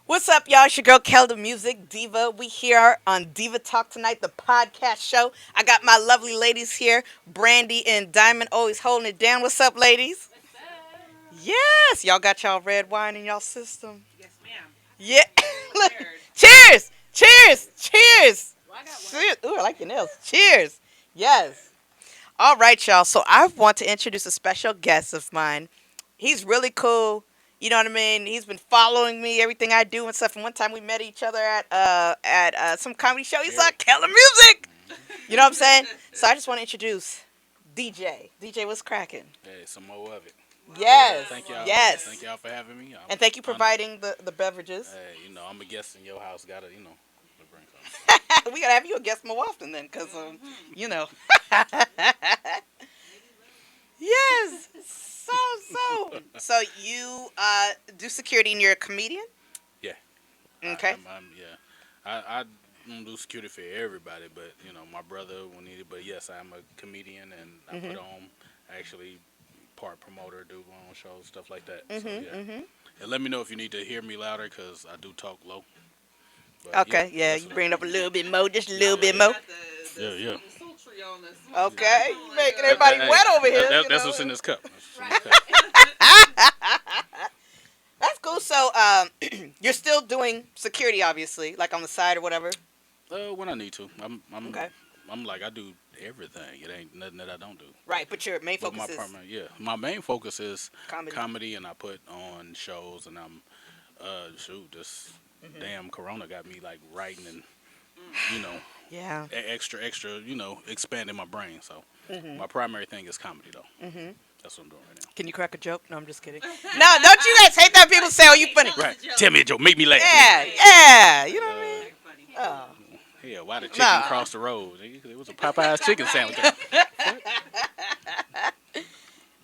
What's up, y'all? It's your girl Kel, the Music Diva. We here on Diva Talk tonight, the podcast show. I got my lovely ladies here, Brandy and Diamond, always holding it down. What's up, ladies? Yes, y'all got y'all red wine in y'all system. Yeah. Look. Cheers! Cheers! Cheers! Cheers! Ooh, I like your nails. Cheers! Yes. All right, y'all. So I want to introduce a special guest of mine. He's really cool. You know what I mean? He's been following me, everything I do and stuff. And one time we met each other at some comedy show. He's like, Killer Music. You know what I'm saying? So I just want to introduce DJ. DJ, what's cracking? Hey, some more of it. Yes. Thank y'all. Thank Yes. y'all for having me. And thank you I'm honored. providing the beverages. Hey, I'm a guest in your house. To bring something. We gotta have you a guest more often then, cause you know. Yes. So you do security and you're a comedian? Yeah. Okay. Yeah. I don't do security for everybody, but my brother will need it. But yes, I'm a comedian and I put Mhm. on actually part promoter, do my own shows, stuff like that. So Mhm. yeah. Mhm. And let me know if you need to hear me louder because I do talk low. But yeah, Okay. Yeah. that's You what bring it up a little bit more, just a Yeah, little yeah, bit yeah. more. Yeah, yeah. Okay. You making That, everybody that, hey, wet over here. that's what's in this cup. That's what's in this cup. That's cool. So you're still doing security, obviously, like on the side or whatever. When I need to, Okay. I'm like I do everything. It ain't nothing that I don't do. Right. But your main But focus is my main focus is comedy. comedy, and I put on shows, and I'm shoot, this Mhm. damn Corona got me like writing and you know Yeah. extra expanding my brain. So Mhm. my primary thing is comedy though. Mhm. That's what I'm doing right Can you crack a joke? No, I'm just kidding. No, don't you guys hate that people say, "Oh, you funny"? now. Right, tell me a joke, make me laugh. Yeah. Yeah. You know what I Uh, mean? Oh. yeah, why the chicken No. crossed the road? It was a Popeye's chicken sandwich.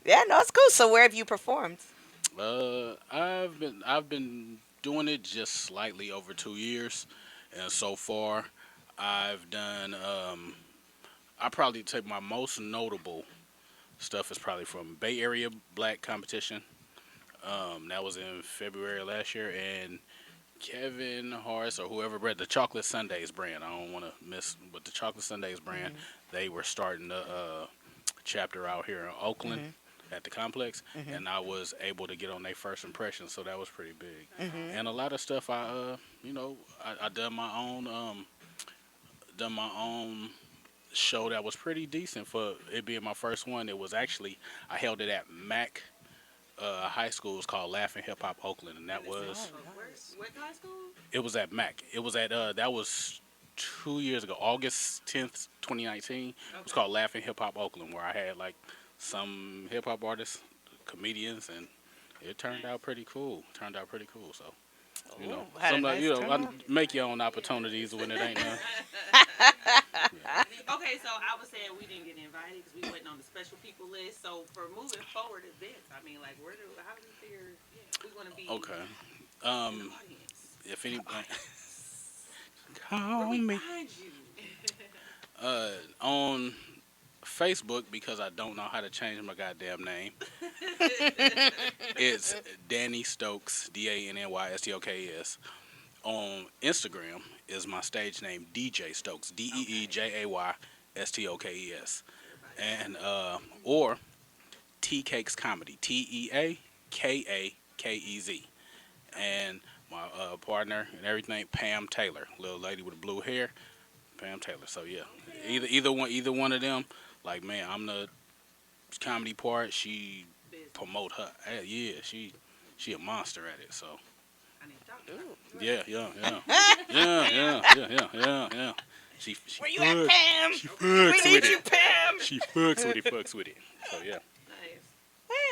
Yeah, no, it's cool. So where have you performed? I've been doing it just slightly over 2 years, and so far, I've done. I probably take my most notable stuff is probably from Bay Area Black Competition. That was in February last year, and Kevin Harris or whoever bred the Chocolate Sundays brand. I don't want to miss, but the Chocolate Sundays brand, Mhm. they were starting the chapter out here in Oakland Mhm. at the complex, Mhm. and I was able to get on their first impression, so that was pretty big. Mhm. And a lot of stuff I done my own show that was pretty decent for it being my first one. It was actually I held it at Mac High School. It's called Laughing Hip Hop Oakland, and that was Oh, nice. it was at Mac. It was at that was 2 years ago, August 10th, 2019. It was called Laughing Hip Hop Oakland, where I had like some hip hop artists, comedians, and it turned out pretty cool. Turned out pretty cool. So Ooh, had a some nice I turnout. make your own opportunities when it ain't none. Yeah. Okay. Um, if anybody call me on Facebook because I don't know how to change my goddamn name. It's Danny Stokes, DANNYSTOKS. On Instagram is my stage name DJ Stokes, DEEJAYSTOKES, and or T Cakes Comedy, TEAKAKEZ, and my partner and everything, Pam Taylor, little lady with the blue hair, Pam Taylor. So yeah, either one of them. Like man, I'm the comedy part. She promote her. Yeah, she a monster at it. So Ooh. yeah, yeah, yeah, yeah, yeah, yeah, yeah, yeah, yeah. She Where you at, fucks. Pam? She We fucks need with you, it. Pam. She fucks with it. Fucks with it. So yeah.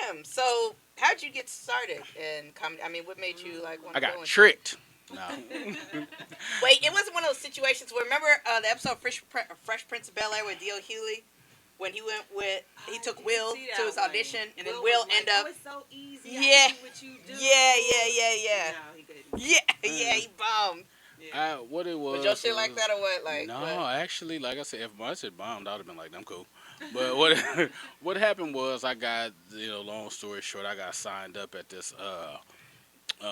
Pam. So how'd you get started in comedy? I mean, what made you like want I to go got into it? tricked. No. Wait, it wasn't one of those situations where remember the episode of Fresh Prince of Bel Air with D.L. Hewley when he went with he took Will to his audition and then Will ended up yeah yeah yeah yeah he bombed. What it Was your was shit like that or what? Like no, what? actually, like I said, if my shit bombed, I'd have been like, I'm cool. But what what happened was I got long story short, I got signed up at this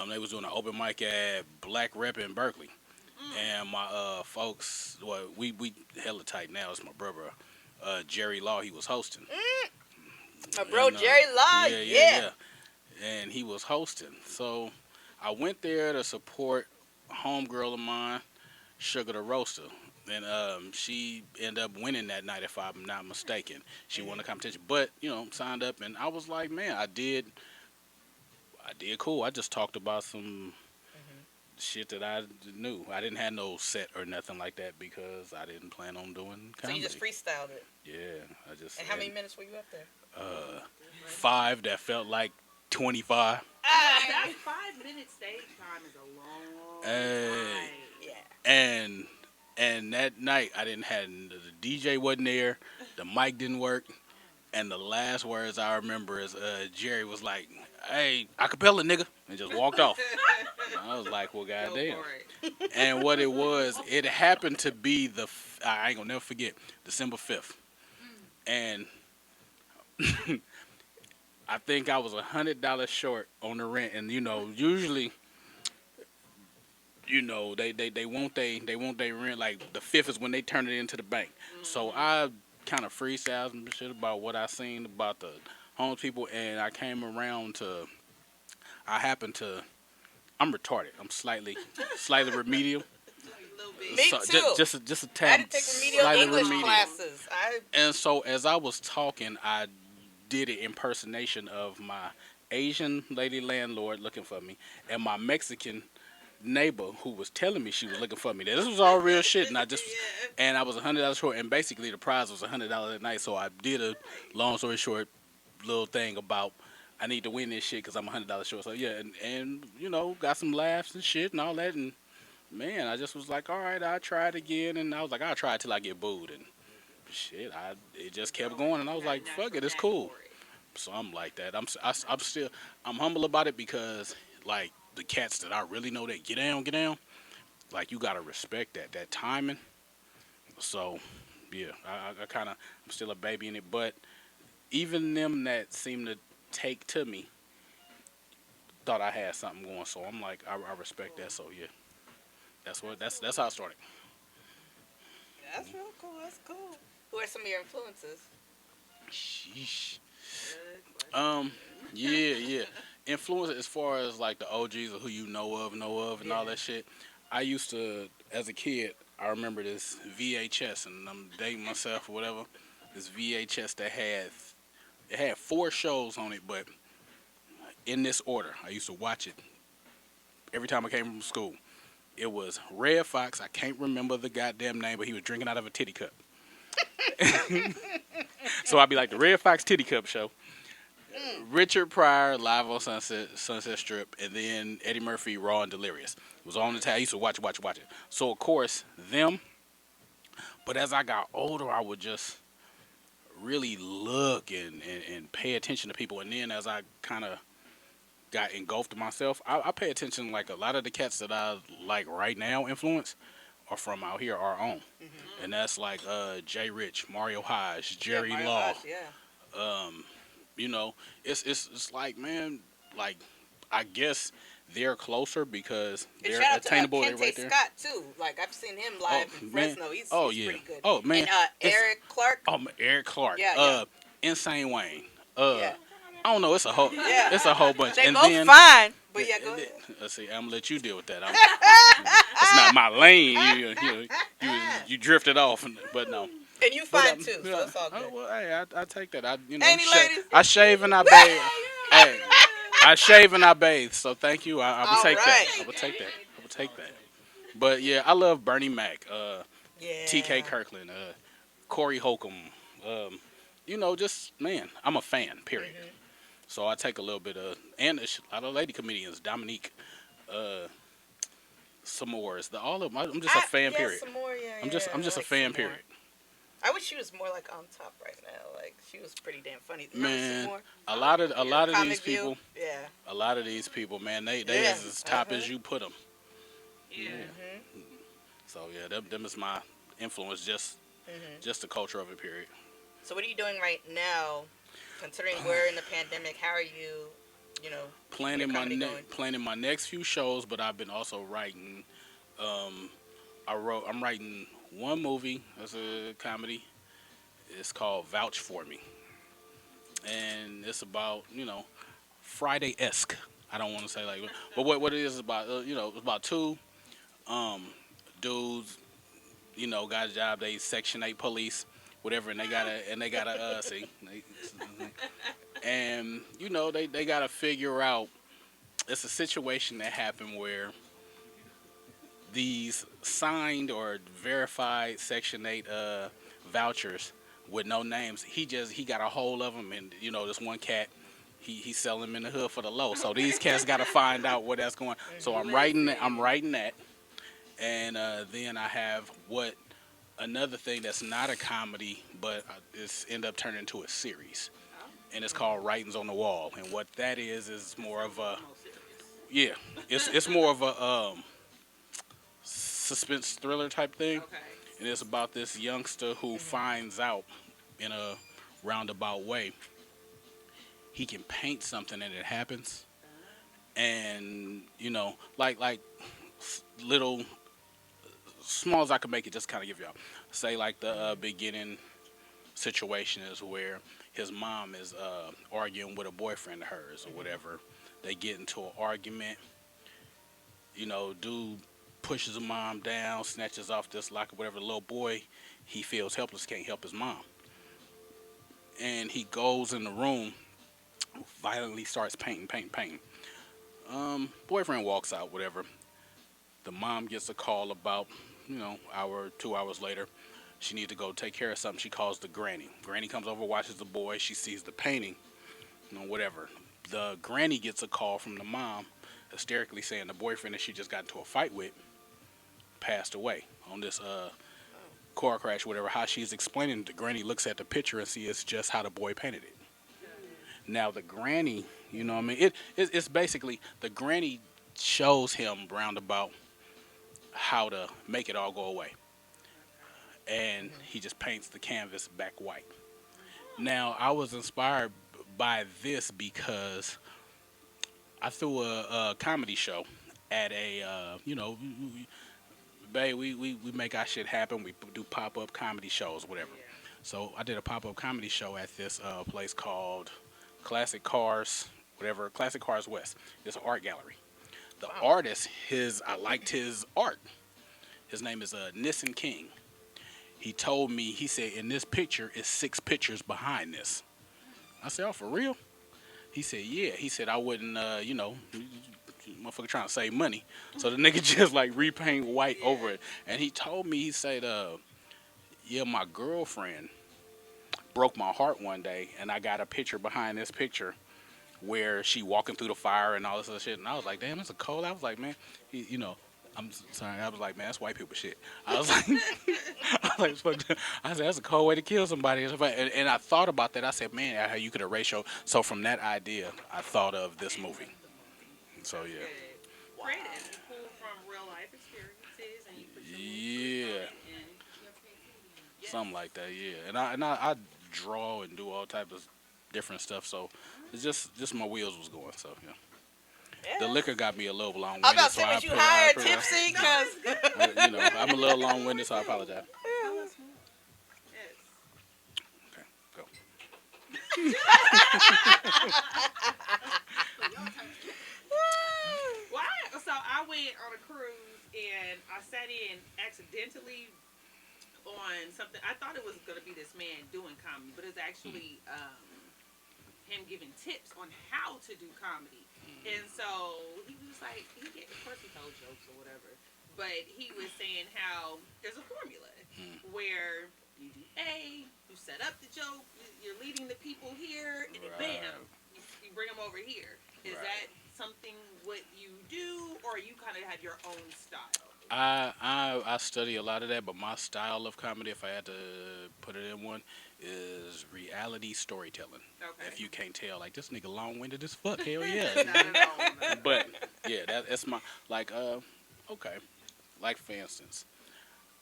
They was doing an open mic at Black Rep in Berkeley, and my folks, well, we hella tight now. It's my brother, Jerry Law. He was hosting, My bro and Jerry Law, yeah, yeah, yeah. yeah, and he was hosting. So I went there to support a homegirl of mine, Sugar the Roaster. And she ended up winning that night, if I'm not mistaken. She won the competition, but signed up, and I was like, man, I did cool. I just talked about some shit that I knew. I didn't have no set or nothing like that because I didn't plan on doing So comedy. you just freestyled it. Yeah, I just. And how many minutes were you up there? 5 that felt like 25. That 5 minute stage time is a long Hey. time. Yeah. And that night I didn't have the DJ wasn't there, the mic didn't work, and the last words I remember is Jerry was like, "Hey, acapella nigga," and just walked off. And I was like, "Well, Go goddamn." for it. And what it was, it happened to be I ain't gonna never forget, December 5th, and I think I was $100 short on the rent, and usually. They want they rent like the 5th is when they turn it into the bank. So I kind of freestyled some shit about what I seen about the homeless people, and I came around to. I happened to. I'm retarded. I'm slightly remedial. A little bit. Me So, too. just a I tad. had to take remedial Slightly English remedial. classes. And so as I was talking, I did an impersonation of my Asian lady landlord looking for me and my Mexican neighbor who was telling me she was looking for me. This was all real shit, and I was $100 short, and basically the prize was $100 a night. So I did a long story short little thing about I need to win this shit because I'm $100 short. So yeah, and got some laughs and shit and all that, and man, I just was like, all right, I'll try it again, and I was like, I'll try it till I get booed, and shit, it just kept going, and I was Got a like, fuck natural it, it's knack cool. for it. So I'm like that. I'm still humble about it because like the cats that I really know that get down, like you gotta respect that timing. So yeah, I kind of I'm still a baby in it, but even them that seem to take to me thought I had something going. So I'm like I respect that. So yeah, that's how I started. That's real cool. That's cool. Who are some of your influences? Sheesh. Good question. Yeah. Influence as far as like the OGs or who you know of, and all Yeah. that shit. I used to, as a kid, I remember this VHS, and I'm dating myself or whatever. This VHS that had 4 shows on it, but in this order. I used to watch it every time I came from school. It was Red Fox. I can't remember the goddamn name, but he was drinking out of a titty cup. So I'd be like the Red Fox Titty Cup show. Richard Pryor live on Sunset Strip, and then Eddie Murphy Raw and Delirious. It was on the time. I used to watch it. So of course them. But as I got older, I would just really look and pay attention to people. And then as I kind of got engulfed myself, I pay attention. Like a lot of the cats that I like right now, influence are from out here, our own, and that's like Jay Rich, Mario Hodge, Jerry Mario Law. Hodge, yeah. Um, it's like, man, like I guess they're closer because And they're shout out to attainable. They're Kente right there. Scott too. Like I've seen him live in man. Fresno. He's Yeah. pretty good. Oh man. And It's- Eric Clark. Eric Clark. Yeah. Insane Wayne. Yeah. I don't know. It's a whole. Yeah. It's a whole bunch. They and both then, fine. But yeah, go and ahead. then- let's see. I'm gonna let you deal with that. It's not my lane. You drifted off, but no. And you But, fine too, so it's all good. Well, hey, I take that. Any ladies? I shave and I bathe. Hey, I shave and I bathe. So thank you. I will All take right. that. I will take that. But yeah, I love Bernie Mac, Yeah. T.K. Kirkland, Corey Holcomb. Just man, I'm a fan. Period. Mm-hmm. So I take a little bit of, and a lot of lady comedians, Dominique, Samores, all of them. I'm just a fan. Yeah, Period. some more, yeah, I'm just I a like fan. some more. Period. I wish she was more like on top right now. Like she was pretty damn funny. Remember Man, some more? a lot of Comic these View? people, Yeah. man, they Yeah. as top as you put them. Yeah. Mm-hmm. So yeah, them is my influence. Just the culture of it. Period. So what are you doing right now? Considering we're in the pandemic, how are you you know, keeping your comedy going? planning my next few shows, but I've been also writing. Um, I'm writing one movie as a comedy. It's called Vouch for Me, and it's about Friday esque. I don't want to say like, but what it is about, it's about two um, dudes, got a job. They Section 8 police, whatever, and they gotta see, and they gotta figure out. It's a situation that happened where these signed or verified Section 8 vouchers with no names. He got a hold of them, and this one cat. He sell them in the hood for the low. So these cats got to find out where that's going. So I'm writing that, and then I have another thing that's not a comedy, but it's end up turning into a series, and it's called Writings on the Wall. And what that is more of a yeah, it's more of a suspense thriller type thing, Okay. and it's about this youngster who finds out in a roundabout way he can paint something and it happens, and like little small as I can make it, just kind of give y'all say like the beginning situation is where his mom is arguing with a boyfriend of hers or whatever. They get into an argument. Dude pushes the mom down, snatches off this lock or whatever. The little boy, he feels helpless, can't help his mom, and he goes in the room, violently starts painting. Boyfriend walks out, whatever. The mom gets a call about, hour, 2 hours later. She needs to go take care of something. She calls the granny. Granny comes over, watches the boy. She sees the painting, whatever. The granny gets a call from the mom, hysterically saying the boyfriend that she just got into a fight with passed away on this car crash, whatever. How she's explaining, the granny looks at the picture and sees it's just how the boy painted it. Now the granny, what I mean, it's basically the granny shows him roundabout how to make it all go away, and he just paints the canvas back white. Now I was inspired by this because I threw a comedy show at a babe, we make our shit happen. We do pop up comedy shows, whatever. So I did a pop up comedy show at this place called Classic Cars, whatever, Classic Cars West. It's an art gallery. The artist, I liked his art. His name is Nissan King. He told me, he said, in this picture is 6 pictures behind this. I said, oh, for real? He said, yeah. He said, I wouldn't, motherfucker trying to save money. So the nigga just like repaint white over it. And he told me, he said, yeah, my girlfriend broke my heart one day, and I got a picture behind this picture where she walking through the fire and all this other shit. And I was like, damn, it's a cold. I was like, man, I'm sorry. I was like, man, that's white people shit. I was like, I said, that's a cold way to kill somebody. And I thought about that. I said, man, how you could erase your. So from that idea, I thought of this movie. So yeah. Great, and you pull from real life experiences, and you put your Yeah. and Something like that. Yeah. And I draw and do all type of different stuff. So it's just my wheels was going. So yeah. The liquor got me a little long-winded. I'm about to so say, was you high or tipsy? Because I'm a little long-winded, so I apologize. yes. Okay, go. So I went on a cruise and I sat in accidentally on something. I thought it was going to be this man doing comedy, but it's actually him giving tips on how to do comedy. And so he was like, of course he told jokes or whatever, but he was saying how there's a formula where you do A, you set up the joke, you're leading the people here, and then bam, you bring them over here. Is that something what you do, or you kind of have your own style? I study a lot of that, but my style of comedy, if I had to put it in one, is reality storytelling. Okay. If you can't tell, like this nigga long-winded as fuck, hell yeah. Not at all. But yeah, that's my like. Okay, like for instance,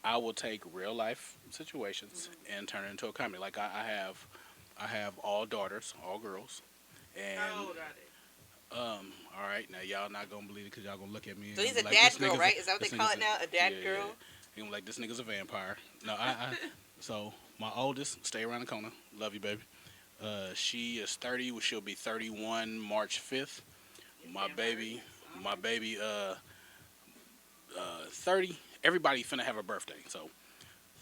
I will take real life situations and turn it into a comedy. Like I have all daughters, all girls, and How old are they? All right, now y'all not gonna believe it because y'all gonna look at me and So he's be a like, dad "This girl, nigga's right? Is that what they this call nigga's it now? A yeah, dad yeah." girl? He gonna be like, "This nigga's a vampire." No, so my oldest, stay around the corner. Love you, baby. She is 30. She'll be 31 March 5th. My baby, my baby, 30. Everybody finna have a birthday. So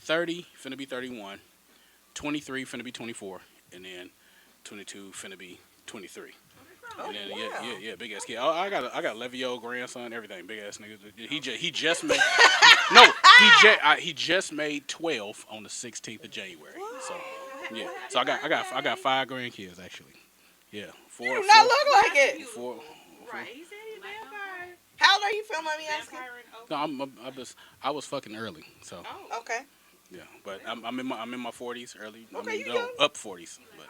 30 finna be 31. 23 finna be 24, and then 22 finna be 23. Oh, And then wow. yeah, big ass kid. Oh, I got 11-year-old grandson, everything, big ass nigga. He just made no, he just made 12 on the 16th of January. So yeah, so I got 5 grandkids actually. Yeah, You four do not four look like it. four. Right. He said he's a vampire. How old are you, Phil? Mommy asking. Vampire and No, Oprah. I was fucking early. So Oh. Okay. yeah, but I'm in my 40s, early. I Okay, mean, you no, young. up 40s. But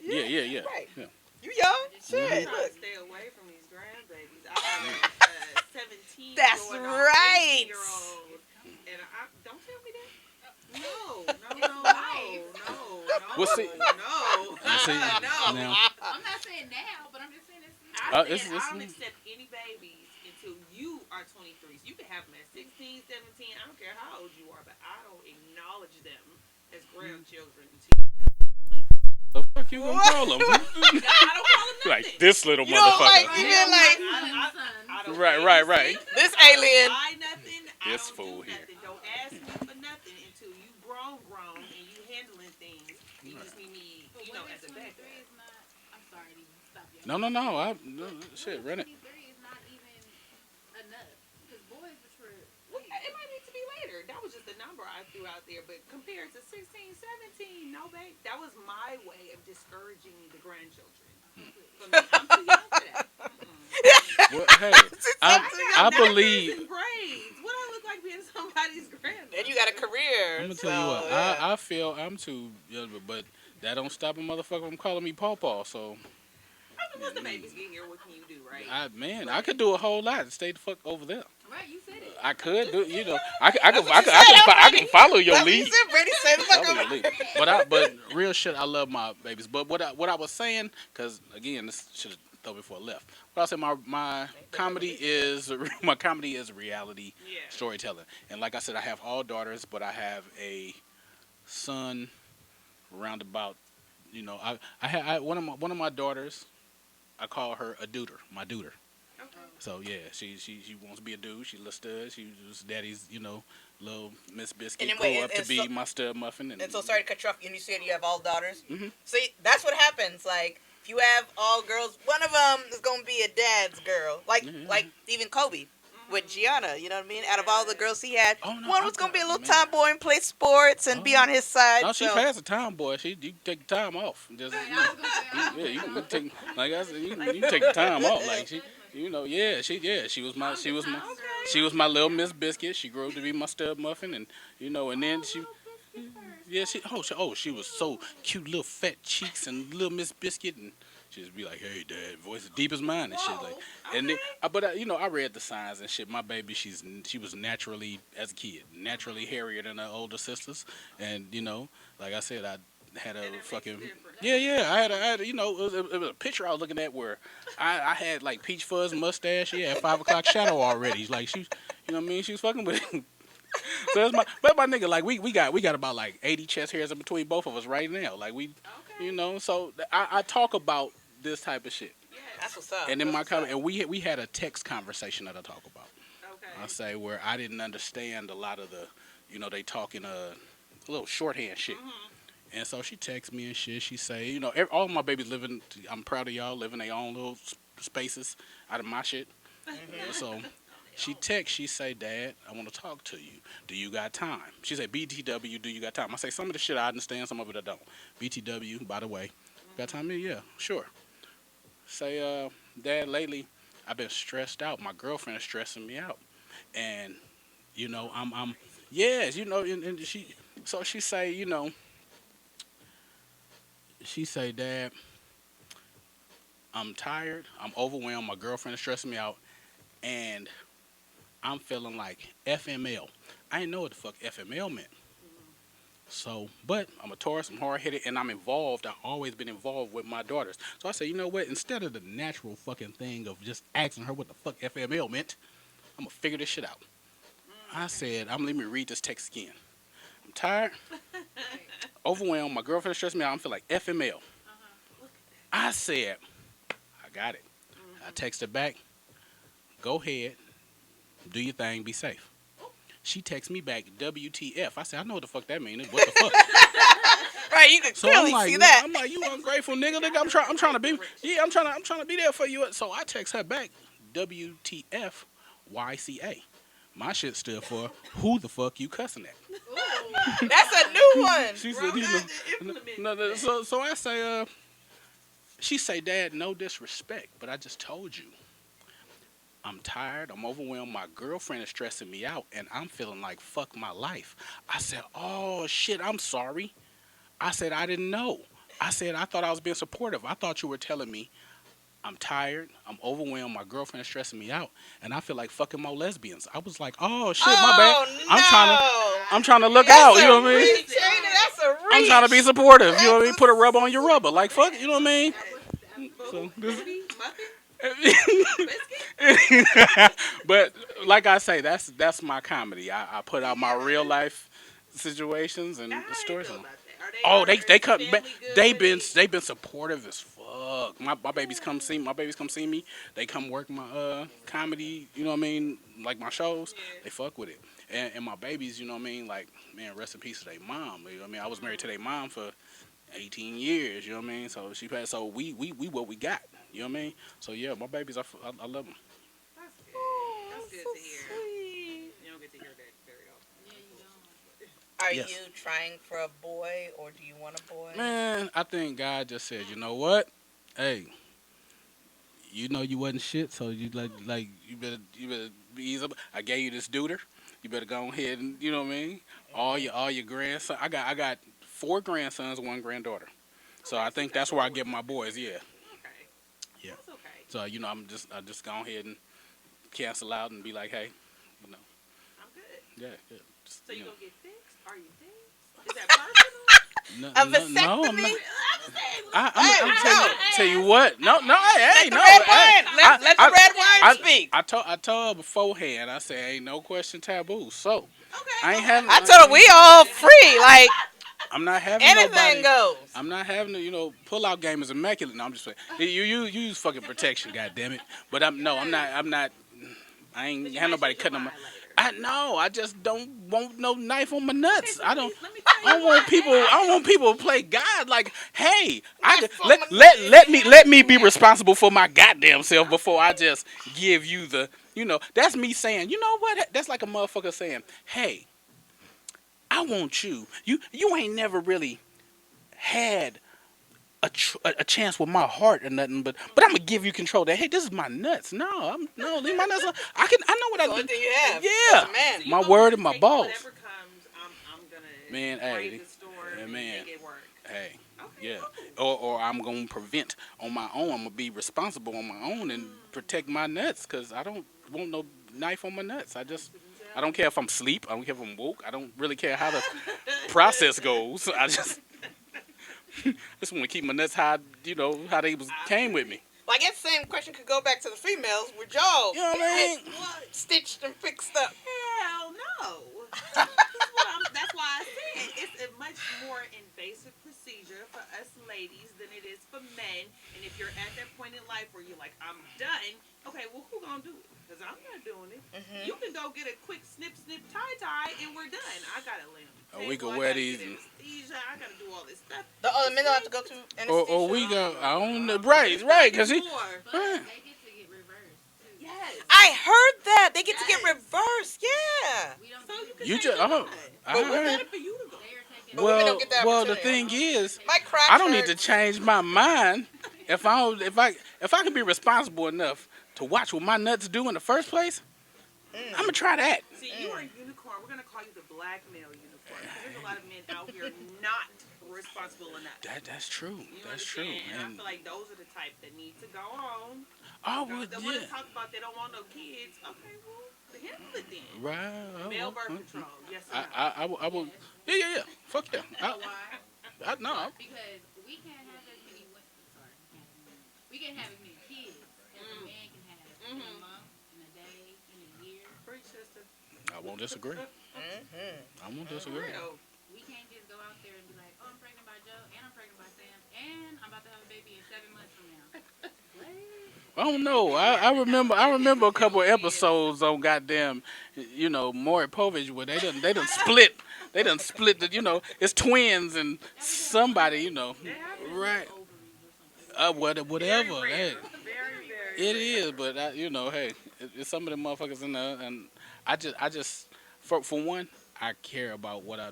Yeah. yeah. Right. Yeah. You young? Mhm. Shit. Trying Look. to stay away from these grandbabies. I have a 17 That's going on right. 18-year-old. And don't tell me that. No, no, no, no, no, no, Well, see- no, see, no. now- I'm not saying now, but I'm just saying it's. I said it's- I don't accept any babies until you are 23. So you can have them at 16, 17. I don't care how old you are, but I don't acknowledge them as grandchildren until The fuck you gonna What? call them? I don't call them Like nothing. this little You don't motherfucker. like- you mean like- I don't Right, babysit. right. This I don't alien. buy nothing. I This don't fool do here. nothing. Don't ask me for nothing until you grown, and you handling things. You just need me, as a backup. I'm sorry to even stop you. No. Shit, run it. 23 is not even enough. Because boys mature. Well, it might need to be later. That was just a number I threw out there. But compared to 16, 17, no, babe. That was my way of discouraging the grandchildren. So no, I'm too young for that. Well, hey, I I got believe. and braids. What do I look like being somebody's grandmother? And you got a career. I'm gonna tell you what. I feel I'm too young, but that don't stop a motherfucker from calling me Pawpaw. So, I mean, once the babies get here, what can you do, right? I could do a whole lot. Stay the fuck over there. Right, you said it. I could do. I can follow your That's what lead. you said, Brittany. Say the fuck Follow your up. lead. But real shit, I love my babies. But what I was saying, because again, this should have told before I left. But I said my comedy is reality Yeah. storytelling. And like I said, I have all daughters, but I have a son roundabout. One of my daughters, I call her a duder, my duder. Okay. So yeah, she wants to be a dude. She's a little stud. She was daddy's, little Miss Biscuit. And then Grew wait, up and to be so- my stud muffin. And so sorry to cut you off. You said you have all daughters. Mhm. See, that's what happens. Like if you have all girls, one of them is gonna be a dad's girl. Like Yeah. like even Kobe with Gianna. You know what I mean? Out of all the girls he had, Oh, no, one I was gonna be a got- little man. tomboy and play sports and be Oh. on his side. No, she so. passed the time, boy. You can take the time off. Just I was gonna say, yeah, you can take like I said, you can take the time off. Like she was my little Miss Biscuit. She grew up to be my stud muffin, and and then she was so cute, little fat cheeks and little Miss Biscuit, and she'd just be like, "Hey, Dad," voice as deep as mine and shit like. And then, but I read the signs and shit. My baby, she was naturally as a kid, naturally hairier than her older sisters, and like I said, I had a And it makes fucking a difference. yeah. I had it was a picture I was looking at where I had like peach fuzz mustache. She had 5 o'clock shadow already. Like she, what I mean, she was fucking with. So that's my nigga. Like we got about like 80 chest hairs in between both of us right now. Like we, Okay. So I talk about this type of shit. Yes. That's what's up. And in That's my what's comment, up. and we had a text conversation that I talk about. I Okay. say where I didn't understand a lot of the, they talk in a little shorthand shit. And so she texts me and shit. She say, all my babies living. I'm proud of y'all living their own little spaces out of my shit. So she texts. She say, "Dad, I want to talk to you. Do you got time?" She said, "BTW, do you got time?" I say, "Some of the shit I understand, some of it I don't." BTW, by the way, got time? Yeah, sure. Say, Dad, lately I've been stressed out. My girlfriend is stressing me out, and I'm yes, and she. So she say, she say, "Dad, I'm tired. I'm overwhelmed. My girlfriend is stressing me out, and I'm feeling like FML. I didn't know what the fuck FML meant. So, but I'm a Taurus, I'm hard headed, and I'm involved. I've always been involved with my daughters. So I said, you know what? Instead of the natural fucking thing of just asking her what the fuck FML meant, I'm gonna figure this shit out. I said, let me read this text again. I'm tired, overwhelmed. My girlfriend stressed me out. I'm feeling like FML. I said, I got it. I texted back, go ahead, do your thing, be safe. She texts me back, WTF. I said, I know what the fuck that means. What the fuck? Right, you can So clearly see that. I'm like, you ungrateful nigga. I'm trying to be, I'm trying to be there for you. So I text her back, WTF, YCA. My shit stood for who the fuck you cussing at. That's a new one. She Bro, said, you I know, had to implement no, that. so I say, she say, Dad, no disrespect, but I just told you. I'm tired. I'm overwhelmed. My girlfriend is stressing me out, and I'm feeling like fuck my life. I said, oh shit, I'm sorry. I said I didn't know. I said I thought I was being supportive. I thought you were telling me I'm tired. I'm overwhelmed. My girlfriend is stressing me out, and I feel like fucking more lesbians. I was like, oh shit, my bad. Oh no. I'm trying to look That's out. You a know what I mean? reach, ain't it? That's a reach. I'm trying to be supportive. You know what I mean? Put a rub on your rubber. Like fuck. You know what I mean? So this. Booty, muffin, biscuit. But like I say, that's my comedy. I put out my real life situations and Now, the how they stories. feel about that? Oh, Are they come. family good They with it? been supportive as fuck. My babies come see my babies come see me. They come work my comedy. You know what I mean? Like my shows. Yeah. They fuck with it. And my babies, you know what I mean? Like man, rest in peace to their mom. You know what I mean? I was married to their mom for 18 years. You know what I mean? So she passed. So we what we got. You know what I mean? So yeah, my babies, I love them. That's good. Oh, That's good so to hear. sweet. You don't get to hear that very often. Yeah, you don't. Are Yes. you trying for a boy or do you want a boy? Man, I think God just said, you know what? Hey, you know you wasn't shit, so you like you better ease up. I gave you this duder. You better go ahead and you know what I mean. All your grandsons. I got 4 grandsons, 1 granddaughter. So I think that's where I get my boys. Yeah. Okay. Yeah. That's okay. So you know I just go ahead and cancel out and be like, hey, you know, I'm good. yeah. Just, So you know. gonna get fixed? Are you fixed? Is that personal? No, A no, vasectomy? no, I'm not. Hey, I'm tell you what. No, hey, Let the no. red Hey, wine, let the red wine speak. I told her beforehand. I said, ain't no question taboo. So Okay. I ain't having. I told her we all free. Like I'm not having anything nobody. goes. I'm not having pull out game is immaculate. No, I'm just saying. You use fucking protection, goddamn it. But I'm not. I ain't have nobody cutting them. I know. I just don't want no knife on my nuts. I don't. I don't want people. I don't want people to play God. Like, hey, let me be responsible for my goddamn self before I just give you the. That's me saying. You know what? That's like a motherfucker saying, hey, I want you. You ain't never really had a chance with my heart or nothing, but I'm gonna give you control. That hey, this is my nuts. No, leave my nuts. I know what The I only do. thing you have. Yeah. As a man. So you My gonna word just and my take balls. Whatever comes, I'm gonna Man, brave hey, the storm yeah, and man. make it work. Hey, Okay, yeah. cool. Or I'm gonna prevent on my own. I'm gonna be responsible on my own and protect my nuts because I don't want no knife on my nuts. I don't care if I'm asleep. I don't care if I'm woke. I don't really care how the process goes. I just want to keep my nuts how how they came with me. Well, I guess the same question could go back to the females. Would y'all You know what I mean? What? stitched and fixed up? Hell no. That's why I said it's a much more invasive procedure for us ladies than it is for men. And if you're at that point in life where you're like, I'm done, okay, well, who gonna do it? Because I'm not doing it. Mm-hmm. You can go get a quick snip, tie, and we're done. I gotta lay on the Oh, we table, can I wear gotta these get and- anesthesia. I gotta do all this stuff. The other men don't have to go through anesthesia. Or we go. I don't know. Right, because he. More. But Right. they get to get reversed too. Yes. I heard that they get to get Yes. reversed. Yeah. We don't So do you that. can You take just your oh, time. I But It's women- heard. better for you to go. They are taking But women Well, don't get that well, the opportunity. thing is, My crotch I don't need to hurts. change my mind if I can be responsible enough to watch what my nuts do in the first place. I'm gonna try that. See, you are a unicorn. We're gonna call you the black male unicorn. Because there's a lot of men out here not responsible enough. That's true. You That's true. understand? And I And feel like those are the type that need to go on. oh Girls well, that want yeah. to talk about they don't want no kids. Okay, well, Handle it then. Right. Male birth control. Yes or no? I will. Yes. Yeah. Fuck yeah. You know why? No. Because we can't have as many sorry, we can't have as many kids as a man can have in a month, in a day, in a year. Preach, sister. I won't disagree. Mm-hmm. I won't For disagree. real. We can't just go out there and be like, oh, I'm pregnant by Joe, and I'm pregnant by Sam, and I'm about to have a baby in 7 months from now. What? I don't know. I remember a couple of episodes on goddamn, Maury Povich where they done split. They done split the, it's twins and somebody, That happens. right. Ovaries or something. Whatever. Very Hey, rare. Very it rare. is, but hey, it's some of them motherfuckers in there, and I just, for one, I care about what I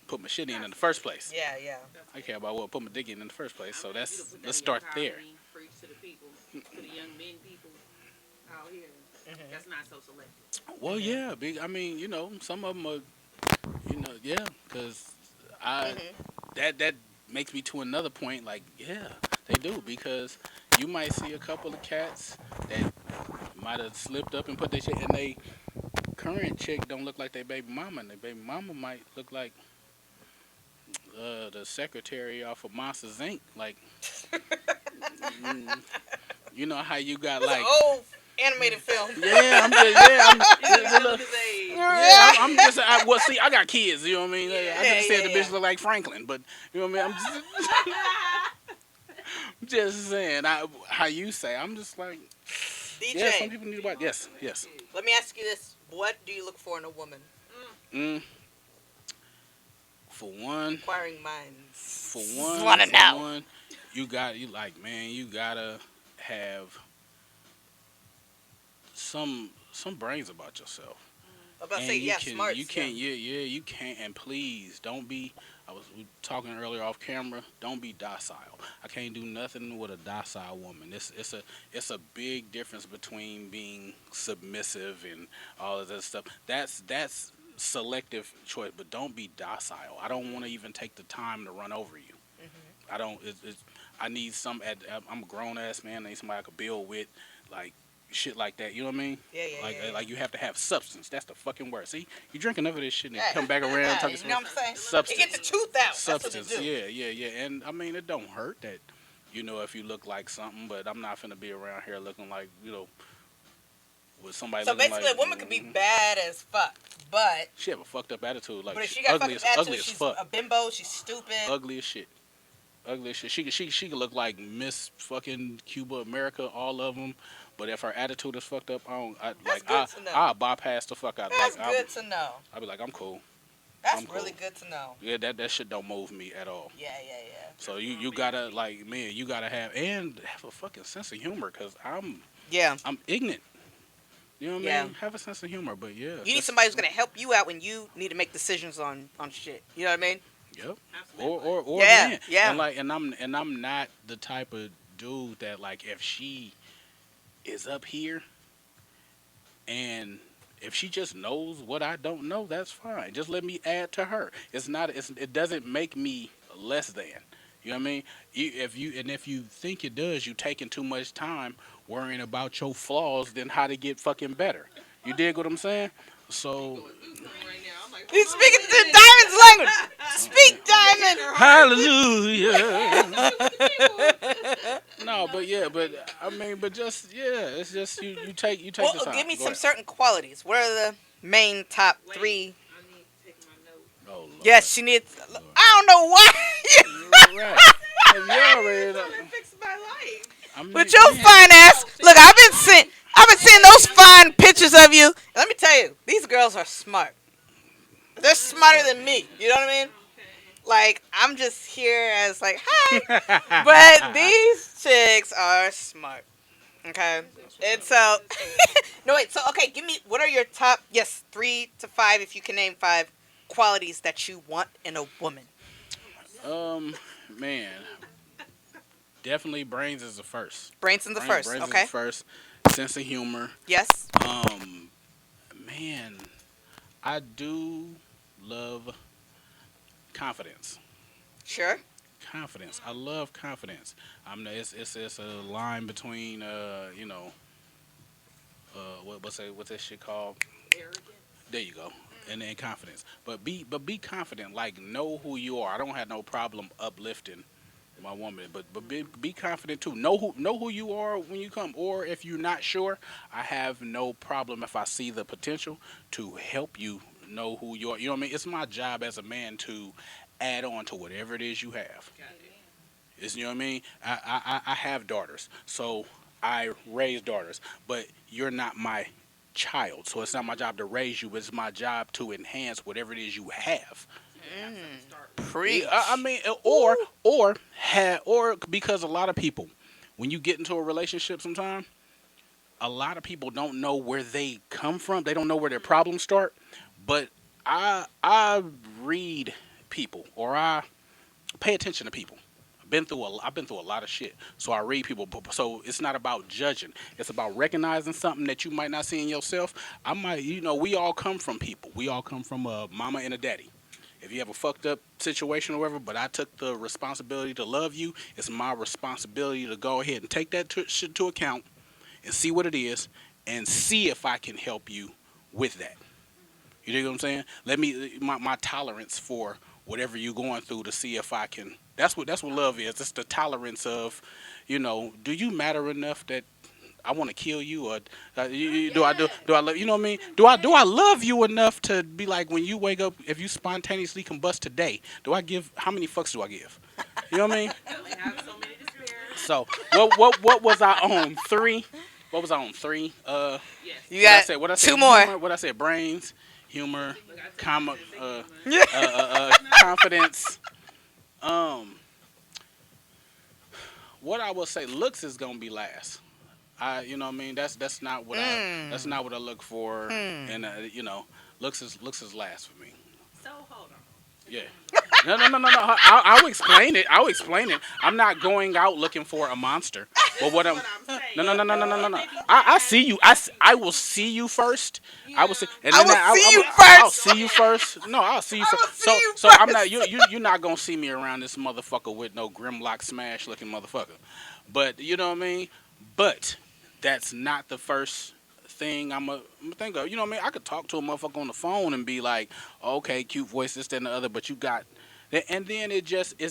put my shit in the first place. Yeah. I care about what I put my dick in the first place. So I want you to put that let's in start your there. colony. Preach to the people, to the young men people out here. That's not so selective. Well, yeah, I mean, some of them are, yeah, because I that makes me to another point. Like, yeah, they do because you might see a couple of cats that might have slipped up and put their shit, and they current chick don't look like their baby mama, and their baby mama might look like the secretary off of Monsters Inc. Like, mm, you know how you got It's like. an old animated film. Yeah, I'm just, yeah, I'm, He's yeah, telling his age. yeah, I'm just, well, see, I got kids, you know what I mean? I just said the yeah. bitch look like Franklin, but, you know what I mean? I'm just saying, how you say, I'm just like, yeah, some DJ, people need to watch, yes. let me ask you this: what do you look for in a woman? Mm, for one, Inquiring minds. for one, Wanna for know. one, you gotta have some brains about yourself. I'm about to And say, you yeah, can, smart. you can't, you can't, and please don't be. We were talking earlier off camera. Don't be docile. I can't do nothing with a docile woman. It's a big difference between being submissive and all of that stuff. That's selective choice, but don't be docile. I don't want to even take the time to run over you. I don't. I need some. I'm a grown ass man. I need somebody I could build with, like shit like that. You know what I mean? Yeah. Like you have to have substance. That's the fucking word. See, you drink enough of this shit and Yeah. come back around Yeah, talking you know what I'm saying? substance. It gets the tooth out. Substance. That's what it do. Yeah. And I mean, it don't hurt that, if you look like something. But I'm not finna be around here looking like, with somebody. So looking basically, like, a woman could be bad as fuck, but She have a fucked up attitude. Like, if she got ugly fucking as attitude, ugly as she's fuck. a bimbo. She's stupid. Ugly as shit. Ugly as shit. She could look like Miss fucking Cuba, America, all of them. But if her attitude is fucked up, That's good to know. I'll bypass the fuck out. That's Like, good to know. I'll be like, I'm cool. That's I'm really cool. good to know. Yeah, that shit don't move me at all. Yeah. So you gotta, like, man, you gotta have a fucking sense of humor, cause I'm Yeah. ignorant. You know what I Yeah. mean? Have a sense of humor, but yeah. You need somebody who's gonna help you out when you need to make decisions on shit. You know what I mean? Yep. Absolutely. Or Yeah, man. yeah. And I'm not the type of dude that, like, if she is up here and if she just knows what I don't know, that's fine. Just let me add to her. It doesn't make me less than. You know what I mean? If you think it does, you taking too much time worrying about your flaws than how to get fucking better. You dig what I'm saying? So Right now, I'm like, He's hold on, speaking wait a to minute. Diamond's language. Speak, Diamond. hallelujah. No, but I mean, it's just you take the Well, time. give me Go some ahead. certain qualities. What are the main top Wait, 3? I need to take my notes. Oh, Lord. Yes, she needs. I don't know why. Right. If you already know- I'm trying to fix my life. I mean, With your yeah. fine ass. Look, I've been seeing those fine pictures of you. Let me tell you, these girls are smart. They're smarter than me. You know what I mean? Okay. Like, I'm just here as like, hi. But these chicks are smart. Okay? And so, no, wait. So, okay, give me, what are your top, 3 to 5, if you can name 5, qualities that you want in a woman? Man, definitely brains is the first. Brains in the first. Brains Okay? is the first. Sense of humor. Yes? Man, I do love confidence. Sure? Confidence. I love confidence. It's a line between what's that shit called? Arrogant. There you go. And confidence. But be confident. Like know who you are. I don't have no problem uplifting my woman, but be confident too. Know who you are when you come. Or if you're not sure, I have no problem if I see the potential to help you know who you are. You know what I mean? It's my job as a man to add on to whatever it is you have. Got it. You know what I mean? I have daughters, so I raise daughters, but you're not my child, so it's not my job to raise you, but it's my job to enhance whatever it is you have. So you have something to start with. Preach. I mean, or because a lot of people, when you get into a relationship, sometimes a lot of people don't know where they come from. They don't know where their problems start. But I read people, or I pay attention to people. I've been through a lot of shit. So I read people. So it's not about judging. It's about recognizing something that you might not see in yourself. We all come from people. We all come from a mama and a daddy. If you have a fucked up situation or whatever, but I took the responsibility to love you, it's my responsibility to go ahead and take that shit to account and see what it is and see if I can help you with that. You dig what I'm saying? Let me my tolerance for whatever you're going through to see if I can. That's what love is. It's the tolerance of, do you matter enough that I want to kill you, or do I love, you know what I mean? Do I love you enough to be like, when you wake up, if you spontaneously combust today, how many fucks do I give? You know what I mean? You only have so many to spare. So what was I on 3? What was I on 3? Yes. You got What I said, two more. What I said, brains, humor, Look, I comma, said humor. confidence. What I will say, looks is gonna be last. You know what I mean? That's not what that's not what I look for, and looks is last for me. So hold on. Yeah. No. I'll explain it. I'm not going out looking for a monster. But what I'm saying. No. I see you. I will see you first. I will see. And I then will see you I'll first. see you first. No, I'll see you I will first. see you So I'm first. not. You're not gonna see me around this motherfucker with no Grimlock Smash looking motherfucker. But you know what I mean. But that's not the first thing I'm gonna think of. You know what I mean? I could talk to a motherfucker on the phone and be like, okay, cute voice, this, that, and the other, but you got. And then it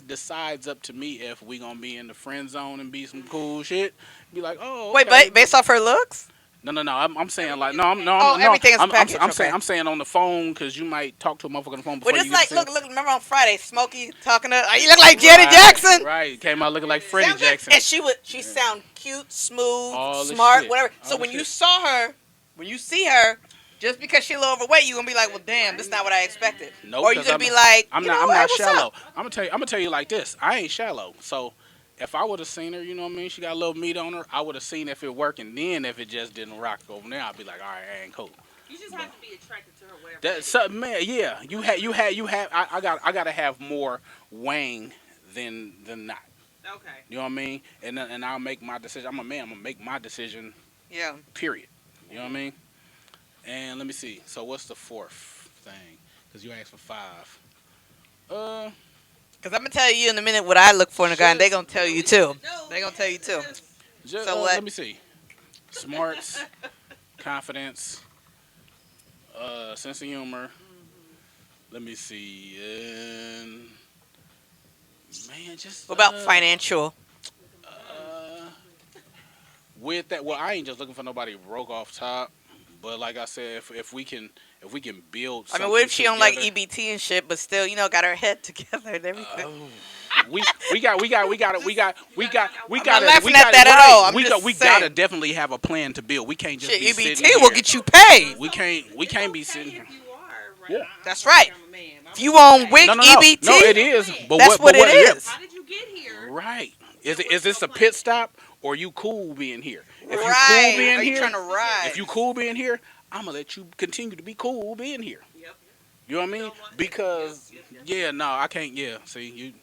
decides up to me if we gonna be in the friend zone and be some cool shit. Be like, oh, okay. Wait, but based off her looks? No. I'm saying like no. Oh, everything is a I'm package, okay. I'm saying on the phone because you might talk to a motherfucker on the phone before Well, just you like, get to look, remember on Friday, Smokey talking to, you look like Janet Jackson. Right, came out looking like Freddie Sound good? Jackson. And she sound cute, smooth, All the smart, shit. whatever. All So the when you shit. saw her, when you see her, just because she a little overweight, you gonna be like, well, damn, this is not what I expected. Nope, Or you 'cause gonna be like, I'm you not. know I'm what, not what's shallow. up? I'm gonna tell you like this. I ain't shallow. So if I would have seen her, you know what I mean, she got a little meat on her. I would have seen if it worked, and then if it just didn't rock over there, I'd be like, all right, I ain't cool. You just have to be attracted to her, whatever. That's something, man. Yeah, you have. I gotta have more weighing than not. Okay. You know what I mean? And I'll make my decision. I'm a man. I'm gonna make my decision. Yeah. Period. You know what I mean? And let me see. So what's the 4th thing? Because you asked for 5. Because I'm going to tell you in a minute what I look for in a guy, and they going to tell you too. No. They gonna tell you too. Just, So what? let me see. Smarts, confidence, sense of humor. Let me see. And man, just What about financial? With that, well, I ain't just looking for nobody broke off top. But like I said, if we can build. I mean, what if she don't like together- EBT and shit, but still, got her head together and everything? we got I'm not to laughing at that at all. I'm just we saying. gotta definitely have a plan to build. We can't just Shit, be sitting EBT will here. get you paid. We can't be It's sitting okay here. if you are, right? Yeah. That's right. I'm a man. If you on WIC No, EBT, no, it is. But that's what it is. How did you get here? Right. Is this a pit stop or you cool being here? If you Right. cool being Are you here, trying to ride? if you cool being here, I'm gonna let you continue to be cool being here. Yep. You know what I mean? don't want- Because Yep. yeah, no, I can't. Yeah, see you.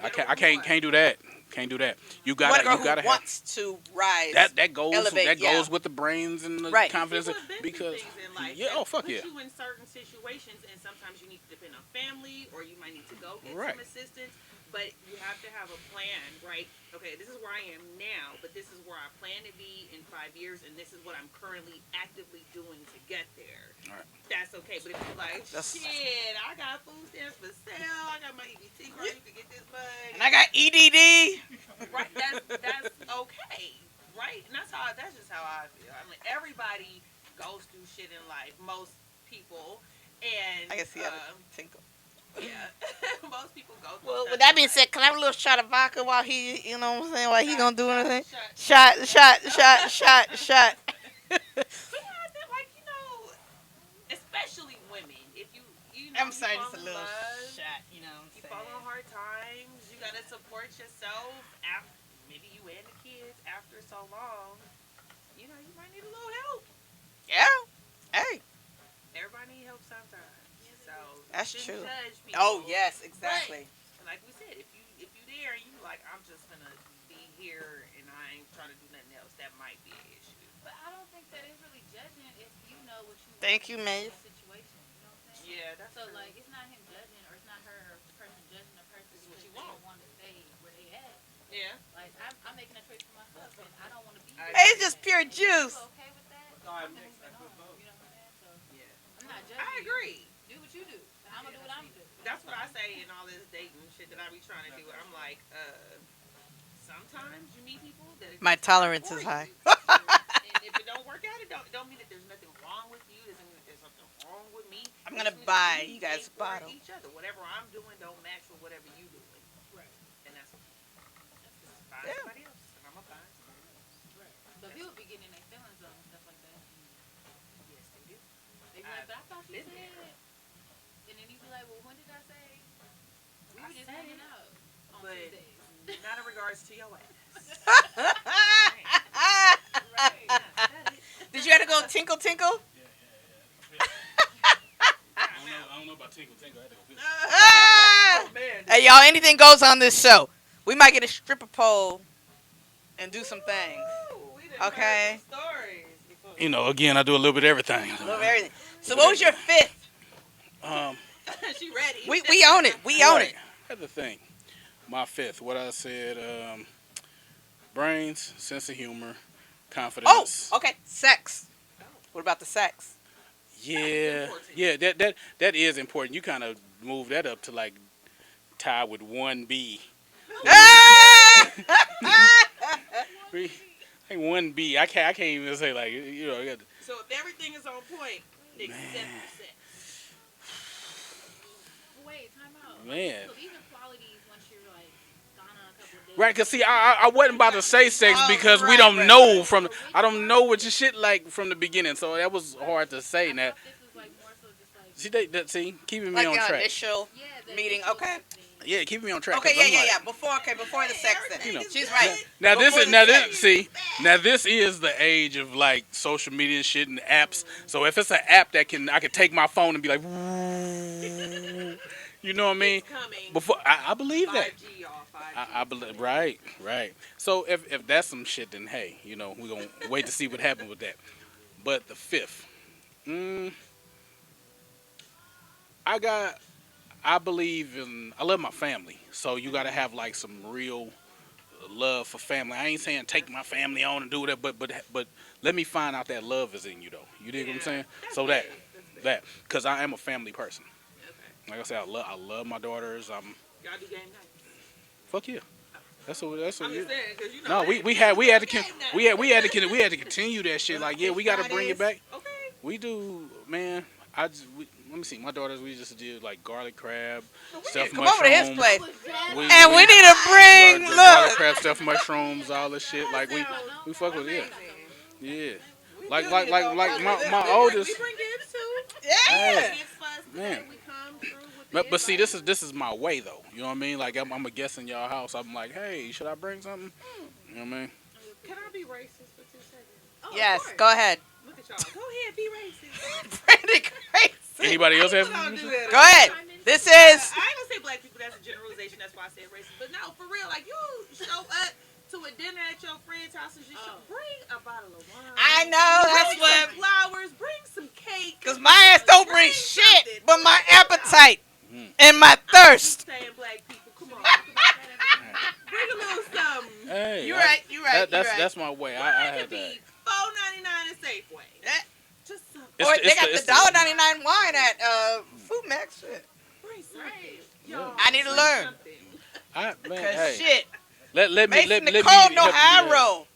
I can't do that. Can't do that. You You want gotta a girl have who wants to rise. that goes elevate, yeah. goes with the brains and the Right. confidence People have been through because things in life yeah, that oh fuck put yeah. you in certain situations, and sometimes you need to depend on family, or you might need to go get Right. some assistance. But you have to have a plan, right? Okay, this is where I am now, but this is where I plan to be in 5 years, and this is what I'm currently actively doing to get there. All right. That's okay. But if you're like, That's- shit, I got food stamps for sale, I got my EBT card, you can get this money. And I got EDD. Right, that's okay, right? And that's just how I feel. I mean, everybody goes through shit in life. Most people, and I can see that. Tinkle. yeah, most people go through. Well, stuff with that in being life. said, can I have a little shot of vodka while he, you know what I'm saying, while he gonna do anything? Shut. Shot. But yeah, I think like especially women, if you know I'm sorry, you just a fall in little love, shot, you know you what I'm fall on saying? hard times, you gotta support yourself. After maybe you and the kids after so long, you might need a little help. Yeah. Hey, Everybody need help sometimes. So That's you true. shouldn't judge people. oh yes, exactly. Like we said, if you there and you like, I'm just gonna be here and I ain't trying to do nothing else, that might be an issue. But I don't think that is really judging if you know what you Thank want you, in Maeve. a situation. You know what I'm saying? Yeah, that's So true. like, it's not him judging, or it's not her or the person judging the person This is what because you they want. don't want to stay where they at. Yeah. Like I'm making a choice for myself, and I don't want to be. Hey, where it's I'm just at. pure And if you juice. okay with that? God, I'm moving on. You know what I'm saying? So Yeah. I'm not judging. I you. agree. Do what you do. And I'm gonna do what I'm gonna do. That's what I say in all this dating shit that I be trying to do. I'm like, sometimes you meet people that are My just tolerance for is you. high. And if it don't work out, it don't mean that there's nothing wrong with you. It doesn't mean that there's something wrong with me. I'm It gonna just means that buy we you guys ain't for bottle. each other. Whatever I'm doing don't match with whatever you doing. Right. And that's just find Yeah. somebody else. And I'm gonna find somebody else. Right. But people be getting in their feelings though and stuff like that. Yes, they do. They be like, but I thought you been said. there. And then you be like, well, when did I say? We I were just said hanging it, out on but Tuesdays. not in regards to your ass. Right. Did you have to go tinkle tinkle? I don't know about Tinkle Tinkle. I had to go visit. Ah! Oh, man. Hey y'all, anything goes on this show. We might get a stripper pole and do some things. Ooh, we done Okay. heard some stories. You know, again, I do a little bit of everything. Love everything. So what was your fifth? She ready. We own it. We own it. That's the thing. My fifth, what I said, brains, sense of humor, Oh, confidence. okay. Sex. What about the sex? Yeah, important. yeah, that is important. You kind of move that up to like tie with 1B. Ah! Like 1B. I can't even say like I got So if everything is on point, except for sex. Wait, time out. Man. So these are qualities once you're like gone on a couple of days. right. Cause see, I wasn't about to say sex Oh, because we right, don't right, know right. from I don't know what your shit like from the beginning, so that was hard to say. I That thought this was like more so just like see, keeping me Like on an track. initial. yeah, the Meeting, initial okay. thing. Yeah, keeping me on track. Okay, 'cause I'm yeah. like, Before the sex then. You know. She's right. Now this Before is the now sex. this see now this is the age of like social media and shit and apps. So if it's an app that I can take my phone and be like, you know what I mean? It's coming. Before I believe that. 5G, y'all. 5G. I believe right. So if that's some shit, then hey, we're gonna wait to see what happens with that. But the fifth, I believe I love my family. So you gotta have like some real love for family. I ain't saying take my family on and do that, but let me find out that love is in you though. You dig what I'm saying? So That's big. because I am a family person. Okay. Like I said, I love my daughters. Y'all do game night. Fuck yeah. That's what I'm just saying, because you know. No, we had to continue that shit. Like yeah, we got to bring it back. Okay. We do, man. Let me see. My daughters, we just did like garlic crab, stuffed Come over to his mushrooms. place. We- And we need to bring garlic look. crab, stuffed mushrooms, all this shit. Like we fuck with it. Yeah. Like my oldest. We bring gifts too. Yeah. Gifts for us Man. today. We come through with the But see, invite. this is my way though. You know what I mean? Like I'm a guest in y'all house. I'm like, hey, should I bring something? You know what I mean? Can I be racist for 2 seconds? Oh, of Yes, course. go ahead. Look at y'all. Go ahead, be racist. Brandy crazy. Anybody else have? People don't do that. Go ahead. This is I ain't gonna say black people. That's a generalization. That's why I said racist. But no, for real. Like you show up to a dinner at your friend's house and you should bring a bottle of wine. I know that's Bring what some flowers. Bring some cake. cause my ass don't bring shit something. but my appetite Mm. and my thirst. I'm saying black people. Come on. hey, You right. You right. You that's right. that's my way. Why I it had could that. be $4.99 at Safeway. That- Just something. It's or the- they it's got the- the it's the- $1.99 wine at Food Max. Shit. Bring something. Right. Y'all, I need to bring learn. something. Man, Cause hey, shit, let me Mason let Nicole me know help how I you roll.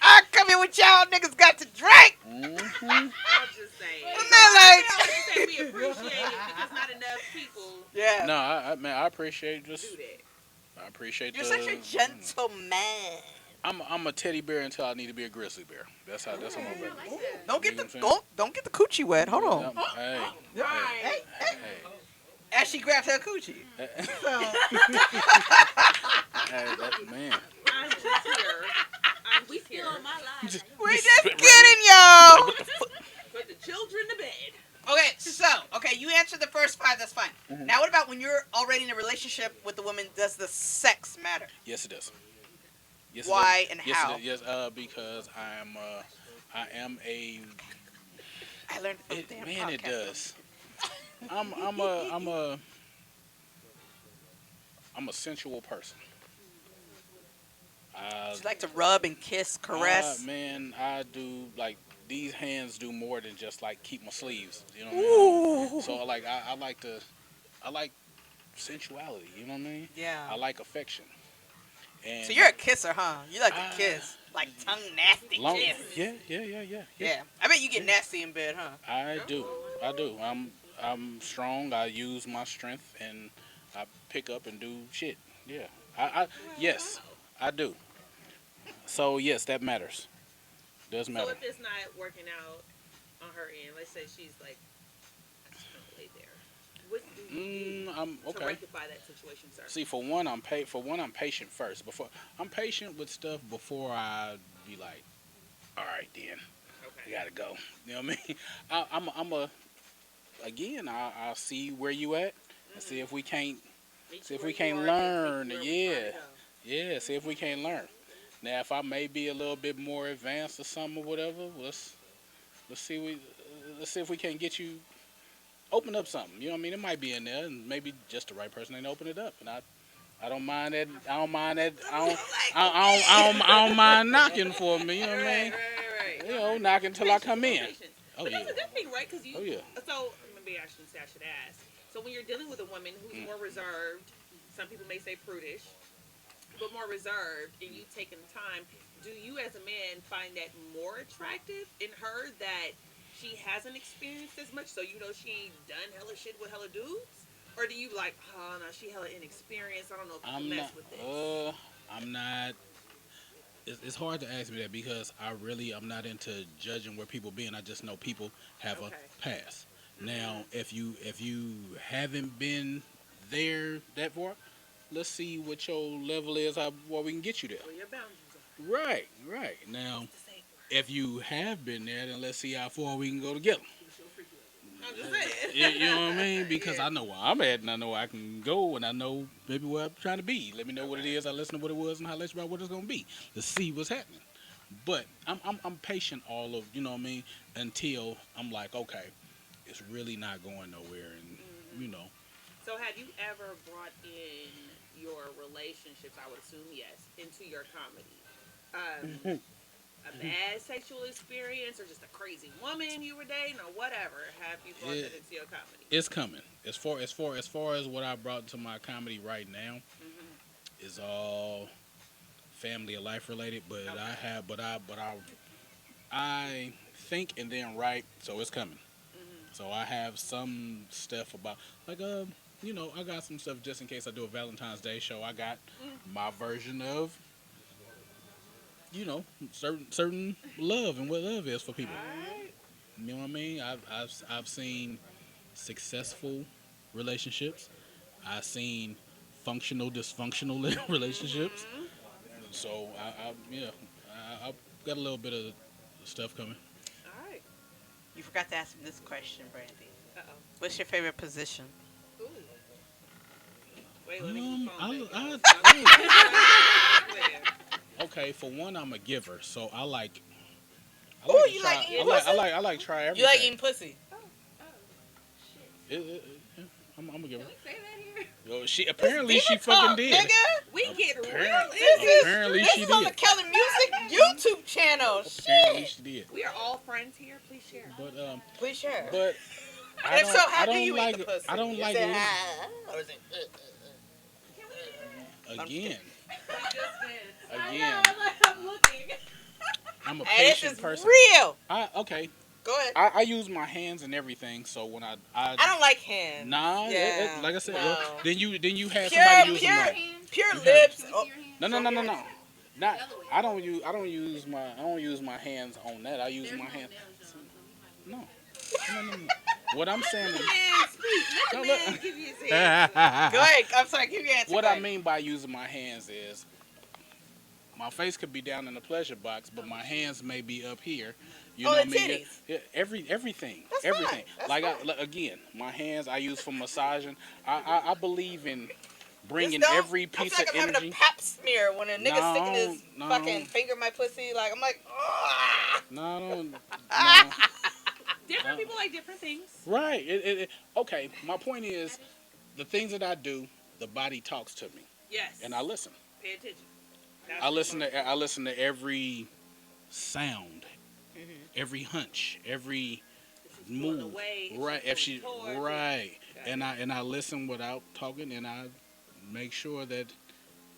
I come here with y'all niggas got to drink. Mm-hmm. I'm just saying. And So they're I like- just say we appreciate it because not enough people Yeah. No, man, I appreciate do just. that. I appreciate You're the. such a gentleman. I'm a teddy bear until I need to be a grizzly bear. That's how I'm I gonna like be. that. Don't get You know the what I'm don't get the coochie wet. Hold on. Hey, Right. Hey, as she grabbed her coochie. hey, So man. I'm just here. I'm We just still here. on my live. we Just just spit right kidding, y'all. Put the children to bed. Okay, you answered the first 5. That's fine. Mhm. Now, what about when you're already in a relationship with the woman? Does the sex matter? Yes, it does. Yes, Why it does. and yes, how? It does. Yes, because I am a. I learned it from the damn Man, it podcast. does. I'm a sensual person. She like to rub and kiss, caress. Man, I do like these hands do more than just like keep my sleeves. You know what I mean? Ooh. So like I like sensuality. You know what I mean? Yeah. I like affection. And So you're a kisser, huh? You like to Ah. kiss, like tongue nasty long, kiss. yeah. Yeah. I bet you get nasty in bed, huh? I do. I'm strong. I use my strength and I pick up and do shit. Yeah. Yes, I do. So yes, that matters. Does So matter. if it's not working out on her end, let's say she's like, I just can't lay there. What do you do I'm to okay. rectify that situation, sir? See, for one, I'm patient first. I'm patient with stuff before I be like, all right, then I Okay. gotta go. You know what I mean? I'll see where you at and see if we can't. Meet See you if where we you can't are and learn, take you where we're trying to go. Yeah, see if we can't learn. Now, if I may be a little bit more advanced or something or whatever, let's see if we can get you open up something. You know what I mean? It might be in there, and maybe just the right person ain't open it up. And I don't mind that. I don't mind that. I don't mind knocking for me. You know what I mean? Right. You know, knocking till I come in. Patience. Oh But yeah. that's a good thing, right? Because you. Oh yeah. So maybe I shouldn't say I should ask. So when you're dealing with a woman who's more reserved, some people may say prudish, but more reserved, and you taking the time, do you as a man find that more attractive in her that she hasn't experienced as much, so you know she ain't done hella shit with hella dudes? Or do you like, oh no, she hella inexperienced, I don't know if I'm people not. mess with this. I'm not. It's hard to ask me that because I'm not into judging where people been. I just know people have Okay. a past. Now, if you haven't been there that far, let's see what your level is. What we can get you there. Where your boundaries are. Right. Now, To say if you have been there, then let's see how far we can go together. I'm just saying. You know what I mean? Because Yeah. I know where I'm at, and I know I can go, and I know maybe where I'm trying to be. Let me know what it is. I listen to what it was, and I let you about what it's gonna be. Let's see what's happening. But I'm patient all of, you know what I mean, until I'm like, okay, it's really not going nowhere, and you know. So have you ever brought in your relationships, I would assume yes, into your comedy? A bad sexual experience or just a crazy woman you were dating or whatever, have you brought that into your comedy? It's coming. As far as what I brought to my comedy right now is all family or life related, but Okay. I think and then write, so it's coming. So I have some stuff about like you know, I got some stuff just in case I do a Valentine's Day show. I got my version of, you know, certain love and what love is for people. Alright. You know what I mean? I've seen successful relationships. I've seen functional dysfunctional relationships. So I've got a little bit of stuff coming. Alright. You forgot to ask me this question, Brandy. Uh-oh. What's your favorite position? Ooh. Wait, let me get the phone I, back. okay, for one, I'm a giver, so I like. Ooh, to you try, like eating I like, pussy? I like try everything. You like eating pussy? Oh, shit. It- I'm gonna give Can her. we say that here? Yo, she apparently Diva she fucking talk, did. nigga. We get real Apparently, into apparently This she is on the did. Kelly Music YouTube channel. Apparently Shit. she did. We are all friends here. Please share. But Please share. but And if so, how I do don't you like eat the pussy? I don't Is like it, li- or is it, again. I Again. know, I'm looking. I'm a Hey, this patient is person. real. Okay. Go ahead. I use my hands and everything. So when I I don't like hands. nah, Yeah, like I said, no. then you had Pure, somebody using pure, my pure You have- lips. Can we Oh, see your hand? no no no no no. Not The other way. I don't use my hands on that. I use There's my no hands. nails, John, so we might No. No. What I'm saying is Man, speak. Let No, the look. man give you his answer. go ahead. I'm sorry. Give your answer. what Go I ahead. mean by using my hands is my face could be down in the pleasure box, but my hands may be up here. You Oh, know the what I mean? titties. Yeah, everything, That's everything. fine. That's Like fine. again, my hands I use for massaging. I believe in bringing Just don't- every I piece feel like of I'm having energy. a pap smear when a nigga sticking his No. fucking finger in my pussy. Like I'm like, oh. No, I don't. No. Different people like different things. Right. Okay. My point is, the things that I do, the body talks to me, Yes. and I listen. Pay attention. I listen to every sound, every hunch, every move. Right. If she right, and I listen without talking, and I make sure that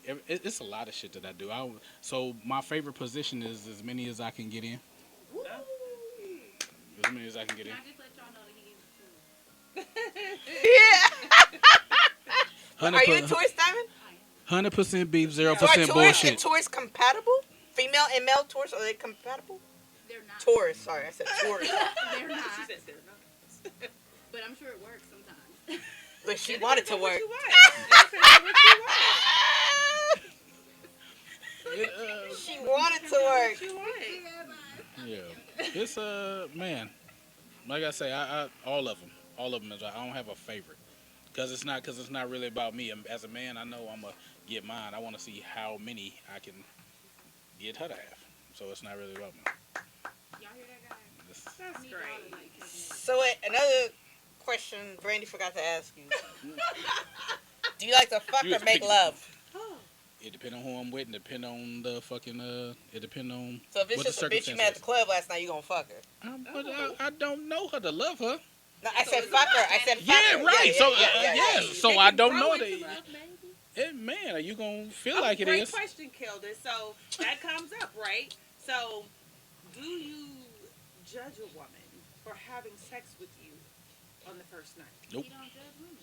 it's a lot of shit that I do. So my favorite position is as many as I can get in. As many as I can get in. Can I just let y'all know that he is a tool? Yeah. Are you a tourist, Diamond? 100% beef, 0% So are tourists bullshit. and tourists compatible? Female and male tourists, are they compatible? They're not. Tourists, sorry, I said tourists. They're not. She said they're not. But I'm sure it works sometimes. But she wanted to work. She wanted to work. Yeah, it's man. Like I say, I all of them is. I don't have a favorite, because it's not really about me. As a man, I know I'm gonna get mine. I want to see how many I can get her to have. So it's not really about me. Y'all hear that, guy? It's- I That's need y'all great. to, like, take it. So wait, another question Brandy forgot to ask you. Do you like to fuck You or was make picking- love? It depends on who I'm with, and depend on the fucking It depend on. So if it's what just the a bitch you met at the circumstances. club last night, you gonna fuck her? But I don't know her to love her. No, I said fuck her. I said fuck Yeah, her. right. So yeah. So They I can don't grow know into that. love, maybe. Man, are you gonna feel like it Great is? question, Kilda. So that comes up, right? So, do you judge a woman for having sex with you on the first night? Nope. He don't judge women.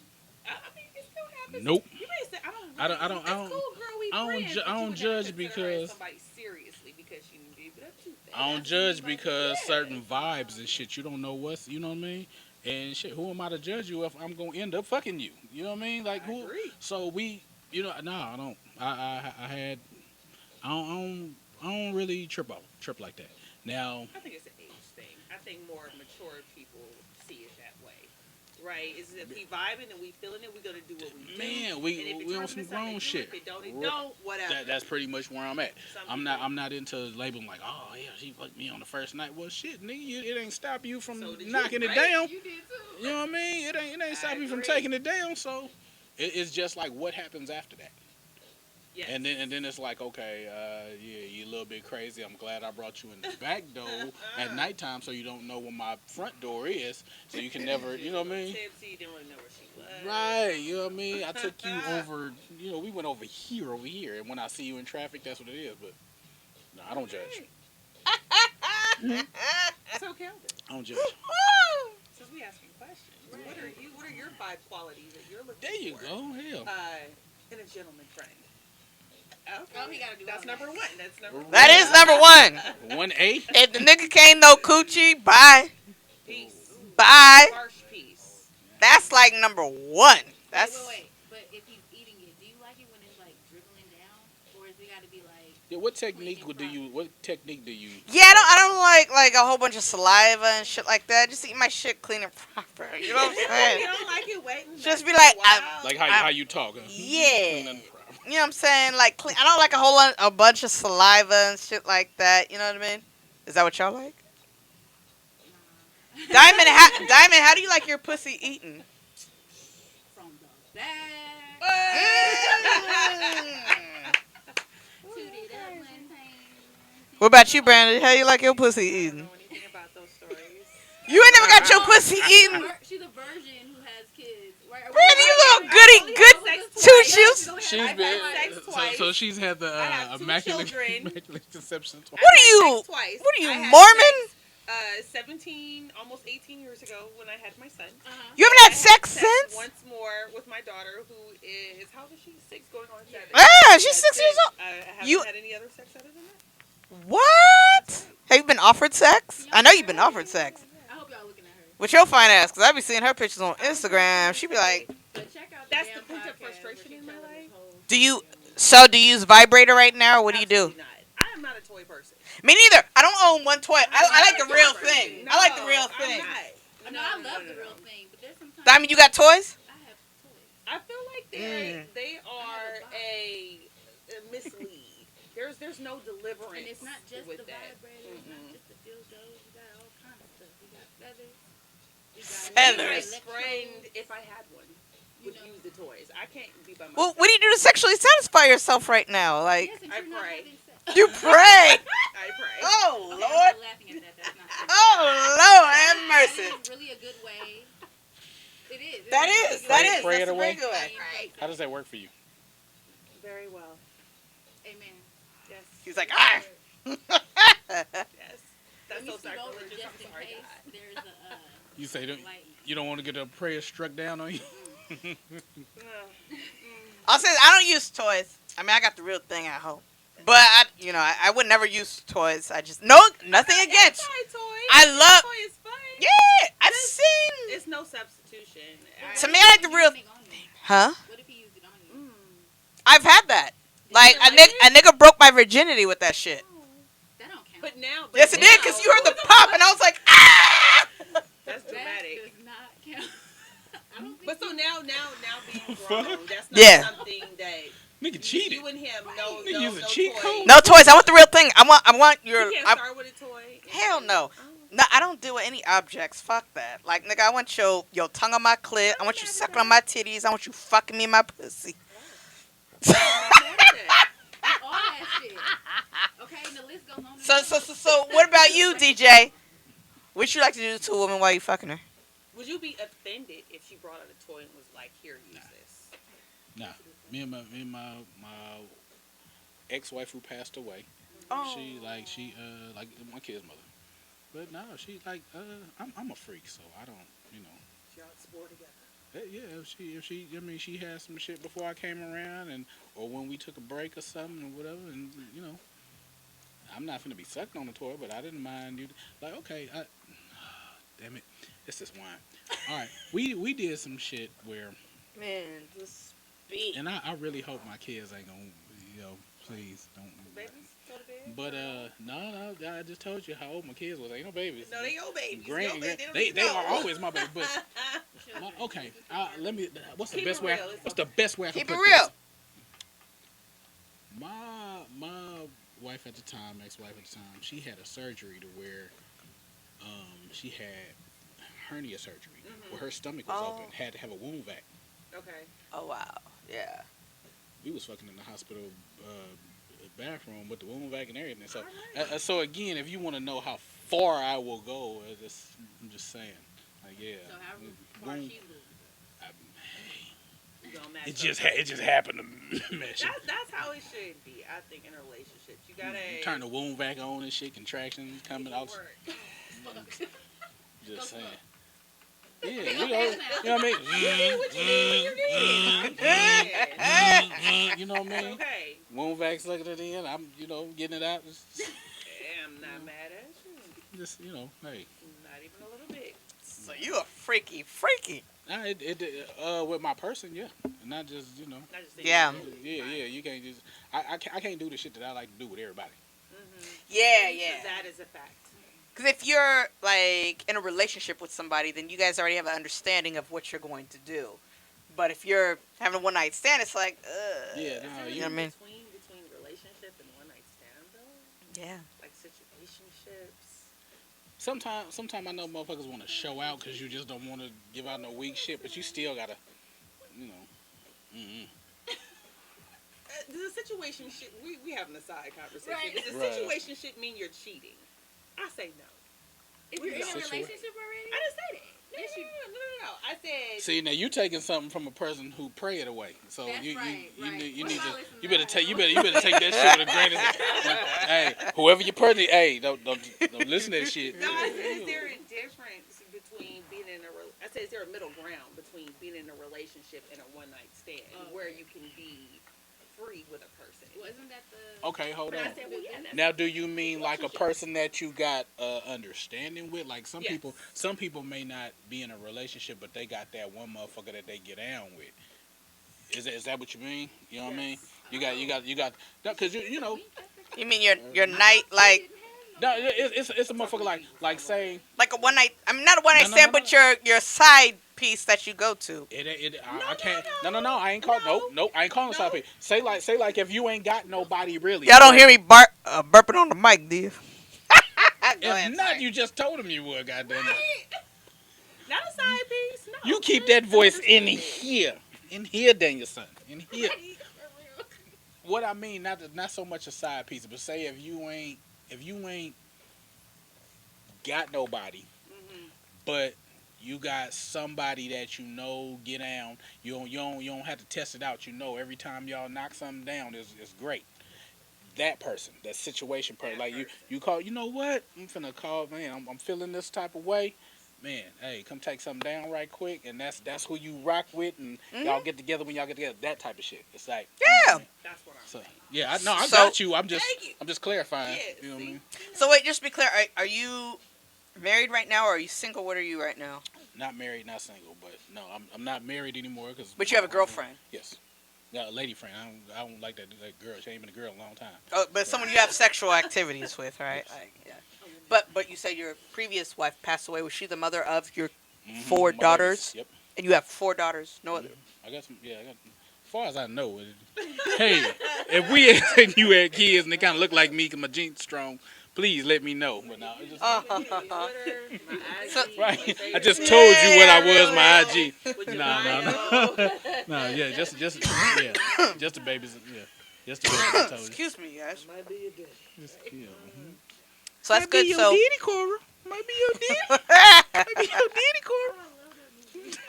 I mean, it still happens. Nope. You may say, I don't. I don't- It's cool, girl. We I don't friends, ju- but I you don't would never judge consider her because- somebody seriously because she didn't do that too. I don't judge because certain vibes and shit. You don't know what's. You know what I mean? And shit. Who am I to judge you if I'm gonna end up fucking you? You know what I mean? Like I who? agree. So we. You know. No, I don't. I had. I don't really trip like that. Now. I think it's an age thing. I think more mature people see it that way. Right? Is if we vibing and we feeling it, we're gonna do what we do. Man, And we if it on turns some into something, grown do shit. If it don't, it Right. don't. Whatever. That's pretty much where I'm at. Some I'm people- not into labeling like, oh yeah, she fucked me on the first night. Well, shit, nigga, it ain't stop you from So did you, knocking it right? down. You did too. You know what I mean? It ain't stop you from agree. taking it down. So it's just like what happens after that. Yes. And then it's like, okay, yeah, you a little bit crazy. I'm glad I brought you in the back door at nighttime so you don't know where my front door is, so you can never, you know what I mean? Tipsy, didn't really know where she was. Right, you know what I mean? I took you over, we went over here, and when I see you in traffic, that's what it is. But no, I don't judge. So Kelvin, I don't judge. since we asking questions, what are your 5 qualities that you're looking There you for? go. Hell. In a gentleman friend. Okay. Oh, he gotta do That's all number that. 1. That's number 1. That is number one. 1A. If the nigga can't no coochie, bye. Peace. Bye. Harsh peace. That's like number one. That's Wait. But if he's eating it, do you like it when it's like dribbling down, or is it gotta be like? Yeah, what technique do you? yeah. I don't like a whole bunch of saliva and shit like that. Just eat my shit clean and proper. You know what I'm You saying? don't like it waiting. Just be like, Like how you talk? Huh? Yeah. You know what I'm saying? Like clean. I don't like a bunch of saliva and shit like that. You know what I mean? Is that what y'all like? Diamond, how do you like your pussy eaten? That. Toot it up one time. What about you, Brandon? How you like your pussy I don't eaten? know anything about those stories. You ain't never got your pussy eaten. She's a virgin who has kids. Right? Brandon, you little I goody only good had sex two twice. shoes. She's I've been had sex twice. so she's had the I have two immaculate, children. immaculate conception twice. What are I had you? sex twice. What are you, I had Mormon? sex, 17, almost 18 years ago when I had my son. You haven't I had sex sex since? once more with my daughter, who is, how old is she? 6, going on 7. Ah, she's 6 years old. I haven't You- had any other sex other than that. What? Have you been offered sex? I know you've been offered sex. I hope y'all looking at her. With your fine ass, because I be seeing her pictures on Instagram. She be like, But check out That's damn the pent-up podcast where frustration she in my telling life. this whole do you, story. so do you use vibrator right now, or what do you do? Absolutely not. I am not a toy person. Me neither. I don't own one toy. I like the real No, thing. I like the real I'm thing. not. No, I love the real thing, but there's sometimes Diamond, you got toys? I have toys. I feel like they are a mislead. There's no deliverance. And it's not just with the that. vibrator, it's not just the dildo. You got all kinds of stuff. You got feathers. You got Feathers. My friend, if I had one, would You know. use the toys. I can't be by myself. Well, what do you do to sexually satisfy yourself right now? Like, Yes, and I you're not pray. having sex. you pray. I pray. Oh, Okay, I'm Lord. not laughing at that. That's not true. Oh, Lord, have mercy. That is really a good way. It is. It's That a really is. good That way. is. Pray That's it a very away. good way. How does that work for you? Very well. Amen. Yes. He's like, ah. Yes. That's Let me so scoot over sacrilegious. just I'm in sorry, case God. there's a You say don't, lightning. you don't want to get a prayer struck down on you. Ugh. I'll say I don't use toys. I mean, I got the real thing at home. But, I would never use toys. I just, nothing against. Toy. I love, Toy is fun. yeah, I've seen. It's no substitution. To me, I like the real, huh? What if he used it on you? I've had that. Like, didn't a like nigga broke my virginity with that shit. That don't count. But now, Yes, it did, because you heard the pop, and I was like, ah! That's that dramatic. does not count. I don't think But so now being Fuck. grown, that's not Yeah. something that Nigga cheated. you and him no Nigga use a cheat toy. code. No toys. I want the real thing. I want your. You can't I, start with a toy. hell no. Oh. No, I don't do any objects. Fuck that. Like, nigga, I want your tongue on my clit. I want you sucking on my titties. I want you fucking me in my pussy. I'm not mad at that. all that shit. Okay, and the list goes on. So, what about you, DJ? What you like to do to a woman while you fucking her? Would you be offended if she brought out a toy and was like, "Here, use this"? Nah, me and my ex-wife who passed away. Oh. She like my kid's mother. But no, she like I'm a freak, so I don't Y'all explore together. Yeah, if she I mean she had some shit before I came around or when we took a break or something or whatever and I'm not finna be sucking on the toy, but I didn't mind you like okay, damn it. It's this wine. All right. We did some shit where Man, just speak. and I really hope my kids ain't gonna please don't Babies, go to bed. but no, I just told you how old my kids was. Ain't no babies. No, they your babies. Grand, Your babies, they don't even are know. always my baby. But okay, let me. What's the Keep best it way? real. What's the best way I can Keep it put real. this? My wife at the time, ex-wife at the time, she had a surgery to where she had hernia surgery where her stomach was Oh. open, had to have a wound vac. Okay. Oh wow. Yeah. We was fucking in the hospital bathroom with the wound vac and everything. So, Alright. so again, if you want to know how far I will go, I'm just saying, like yeah. So how far wound- she moved? You gonna match It up. just happened to mesh. That's how it should be. I think in a relationship, you gotta Turn the wound vac on and shit, contractions coming make it out. work. Just Go saying. slow. Yeah, you know what I mean? You know what I mean? Okay. Wound vac sucking it in. I'm, getting it out. I'm not mad at you. Just, hey. Not even a little bit. So you a freaky. Nah, with my person, yeah. Not just, Not just saying Yeah. Yeah, you can't just. I can't do the shit that I like to do with everybody. Yeah, That is a fact. Because if you're like in a relationship with somebody, then you guys already have an understanding of what you're going to do. But if you're having a one night stand, it's like, Yeah, Is no, there you know what I mean? between relationship and one night stand though? yeah. Like situationships. Sometimes I know motherfuckers want to show out because you just don't want to give out no weak shit, but you still gotta, Mm-mm. The situation should we having a side conversation. Right. Does the Right. situation should mean you're cheating? I say no. If We're you in a don't, Situa- relationship already? I didn't say that. No, Yes, you. no. I said See, now you taking something from a person who pray it away. So That's you right, you, right. need, you What need about to listening you to better that? take you better take that shit with a grain of salt. Hey, whoever you person, hey, don't listen to that shit. no. I said is there a difference between being in a I said is there a middle ground between being in a relationship and a one night stand where you can be free with a person? Wasn't that the. Okay, hold But on. I said, well, yeah, that's Now, do you mean like a person that you got understanding with? Like Yes. some people may not be in a relationship, but they got that one motherfucker that they get down with. Is that what you mean? You know what I mean? You got because you know You mean your night like no, it's a motherfucker like say a one night? I mean, not a one night No, no, stand, no, but no. your side piece that you go to. I can't no I ain't call nope I ain't calling No. something. Say like if you ain't got nobody really. Y'all don't hear me burping on the mic, do you? Go ahead, If not, sorry. you just told him you would. Goddamn it. not a side piece. No. You keep that voice in here, Danielson, in here. What I mean, not so much a side piece, but say if you ain't got nobody, Mhm. but you got somebody that you know get down. You don't have to test it out. You know every time y'all knock something down is great. That person, that situation person, That like person. you call. You know what? I'm finna call. Man, I'm feeling this type of way. Man, hey, come take something down right quick, and that's who you rock with, and y'all get together when y'all get together. That type of shit. It's like Yeah. That's what I'm So saying. yeah, I So- got you. I'm just Thank you. I'm just clarifying. Yeah, You know what I see? mean? So wait, just to be clear, are you married right now, or are you single? What are you right now? Not married, not single, but no, I'm not married anymore because. But you have a girlfriend. Yes, got a lady friend. I don't like that girl. She ain't been a girl in a long time. Oh, but someone you have sexual activities with, right? Yes. Yeah. But you said your previous wife passed away. Was she the mother of your Mhm, Four my daughters? babies. Yep. And you have 4 daughters? No other. I got some. Yeah, I got. As far as I know, hey, if we had you had kids and they kind of look like me because my genes strong, please let me know. But no, it's just, Twitter, my IG, So- right. my I just Facebook. told you what I Yeah, was. My IG. With your No, bio. No, yeah, just yeah, just the babies. Yeah, just the babies. I told you. Excuse me, guys. Might be a dick. Just, yeah. So that's good. So, Cora. Might be your daddy. Might be your daddy, Cora.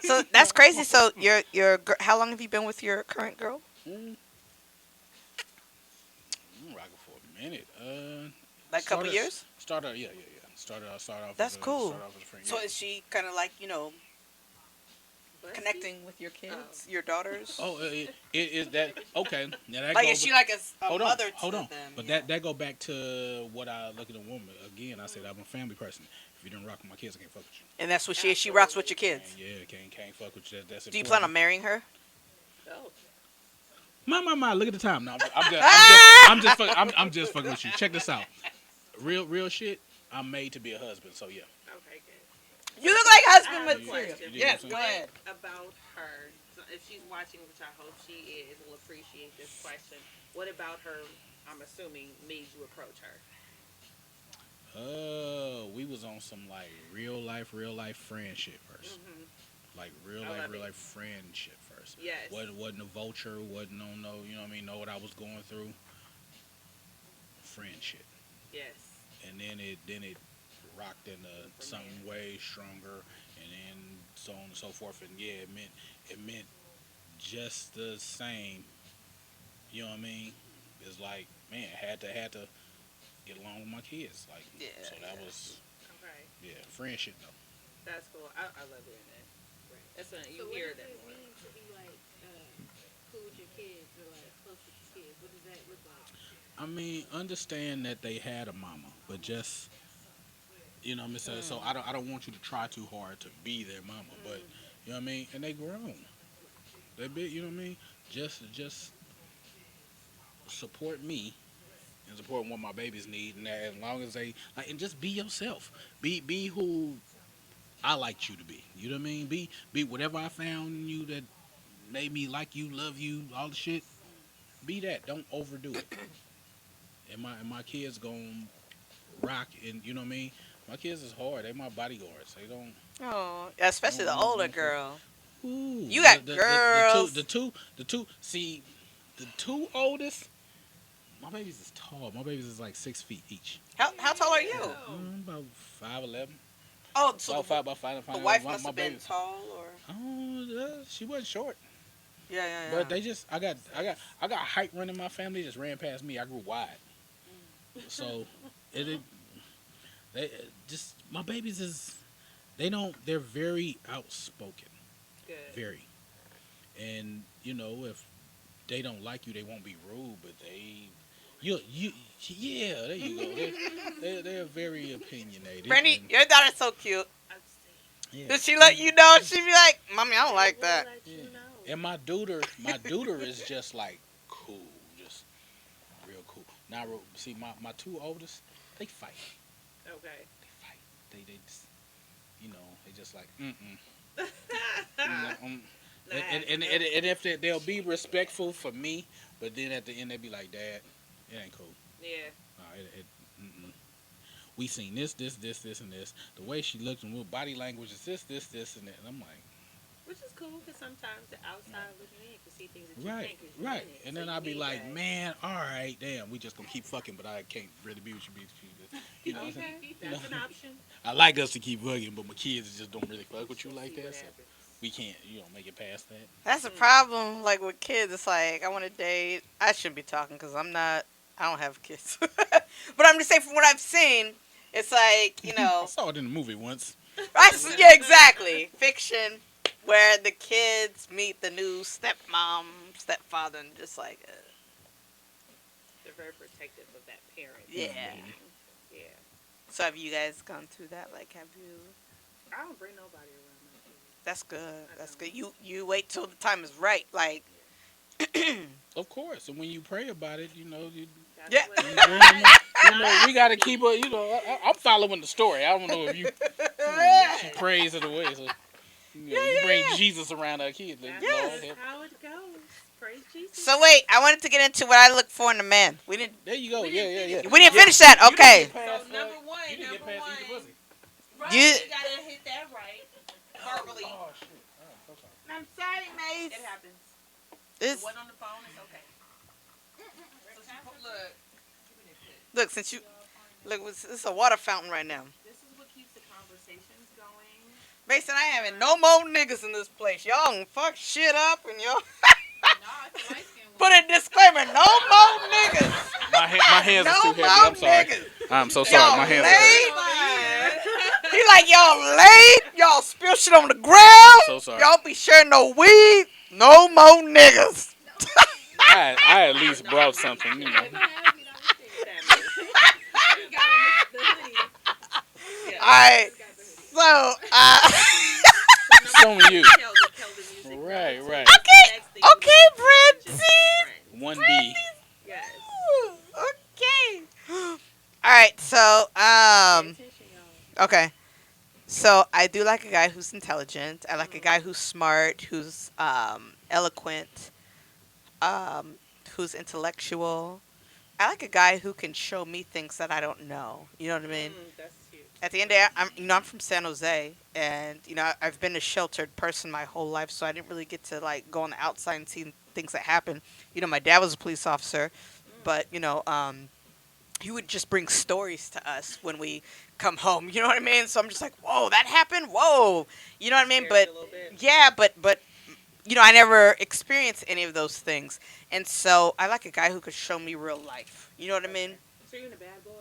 so that's crazy. So how long have you been with your current girl? I'm rocking for a minute. Like a couple Started- years. Started, yeah. Started off. That's cool. Started off as a friend. So yeah. is she kind of like connecting with your kids, your daughters? Oh, it is that okay? Now that Like go, is she like a hold mother on, hold to on. them? But yeah. that go back to what I look at a woman again. I said I'm a family person. If you don't rock with my kids, I can't fuck with you. And that's what she is. She rocks with your kids. And yeah, can't fuck with you. That's Do you plan on important. marrying her? Oh. My, look at the time. No, I'm just fucking with you. Check this out. Real shit. I'm made to be a husband. So yeah. Okay, good. You look like I husband have a material. question. Yes, What go ahead. About her, so if she's watching, which I hope she is, will appreciate this question. What about her? I'm assuming made you approach her. We was on some like real life friendship 1st Like real I love life it. friendship first. Yes. Wasn't a vulture. Wasn't on no. You know what I mean? Know what I was going through. Friendship, Yes. and then it rocked in something way stronger, and then so on and so forth. And yeah, it meant just the same. You know what I mean? It's like man, had to get along with my kids. Like Yeah, so that yeah. was Okay. friendship though. That's cool. I love hearing that. That's when you So what hear does that it more. mean to be like cool with your kids or like close with your kids? What does that look like? I mean, understand that they had a mama, but just you know what I'm saying. So I don't want you to try too hard to be their mama, but you know what I mean. And they grown, they big. You know what I mean. Just support me and support what my babies need, and that as long as they like, and just be yourself. Be who I liked you to be. You know what I mean. Be whatever I found in you that made me like you, love you, all the shit. Be that. Don't overdo it. And my kids gonna rock, and you know what I mean. My kids is hard. They my bodyguards. They don't. Oh, especially the No, no, older no. girl. Ooh, You got the girls. the two. See, the two oldest. My babies is tall. My babies is like 6 feet each. How tall are you? About 5'11". Oh, so About five. the wife My, must my have been baby. tall, or Oh, she wasn't short. yeah. But they just, I got height running my family. Just ran past me. I grew wide. So it they just my babies is they don't. They're very outspoken. Good. Very. And if they don't like you, they won't be rude, but you yeah, there you go. They're very opinionated. Brandy, And, your daughter's so cute. yeah. Does she let you know? She be like, "Mommy, I don't like that." Yeah. And my duder is just like cool, just real cool. Now, see, my two oldest, they fight. Okay. They fight. They just, they just like, mm. And if they'll be respectful for me, but then at the end they be like, Dad, it ain't cool. Yeah. No, mm-mm. We seen this, and this. The way she looks and what body language is this, and that. And I'm like, Which is cool because sometimes the outside looking in can see things that you right, can't. 'Cause you're right. in it. And So then you I'll be need like, that. man, all right, damn, we just gonna keep fucking, but I can't really be with you. You know what I'm saying? Okay, that's an option. I like us to keep hugging, but my kids just don't really fuck with you like See that. what So happens. we can't, make it past that. That's the problem. Like with kids, it's like I want to date. I shouldn't be talking because I'm not. I don't have kids. But I'm just saying from what I've seen, it's like I saw it in the movie once. yeah, exactly. Fiction where the kids meet the new stepmom, stepfather, and just like, They're very protective of that parent. yeah. Yeah. So have you guys gone through that? Like, have you? I don't bring nobody around my kids. That's good. That's good. You wait till the time is right. Like, Of course, and when you pray about it, That's Yeah. what we got to keep a, I'm following the story. I don't know if she prays it away. So, you bring Jesus around our kids. That's Yes. how it goes. Praise Jesus. so wait, I wanted to get into what I look for in a man. We didn't. There you go. We Yeah. We didn't finish that. You didn't Okay. get past, So number one, you didn't get past eating pussy. Right, You- you gotta hit that right. Verbally. Oh shit! Oh, so sorry. I'm sorry, Mace. It happens. This One on the phone is okay. So she look. look since you look. This is a water fountain right now. This is what keeps the conversations going. Mason, I ain't having no more niggas in this place. Y'all can fuck shit up and y'all put a disclaimer. No more niggas. My hands No are too heavy. more I'm sorry. niggas. I'm so Y'all sorry. My hands are heavy. late. He like y'all late. Y'all spill shit on the ground. So sorry. Y'all be sharing no weed. No more niggas. I at least brought something. Alright. So It's on you. Right. okay, Brandy. 1B. Yes. Okay. Alright, so okay. So I do like a guy who's intelligent. I like a guy who's smart, who's eloquent, who's intellectual. I like a guy who can show me things that I don't know. You know what I mean? That's cute. At the end of the day, I'm from San Jose, and I've been a sheltered person my whole life, so I didn't really get to like go on the outside and see things that happen. My dad was a police officer, but he would just bring stories to us when we come home. You know what I mean? So I'm just like, whoa, that happened. Whoa, you know what I mean? Scared But you a little bit. yeah, but I never experienced any of those things, and so I like a guy who could show me real life. You know what I mean? So you're in the bad boys.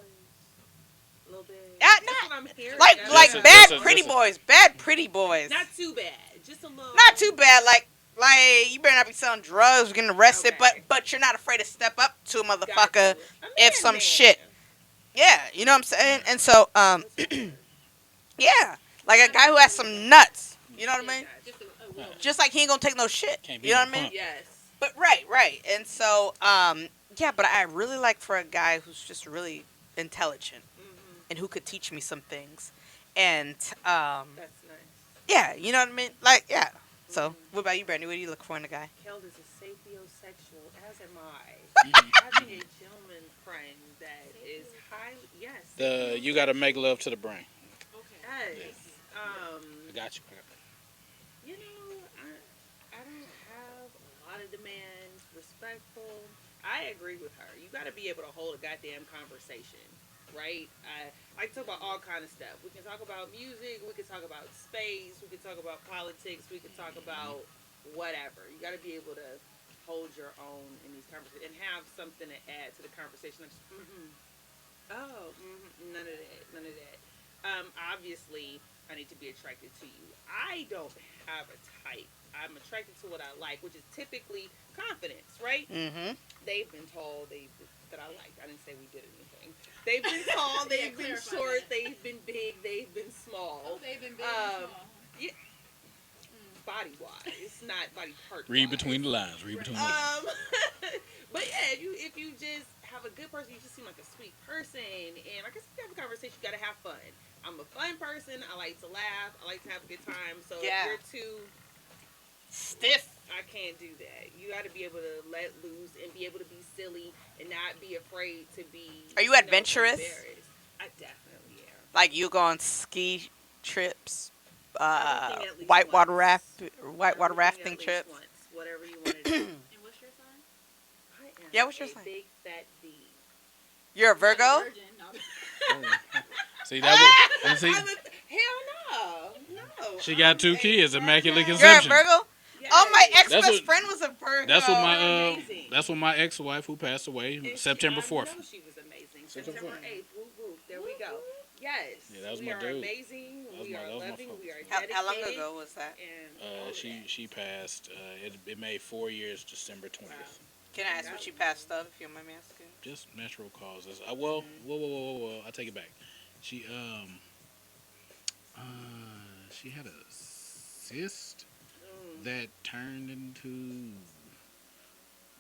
A little bit. Yeah, That's not- what I'm hearing. Like That's like what- bad listen, pretty listen. boys, bad pretty boys. Not too bad. Just a little. Not too bad. Like you better not be selling drugs, or getting arrested, Okay. but you're not afraid to step up to a Got motherfucker. you. A if man, some man. shit. Yeah, you know what I'm saying. And so yeah, like a guy who has some nuts. You know what I mean? Just a little. Just like he ain't gonna take no shit. Can't be You know no what I mean? punk. Yes. But right. And so yeah, but I really like for a guy who's just really intelligent and who could teach me some things. And That's nice. yeah, you know what I mean? Like yeah. So what about you, Brandy? What do you look for in a guy? Keld is a sapiosexual, as am I. Mhm. Having a gentleman friend that is highly yes. You got to make love to the brain. Yes. I got you. You know, disrespectful. I agree with her. You got to be able to hold a goddamn conversation, right? I can talk about all kind of stuff. We can talk about music. We can talk about space. We can talk about politics. We can talk about whatever. You got to be able to hold your own in these conversations and have something to add to the conversation. Like, oh, none of that. None of that. Obviously, I need to be attracted to you. I don't have a type. I'm attracted to what I like, which is typically confidence, right? Mm-hmm. They've been tall, that I like. I didn't say we did anything. They've been tall, Yeah, they've been clarify short, that. they've been big, they've been small. Oh, they've been big and small. Yeah, body wise, not body part. Read between the lines. Read between the lines. But yeah, if you just have a good person, you just seem like a sweet person, and I guess if you have a conversation, you gotta have fun. I'm a fun person. I like to laugh. I like to have a good time. So Yeah. if you're too Stiff. I can't do that. You got to be able to let loose and be able to be silly and not be afraid to be. Are you adventurous? Embarrassed. I definitely am. Like you go on ski trips, Everything at least whitewater once. whitewater Everything rafting at least trips. once. Whatever you want to do. And what's your sign? I am Yeah, what's your a sign? big fat D. You're a Not a Virgo. virgin, no. See that was. See, Hell no. she got two I'm a kids. Immaculate Virgo. You're a conception. Virgo. Yes. Oh, my ex That's best what- friend was a Virgo. That's what my Amazing. that's what my ex-wife who passed away And September I 4th. know she was amazing. September September 4th. 8th. Whoop whoop. There we go. Yes. Yeah, that was we my are dude. amazing. That was We my- are that was my loving. folks. We are dedicated. How long ago was that? And all of She that. she passed. It made 4 years December 20th. Can I ask what she passed of, if you don't mind me asking? Just natural causes. Well, whoa. I take it back. She she had a cyst that turned into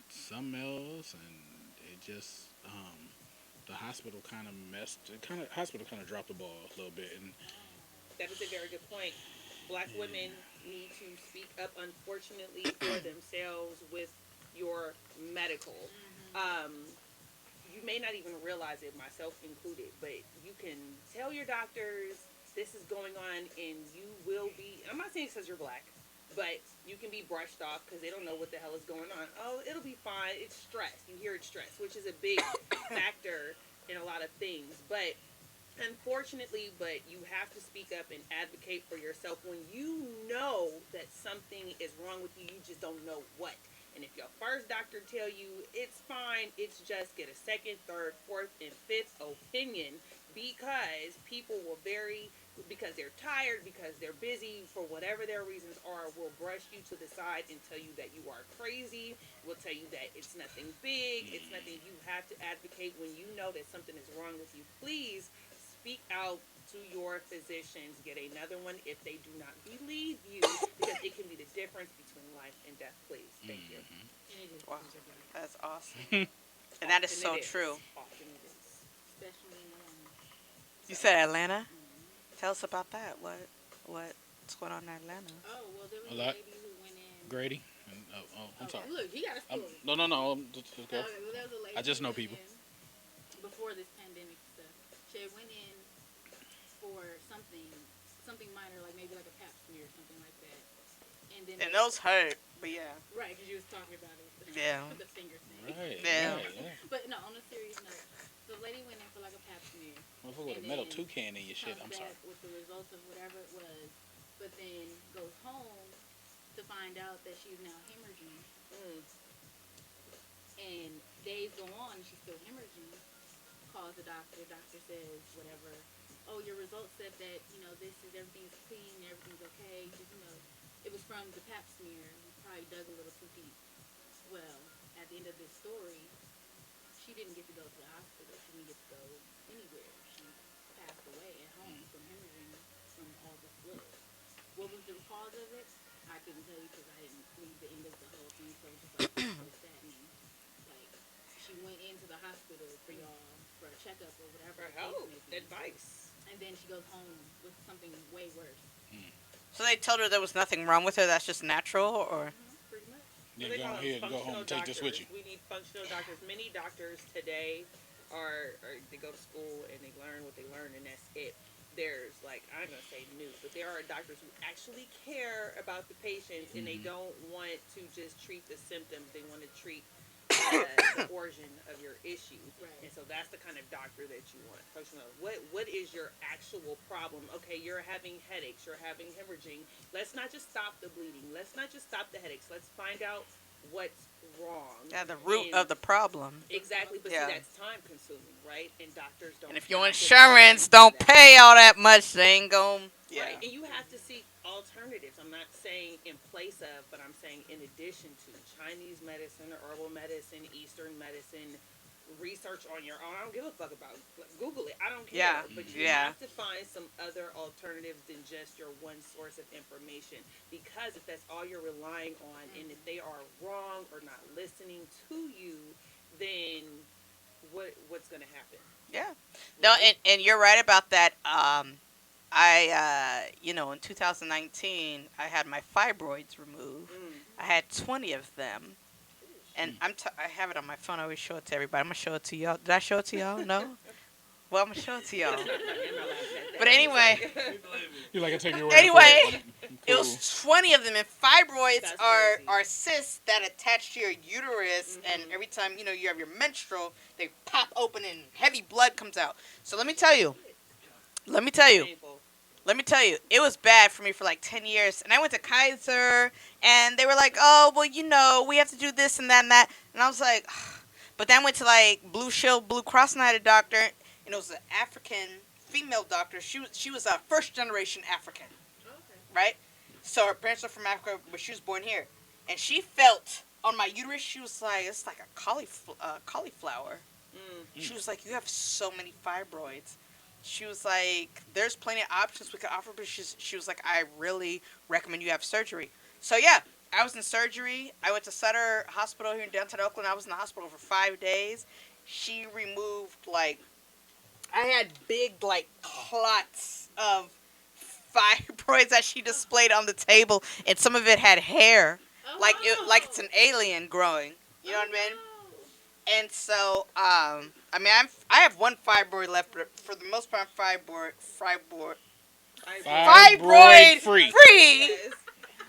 something else, and it just the hospital kind of hospital kind of dropped the ball a little bit, and That is a very good point. Black women need to speak up, unfortunately, for themselves with your medical. You may not even realize it, myself included, but you can tell your doctors this is going on, and you will be. I'm not saying because you're black, but you can be brushed off because they don't know what the hell is going on. Oh, it'll be fine. It's stress. You hear it's stress, which is a big factor in a lot of things, but. Unfortunately, but you have to speak up and advocate for yourself when you know that something is wrong with you. You just don't know what. And if your first doctor tell you it's fine, it's just get a second, third, fourth, and fifth opinion because people because they're tired, because they're busy, for whatever their reasons are, will brush you to the side and tell you that you are crazy, will tell you that it's nothing big, it's nothing. You have to advocate when you know that something is wrong with you. Please speak out to your physicians. Get another one if they do not believe you, because it can be the difference between life and death. Please, thank you. And it is. Wow, that's awesome. And that is so Often it true. Often it is. Especially You said Atlanta. Tell us about that. What's going on in Atlanta? oh, well, there was A a lot. lady who went in. Grady. And, I'm Okay, sorry. look, he got a I'm, story. no. Just go. Okay, well, there was a lady I just who know went people. in before this pandemic stuff. She went in for something minor, like maybe like a pap smear or something like that. And then And those hurt, but yeah. right, because you was talking about it. Yeah. The finger thing. Right. Yeah. Right. But no, on a serious note, the lady went in for like a pap smear. Motherfucker with a And metal then toucan in your shit. I'm comes sorry. back with the results of whatever it was, but then goes home to find out that she's now hemorrhaging. And days go on, and she's still hemorrhaging. Calls the doctor. Doctor says whatever. Oh, your results said that everything's clean, everything's okay. Just it was from the pap smear. You probably dug a little too deep. Well, at the end of this story, she didn't get to go to the hospital. She didn't get to go anywhere. She passed away at home from hemorrhaging from all this blood. What was the cause of it? I couldn't tell you because I didn't read the end of the whole thing. So just like so saddening. Like she went into the hospital for y'all for a checkup or whatever. For the case help, may be. advice. And then she goes home with something way worse. So they told her there was nothing wrong with her. That's just natural, or Pretty much. Then They go call them ahead and go home functional and take this with you. doctors. We need functional doctors. Many doctors today are they go to school and they learn what they learn, and that's it. There's I'm gonna say new, but there are doctors who actually care about the patients, and they don't want to just treat the symptoms. They want to treat the origin of your issue. Right. And so that's the kind of doctor that you want. Focus on what is your actual problem? Okay, you're having headaches, you're having hemorrhaging. Let's not just stop the bleeding. Let's not just stop the headaches. Let's find out what's wrong. Yeah, the root And of the problem. exactly, but Yeah. see, that's time consuming, right? And doctors don't. And if your have the insurance time to don't do that. pay all that much, they ain't going. Yeah. Right, and you have to seek alternatives. I'm not saying in place of, but I'm saying in addition to Chinese medicine, herbal medicine, Eastern medicine. Research on your own. I don't give a fuck about. Google it. I don't care. Yeah, But you yeah. have to find some other alternatives than just your one source of information. Because if that's all you're relying on, and if they are wrong or not listening to you, then what's going to happen? Yeah. No, and you're right about that. In 2019, I had my fibroids removed. I had 20 of them. And I have it on my phone. I always show it to everybody. I'm going to show it to y'all. Did I show it to y'all? No? Well, I'm going to show it to y'all. But anyway, You like to take your word Anyway, for it. it was 20 of them. And fibroids That's are, crazy. are cysts that attach to your uterus. And every time, you have your menstrual, they pop open and heavy blood comes out. So let me tell you. Painful. It was bad for me for like 10 years. And I went to Kaiser, and they were like, oh, well, we have to do this and that and that. And I was like, ugh. But then I went to like Blue Shield, Blue Cross, and I had a doctor, and it was an African female doctor. She was a first generation African, Okay. right? So her parents are from Africa, but she was born here. And she felt on my uterus, she was like, it's like a cauliflower. She was like, you have so many fibroids. She was like, there's plenty of options we could offer, but she was like, I really recommend you have surgery. So yeah, I was in surgery. I went to Sutter Hospital here in downtown Oakland. I was in the hospital for 5 days. She removed I had big clots of fibroids that she displayed on the table, and some of it had hair, Oh, like wow. it's an alien growing. You know what I mean? Oh, And so, I have one fibroid left, but for the most part, fibroid Fibroid free.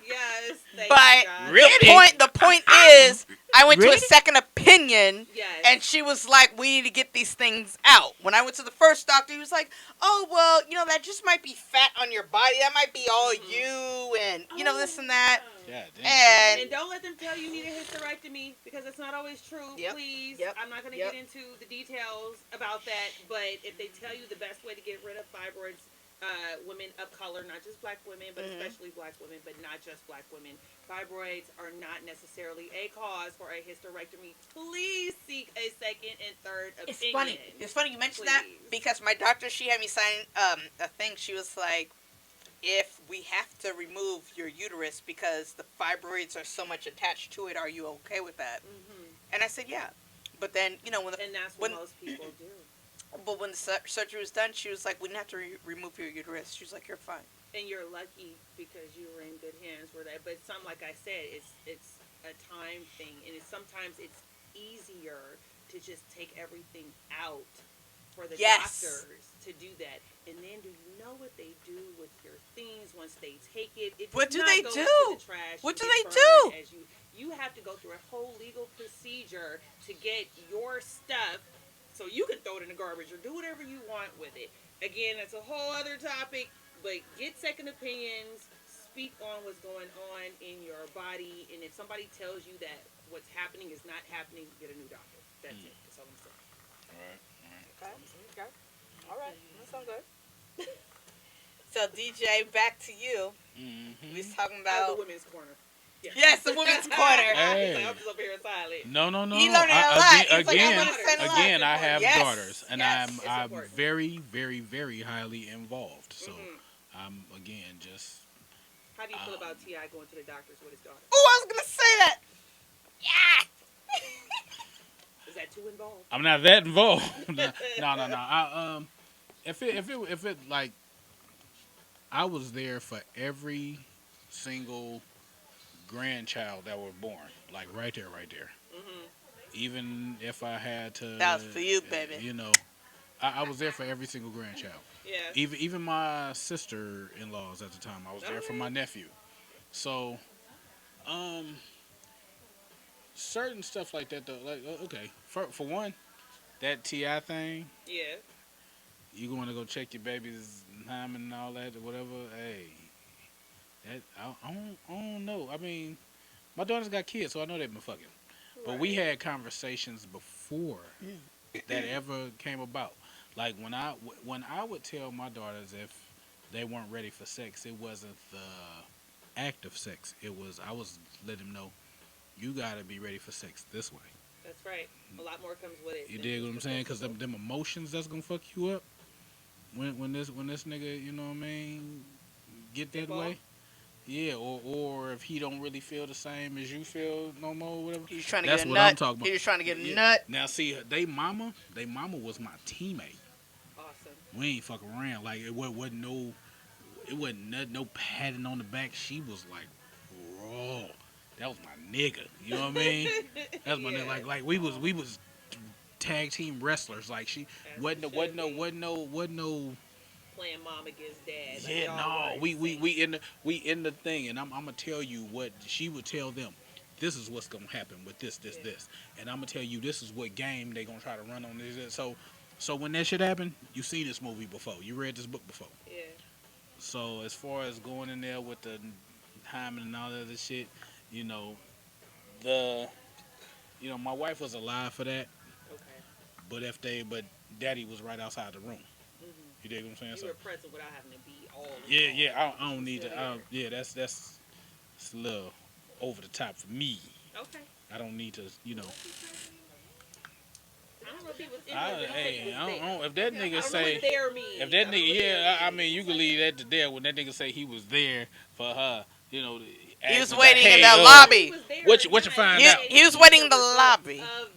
Yes. Thank But you, God. Really? the point is, I went to a Really? second opinion, Yes. and she was like, "We need to get these things out." When I went to the first doctor, he was like, "Oh, well, that just might be fat on your body. That might be all you, and this and that." wow. Yeah, damn. And And don't let them tell you need a hysterectomy because it's not always true. Yep. Please. Yep. I'm not going to Yep. get into the details about that, but if they tell you the best way to get rid of fibroids, women of color, not just black women, but Mhm. especially black women, but not just black women, fibroids are not necessarily a cause for a hysterectomy. Please seek a second and third opinion. it's funny. It's funny you mentioned that Please. because my doctor, she had me sign a thing. She was like, if we have to remove your uterus because the fibroids are so much attached to it, are you okay with that? Mhm. And I said, yeah. But then, And that's what when- most people do. when the surgery was done, she was like, we didn't have to remove your uterus. She was like, you're fine. And you're lucky because you were in good hands with that. But like I said, it's a time thing, and sometimes it's easier to just take everything out for the Yes. doctors to do that. And then do you know what they do with your things once they take it? It does What do not they go do? into the trash. What You do get they burned do? As you have to go through a whole legal procedure to get your stuff so you can throw it in the garbage or do whatever you want with it. Again, that's a whole other topic, but get second opinions, speak on what's going on in your body, and if somebody tells you that what's happening is not happening, get a new doctor. That's it. That's all I'm saying. Okay. All right. That sounds good. So, DJ, back to you. We was talking Oh, about... the women's corner. Yeah. Yes, the women's corner. Hey. I'm just up here silent. No. He learned a lot. He's like, Again, I'm gonna send a lot. again, I have Yes. daughters, and Yes. It's I'm important. very, very, very highly involved. So Mhm. I'm again just How do you feel about T.I. going to the doctors with his daughter? Oh, I was going to say that. Yeah. Is that too involved? I'm not that involved. No. If it like, I was there for every single grandchild that were born, like right there. Mm-hmm. Even if I had to, That was for you, baby. I was there for every single grandchild. Yeah. Even my sister-in-laws at the time, I was there for my nephew. So, certain stuff like that though. Like okay, for one, that Ti thing, Yeah. you going to go check your baby's hymen and all that or whatever. Hey, that I don't know. I mean, my daughter's got kids, so I know they've been fucking. But we had conversations before that ever came about. Like when I would tell my daughters if they weren't ready for sex, it wasn't the act of sex. It was I was letting them know you gotta be ready for sex this way. That's right. A lot more comes with it. You than dig what just I'm the saying? Because physical. them emotions that's gonna fuck you up when this nigga, you know what I mean, get that Involved? way. Yeah, or if he don't really feel the same as you feel no more, whatever. He was trying to That's get a what I'm nut. talking about. He was trying to get a Yeah. nut. Now see, they mama was my teammate. Awesome. We ain't fucking around. Like wasn't no patting on the back. She was like raw. That was my nigga. You know what I mean? That's my nigga. Yeah. Like we was tag team wrestlers. Like she As wasn't it no should wasn't no. Playing mom against dad. Like Yeah, y'all no. were We in the thing, and I'm gonna tell you what she would tell them. This is what's gonna happen with this, Yeah. and I'm gonna tell you this is what game they gonna try to run on this. So when that shit happened, you seen this movie before, you read this book before. Yeah. So as far as going in there with the hymen and all that other shit, you know, my wife was alive for that, Okay. but daddy was right outside the room. Hmm. You dig what I'm saying? You So were present without having to be all. yeah, I don't need Still to. there. Yeah, that's it's a little over the top for me. Okay. I don't need to, I don't know if he was in I, there, but he said he hey, was I there. don't, if that I nigga don't know say, what there means. if that I don't know nigga, what there yeah, I means. mean, you can leave that to there when that nigga say he was there for her, He was asking waiting about, in hey, the He lobby. was there, What you yeah, find he out? said He was waiting in the results lobby. of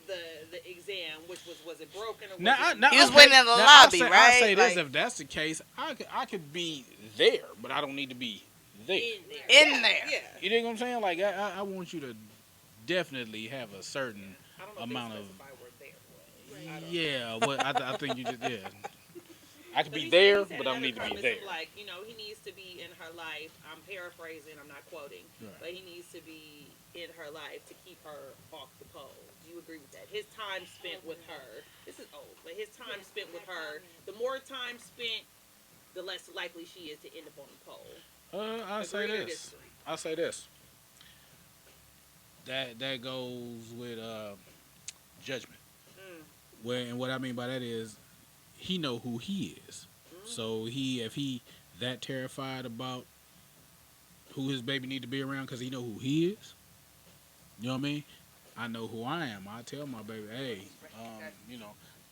the exam, which was it broken or was Now, it? now, He was okay, waiting in the now, lobby, I'll right? say this: Like- if that's the case, I could be there, but I don't need to be there. in there. In Yeah, there. Yeah. You know what I'm saying? Like I want you to definitely have a certain I don't know amount if of. they specify where there was. I don't know. Yeah, but I think you just I could But be he there, said but I don't another need to be premise there. of like, he needs to be in her life. I'm paraphrasing, I'm not quoting, Right. but he needs to be in her life to keep her off the pole. Do you agree with that? His time spent with her. This is old, but his time spent with her. The more time spent, the less likely she is to end up on the pole. I'll say Agree or this. disagree? I'll say this. That goes with judgment. Mm. And what I mean by that is, he know who he is. So if he that terrified about who his baby need to be around because he know who he is, you know what I mean? I know who I am. I tell my baby, hey,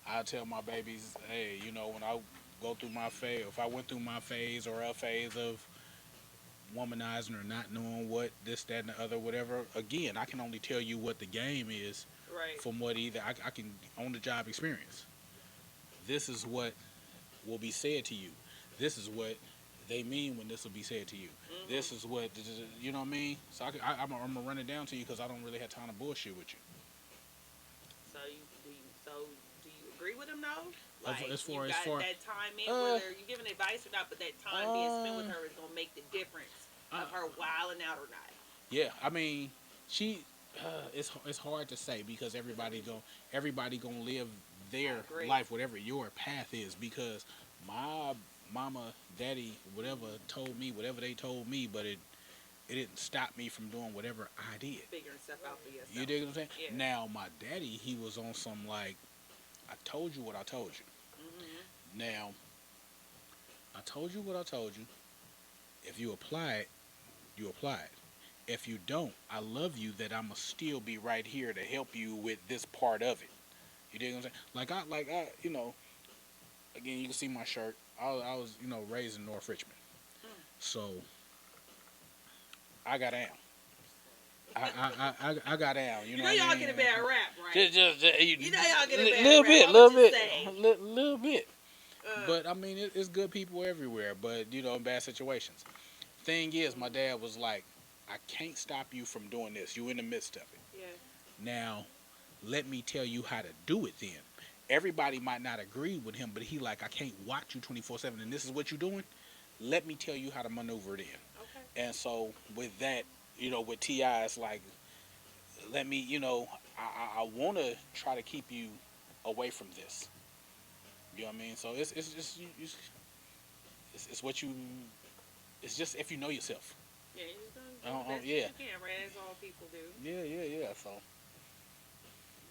I tell my babies, hey, when I go through my phase, if I went through my phase or a phase of womanizing or not knowing what this, that, and the other, whatever. Again, I can only tell you what the game is Right. from what either I can on the job experience. This is what will be said to you. This is what they mean when this will be said to you. Mhm. This is what you know what I mean. So I'm gonna run it down to you because I don't really have time to bullshit with you. Do you agree with him though? Like, As far you as got far that time in, Uh, whether you're giving advice or not, but that time being spent with her is gonna make the difference of her wilding out or not. yeah, I mean, it's hard to say because everybody gonna live their agree. life whatever your path is because my mama, daddy, whatever they told me, but it didn't stop me from doing whatever I did. Figuring stuff out for yourself. You dig what I'm saying? Yeah. Now my daddy, he was on some like, I told you what I told you. Mm-hmm. Now, I told you what I told you. If you apply it, you apply it. If you don't, I love you that I'ma still be right here to help you with this part of it. You dig what I'm saying? Like I again, you can see my shirt. I was, raised in North Richmond. So I got down. I got down. You know y'all get a bad rap, right? Just, You know y'all get a bad little rap. bit, I'ma just say. little bit. Uh, But I mean, it's good people everywhere. But in bad situations. Thing is, my dad was like, "I can't stop you from doing this. You in the midst of it. yeah. Now, let me tell you how to do it. Then everybody might not agree with him, but he like, I can't watch you 24/7, and this is what you're doing. Let me tell you how to maneuver it in. Okay. And so with that, with Ti, it's like let me, I want to try to keep you away from this. You know what I mean? So it's just it's what you. It's just if you know yourself. Yeah, you're gonna I do don't, the best yeah, you can, right? That's all people do. yeah. So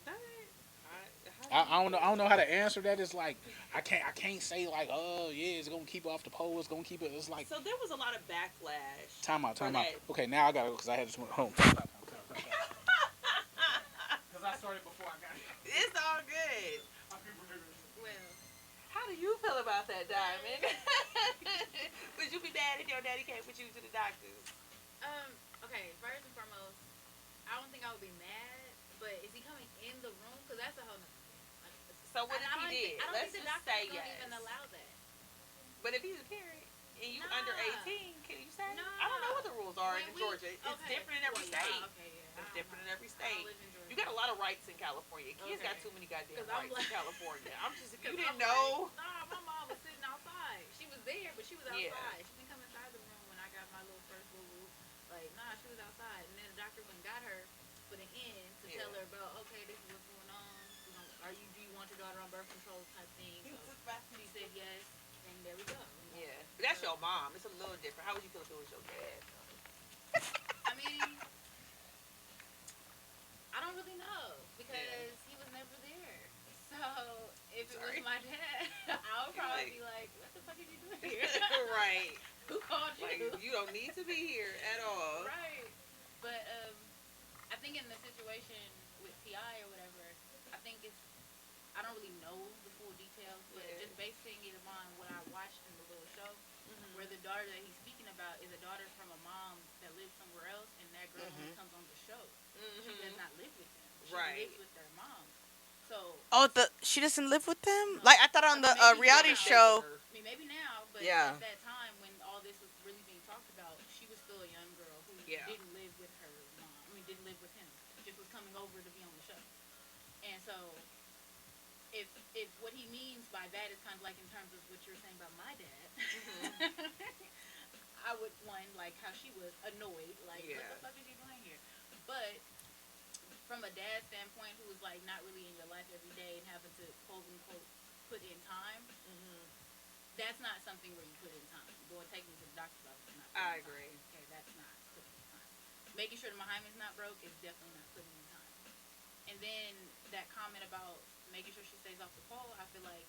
That, how do I you don't know. I don't know how to answer that. It's like I can't say like, oh yeah, it's gonna keep it off the pole. It's gonna keep it. It's like So there was a lot of backlash. time out, for time out. that. Okay, now I gotta go because I had to home. Because I started before I got here. It's all good. Well, How do you feel about that, Diamond? Would you be mad if your daddy came with you to the doctors? okay, first and foremost, I don't think I would be mad, but is he coming in the room? Because that's a whole nother thing. Like, So what if I don't he did? think, I don't Let's think the just doctor's say gonna yes. even allow that. But if he's a parent and you Nah. under 18, can you say? Nah. I don't know what the rules are in When Georgia. It's okay, different in every well, yeah, state. okay, yeah. It's I different in don't every know. I state. don't live in Georgia. You got a lot of rights in California. Kids got Okay. too many goddamn 'Cause I'm rights in like- California. I'm just, if you 'Cause didn't I'm know. Like, nah, my mom was sitting outside. She was there, but she was outside. Yeah. She didn't come inside the room when I got my little first boo. Like, nah, she was outside. And then the doctor went and got her for the end to tell Yeah. her about, okay, this is what's going on. You know, do you want your daughter on birth control type thing? So she said yes, and there we go. Yeah. But that's your mom. It's a little different. How would you feel if it was your dad? I mean, I don't really know because he was never there. So if it Sorry. was my dad, I would probably Like- be like, what the fuck are you doing here? Right. Who called Like, you? you don't need to be here at all. Right. But I think in the situation with Ti or whatever, I think I don't really know the full details, but Yeah. just basing it upon what I watched in the little show, Mm-hmm. where the daughter that he's speaking about is a daughter from a mom that lives somewhere else, and that girl only comes on the show. She does not live with them. She Right. lives with their mom. So Oh, she doesn't live with them. Like I thought on the Maybe reality now. show. I mean, maybe now, but Yeah. at that time when all this was really being talked about, she was still a young girl who Yeah. didn't live with her mom. I mean, didn't live with him. Just was coming over to be on the show. And so, if what he means by that is kind of like in terms of what you're saying about my dad, I would like how she was annoyed, like what Yeah. the fuck is you doing here? But from a dad standpoint, who is like not really in your life every day and having to quote unquote put in time, that's not something where you put in time. Go and take me to the doctor's office. Not putting I in agree. Time. Okay, that's not putting in time. Making sure the hymen's not broke is definitely not putting in time. And then that comment about making sure she stays off the pole, I feel like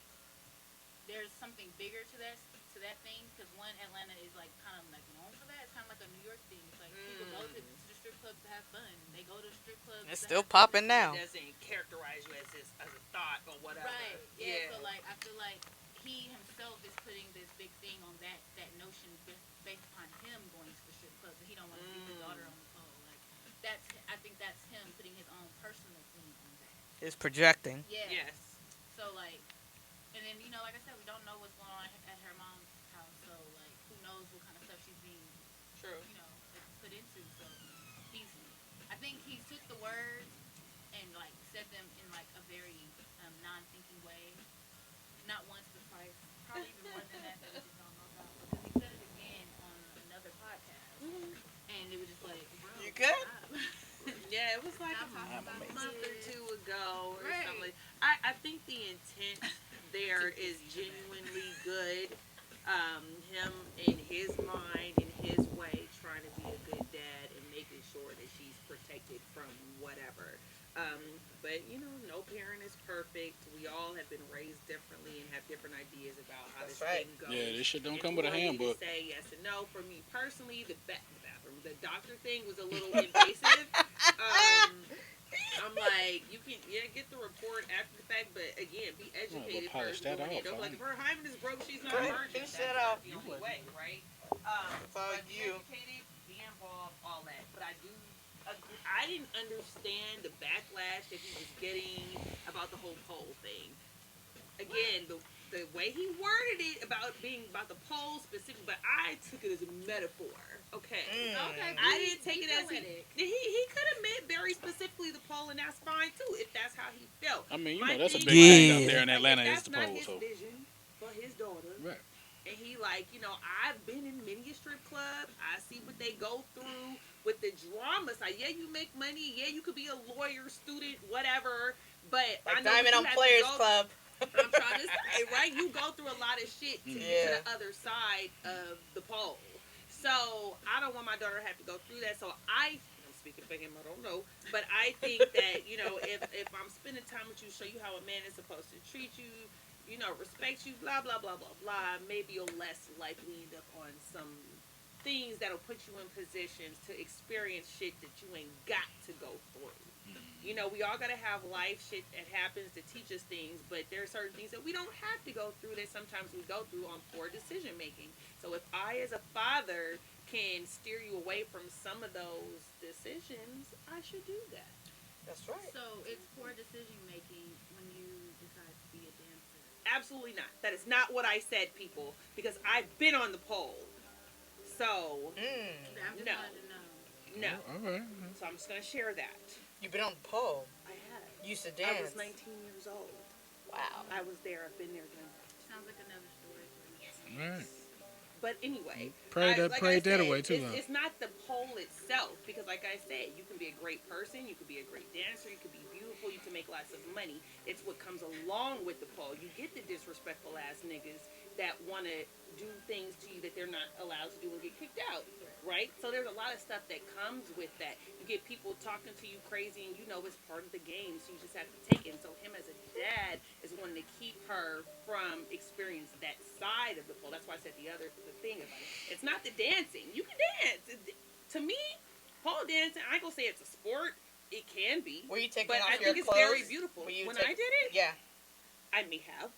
there's something bigger to that thing, because one, Atlanta is like kind of like known for that. It's kind of like a New York thing. It's like people go to the strip clubs to have fun. They go to strip clubs. It's to still have fun. popping now. It doesn't characterize you as a thought or whatever. Right. Yeah. So like, I feel like he himself is putting this big thing on that notion based upon him going to the strip clubs, and he don't want to see his daughter on the pole. Like I think that's him putting his own personal thing on that. It's projecting. Yeah. Yes. So like, and then like I said, we don't know what's going on at her mom's house. So like, who knows what kind of stuff she's being True. put into. So I think he took the words and like said them in like a very non-thinking way. Not once, but twice. Probably even more than that we just don't know about. Because he said it again on another podcast, and it was just like, bro, You good? stop. Yeah, it was like Stop a talking about month or this. two ago or Right. something. I think the intent there is genuinely good. Him in his mind, in his way, trying to be a good dad and making sure that she's protected from whatever. But no parent is perfect. We all have been raised differently and have different ideas about how That's this right. thing goes. Yeah, this shit don't It's come with a early to handbook. Say yes and no. For me personally, the bathroom, the doctor thing was a little invasive. I'm like, you can get the report after the fact, but again, be educated polish first. that Going in. off, Don't be like, huh? if her hymen is broke, she's not Go a ahead, virgin. finish That's that not off. the only way, right? It's all But be you. educated, be involved, all that. But I do agree. I didn't understand the backlash that he was getting about the whole poll thing. Again, the way he worded it about being about the poll specifically, but I took it as a metaphor. Okay. Okay. I didn't take it as poetic. he could have meant very specifically the poll, and that's fine too if that's how he felt. I mean, My that's a thing big is, thing out there in like, Atlanta if is the that's not pole. his So vision for his daughter, right. and he I've been in many a strip club. I see what they go through with the drama side. Yeah, you make money. Yeah, you could be a lawyer, student, whatever. But I Like know Diamond that on you have to Players go- Club. I'm trying to say, right? You go through a lot of shit to get to Yeah. the other side of the pole. So I don't want my daughter to have to go through that. So I'm speaking for him, I don't know. But I think that, if I'm spending time with you, show you how a man is supposed to treat you, respect you, blah, blah, blah, blah, blah, maybe you'll less likely end up on some things that'll put you in positions to experience shit that you ain't got to go through. We all gotta have life shit that happens to teach us things, but there are certain things that we don't have to go through that sometimes we go through on poor decision making. So if I, as a father, can steer you away from some of those decisions, I should do that. That's right. So it's poor decision making when you decide to be a dancer. Absolutely not. That is not what I said, people, because I've been on the pole. So, I'm just No. wanted to know. no. All right. So I'm just gonna share that. You've been on the pole. I have. You used to I dance. was 19 years old. Wow. I was there. I've been there done that. Sounds like another story. All right. But anyway, Prayed that away too long. It's not the pole itself, because like I said, you can be a great person, you could be a great dancer, you could be beautiful, you can make lots of money. It's what comes along with the pole. You get the disrespectful ass niggas that want to do things to you that they're not allowed to do and get kicked out, right? So there's a lot of stuff that comes with that. You get people talking to you crazy, and it's part of the game, so you just have to take it. And so him as a dad is wanting to keep her from experiencing that side of the pole. That's why I said the thing about it. It's not the dancing. You can dance. To me, pole dancing, I ain't gonna say it's a sport. It can be. Were you taking But off I your think it's clothes? very beautiful. When I did it, Yeah, I may have.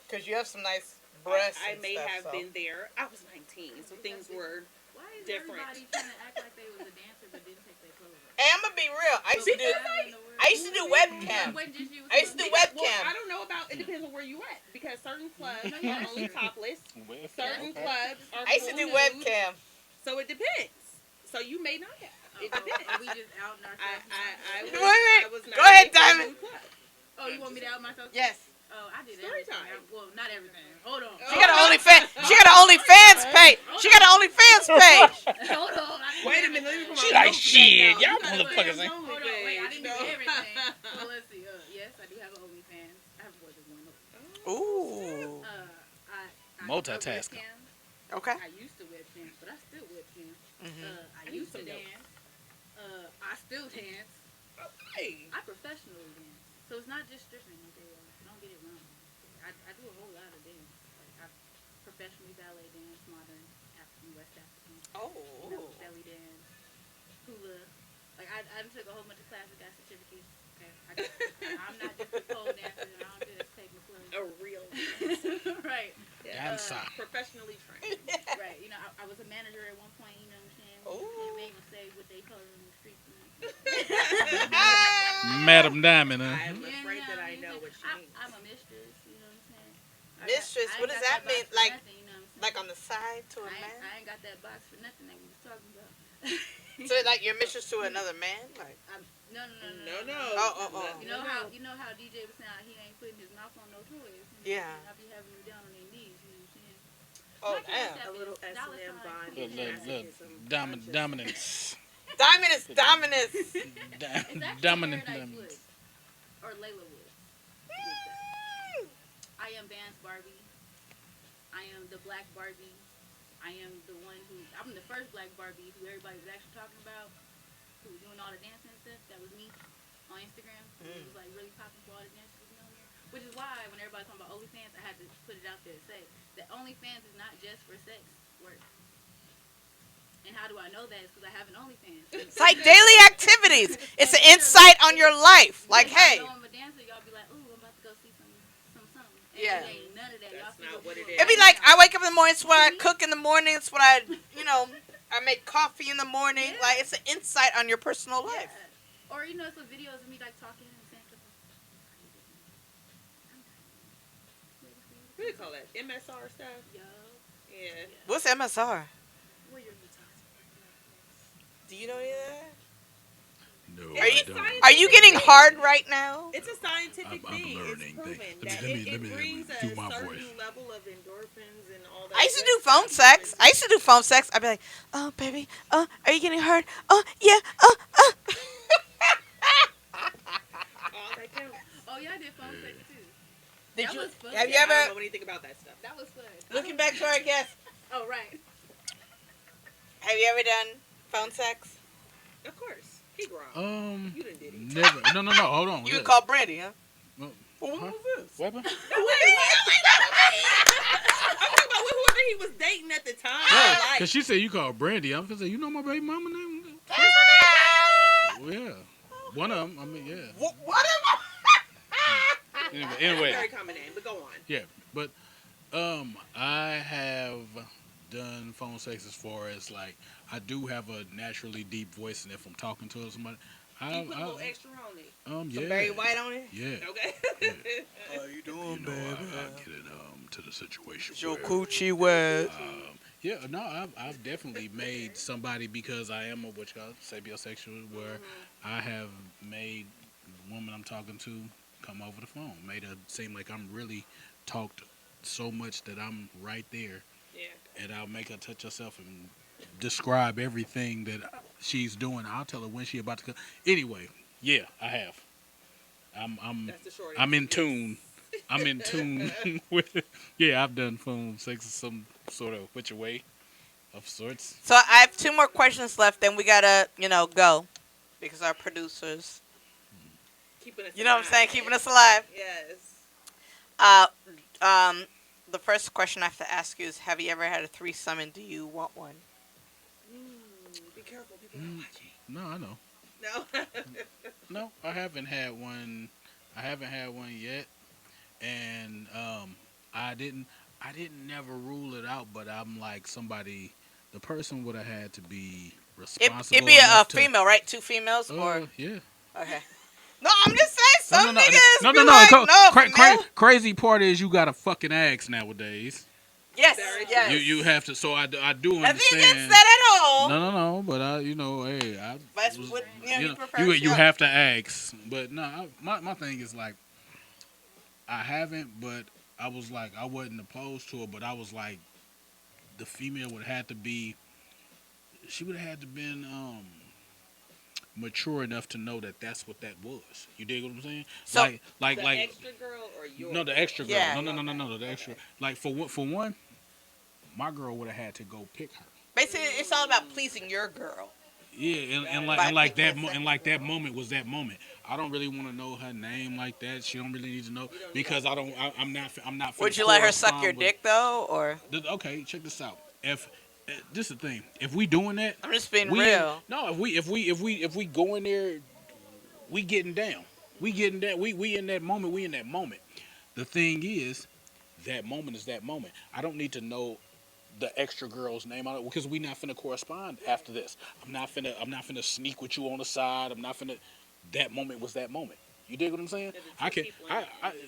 because you have some nice breasts. I and may stuff, have so. been there. I was 19, so things were. Why is Different. everybody trying to act like they was a dancer but didn't take their clothes off? Hey, I'm gonna be real. I used to do. I used to do webcam. I used to do Well, webcam. I don't know about. It depends on where you at, because certain clubs No, yeah, are only that's true. topless. Well, Certain okay. clubs are. I used to full do nude, webcam. So it depends. So you may not have. It depends. Are we just outing ourselves? I Wait. was not Go ahead, in a Diamond. nude club. Oh, you want me to out myself? Yes. Oh, I did Story everything. time. Well, not everything. Hold on. She got an OnlyFans. She got an OnlyFans page. She got an OnlyFans page. Hold on. I didn't Wait a do minute. Let me everything. put my She like, notes shit, back y'all now. You gotta motherfuckers put ain't- your Hold on. Wait, I didn't do page, everything. no. Well, let's see. Yes, I do have an OnlyFans. I have more than one. Ooh. I Multitasking. webcam. Okay. I used to webcam, but I still webcam. Mhm. I used to dance. I still dance. Hey. I professionally dance. So it's not just stripping, okay, y'all. Don't get it wrong. I do a whole lot of dance. Like, I professionally ballet dance, modern, African, West African, Oh. belly dance, hula. Like, I took a whole bunch of classes, got certificates. Okay, I'm not just a pole dancer, and I don't just take my clothes. A real Right, Dancer. professionally trained. right. I was a manager at one point, you know what I'm saying? Ooh. Can't make them say what they color in the streets. Madam Diamond, huh? I'm afraid that I know what you mean. I'm a mistress, you know what I'm saying? Mistress, I what ain't does got that mean? box for Like, nothing, you know what I'm saying? like on the side to a man? I ain't got that box for nothing that we was talking about. So like you're mistress to another man? Like, No. No. Oh. You know how DJ was saying he ain't putting his mouth on no toys. Yeah. I be having them down on their knees, you know what I'm saying? oh My damn. concept A little is dollar S&M sign bond. cool Look, dominance. Diamond is dominance. It's actually Dominant. Paradise Woods. Or Layla Woods. I am Vance Barbie. I am the Black Barbie. I am the one I'm the first Black Barbie who everybody was actually talking about, who was doing all the dancing and stuff. That was me on Instagram. It was like really popping for all the dancers to be on there. Which is why when everybody's talking about OnlyFans, I had to put it out there to say that OnlyFans is not just for sex work. And how do I know that? It's because I have an OnlyFans. It's like daily activities. It's an insight on your life. Like, If hey, I know I'm a dancer, y'all be like, ooh, I'm about to go see some something. And Yeah. it ain't none of that. That's Y'all not what it figure it'd be is. like I wake up in the morning. It's what I cook in the morning. It's what I make coffee in the morning. Yeah. Like, it's an insight on your personal life. Yeah. Or, some videos of me, like, talking and saying stuff. What do you call that? MSR stuff? Yo, Yeah. What's MSR? where your guitar? Do you know any of that? No, It's Are I you- a don't. scientific Are you getting thing. hard right now? It's a scientific I'm thing. learning. It's proven Let that me it brings do a my certain voice. level of endorphins and all that. I used to good do phone stuff. sex. I used to do phone sex. I'd be like, "Oh, baby, are you getting hard? Oh, yeah, All that counts. Oh yeah, I did phone sex too. Did That you? was fun. Have you Yeah, I don't ever? know anything about that stuff. That was fun. Looking back to our guest, Oh right. have you ever done phone sex? Of course, he grown. You done did it. Never. No. Hold on. You yeah. would call Brandy, huh? Well, Well, what huh? was this? What happened? No, wait. I'm talking about whoever he was dating at the time. Yeah, Like, cause she said you called Brandy. I'm gonna say, you know my baby mama name? Well, yeah, one of them. I mean, yeah. What am Anyway, that's a anyway, very common name, but go on. yeah. But I have done phone sex as far as like I do have a naturally deep voice, and if I'm talking to somebody, You put a little extra on it. yeah, Some Barry White on it? yeah. Okay. How you You doing, know, I get it to the situation. Is your where, coochie wet? yeah, no, I've definitely made somebody because I am a what you call sapiosexual, where I have made the woman I'm talking to come over the phone, made her seem like I'm really talked so much that I'm right there, Yeah. and I'll make her touch herself and describe everything that she's doing. I'll tell her when she about to come. Anyway, yeah, I have. I'm That's the short I'm in answer. tune. I'm in tune with. Yeah, I've done phone sex in some sort of which way, of sorts. So I have two more questions left, then we gotta, go. Because our producers, Keeping us you know what I'm saying, alive. keeping us alive. Yes. Uh, the first question I have to ask you is, have you ever had a threesome and do you want one? Be careful, people are watching. No, I know. No. No, I haven't had one. I haven't had one yet, and I didn't never rule it out. But I'm like somebody. The person would have had to be responsible. It'd be a enough to- female, right? Two females, or yeah. okay. No, I'm just saying some niggas no, be no, no. like, Co- no, cra- female. crazy part is you gotta fucking ask nowadays. Yes, Very yes. You have to. So I do Nothing understand. against that at all. No. But hey, That's was- what he you prefers. you have to ask. But no, my thing is like, I haven't, but I was like, I wasn't opposed to it, but I was like, the female would have to be. She would have had to been mature enough to know that that's what that was. You dig what I'm saying? So- like The extra girl or your no, the extra girl. Yeah. No, the extra. Like for one, my girl would have had to go pick her. Basically, it's all about pleasing your girl. Yeah, and By like picking that a second and like that moment was that moment. I don't really want to know her name like that. She don't really need to know because I'm not. finna Would you let her suck correspond your with- dick though, or Okay, check this out. If this is the thing, if we doing that, I'm just being we real? no. If we go in there, we getting down. We getting down. We in that moment. We in that moment. The thing is, that moment is that moment. I don't need to know the extra girl's name on it because we not finna correspond after this. I'm not finna sneak with you on the side. I'm not finna. That moment was that moment. You dig what I'm saying? I could,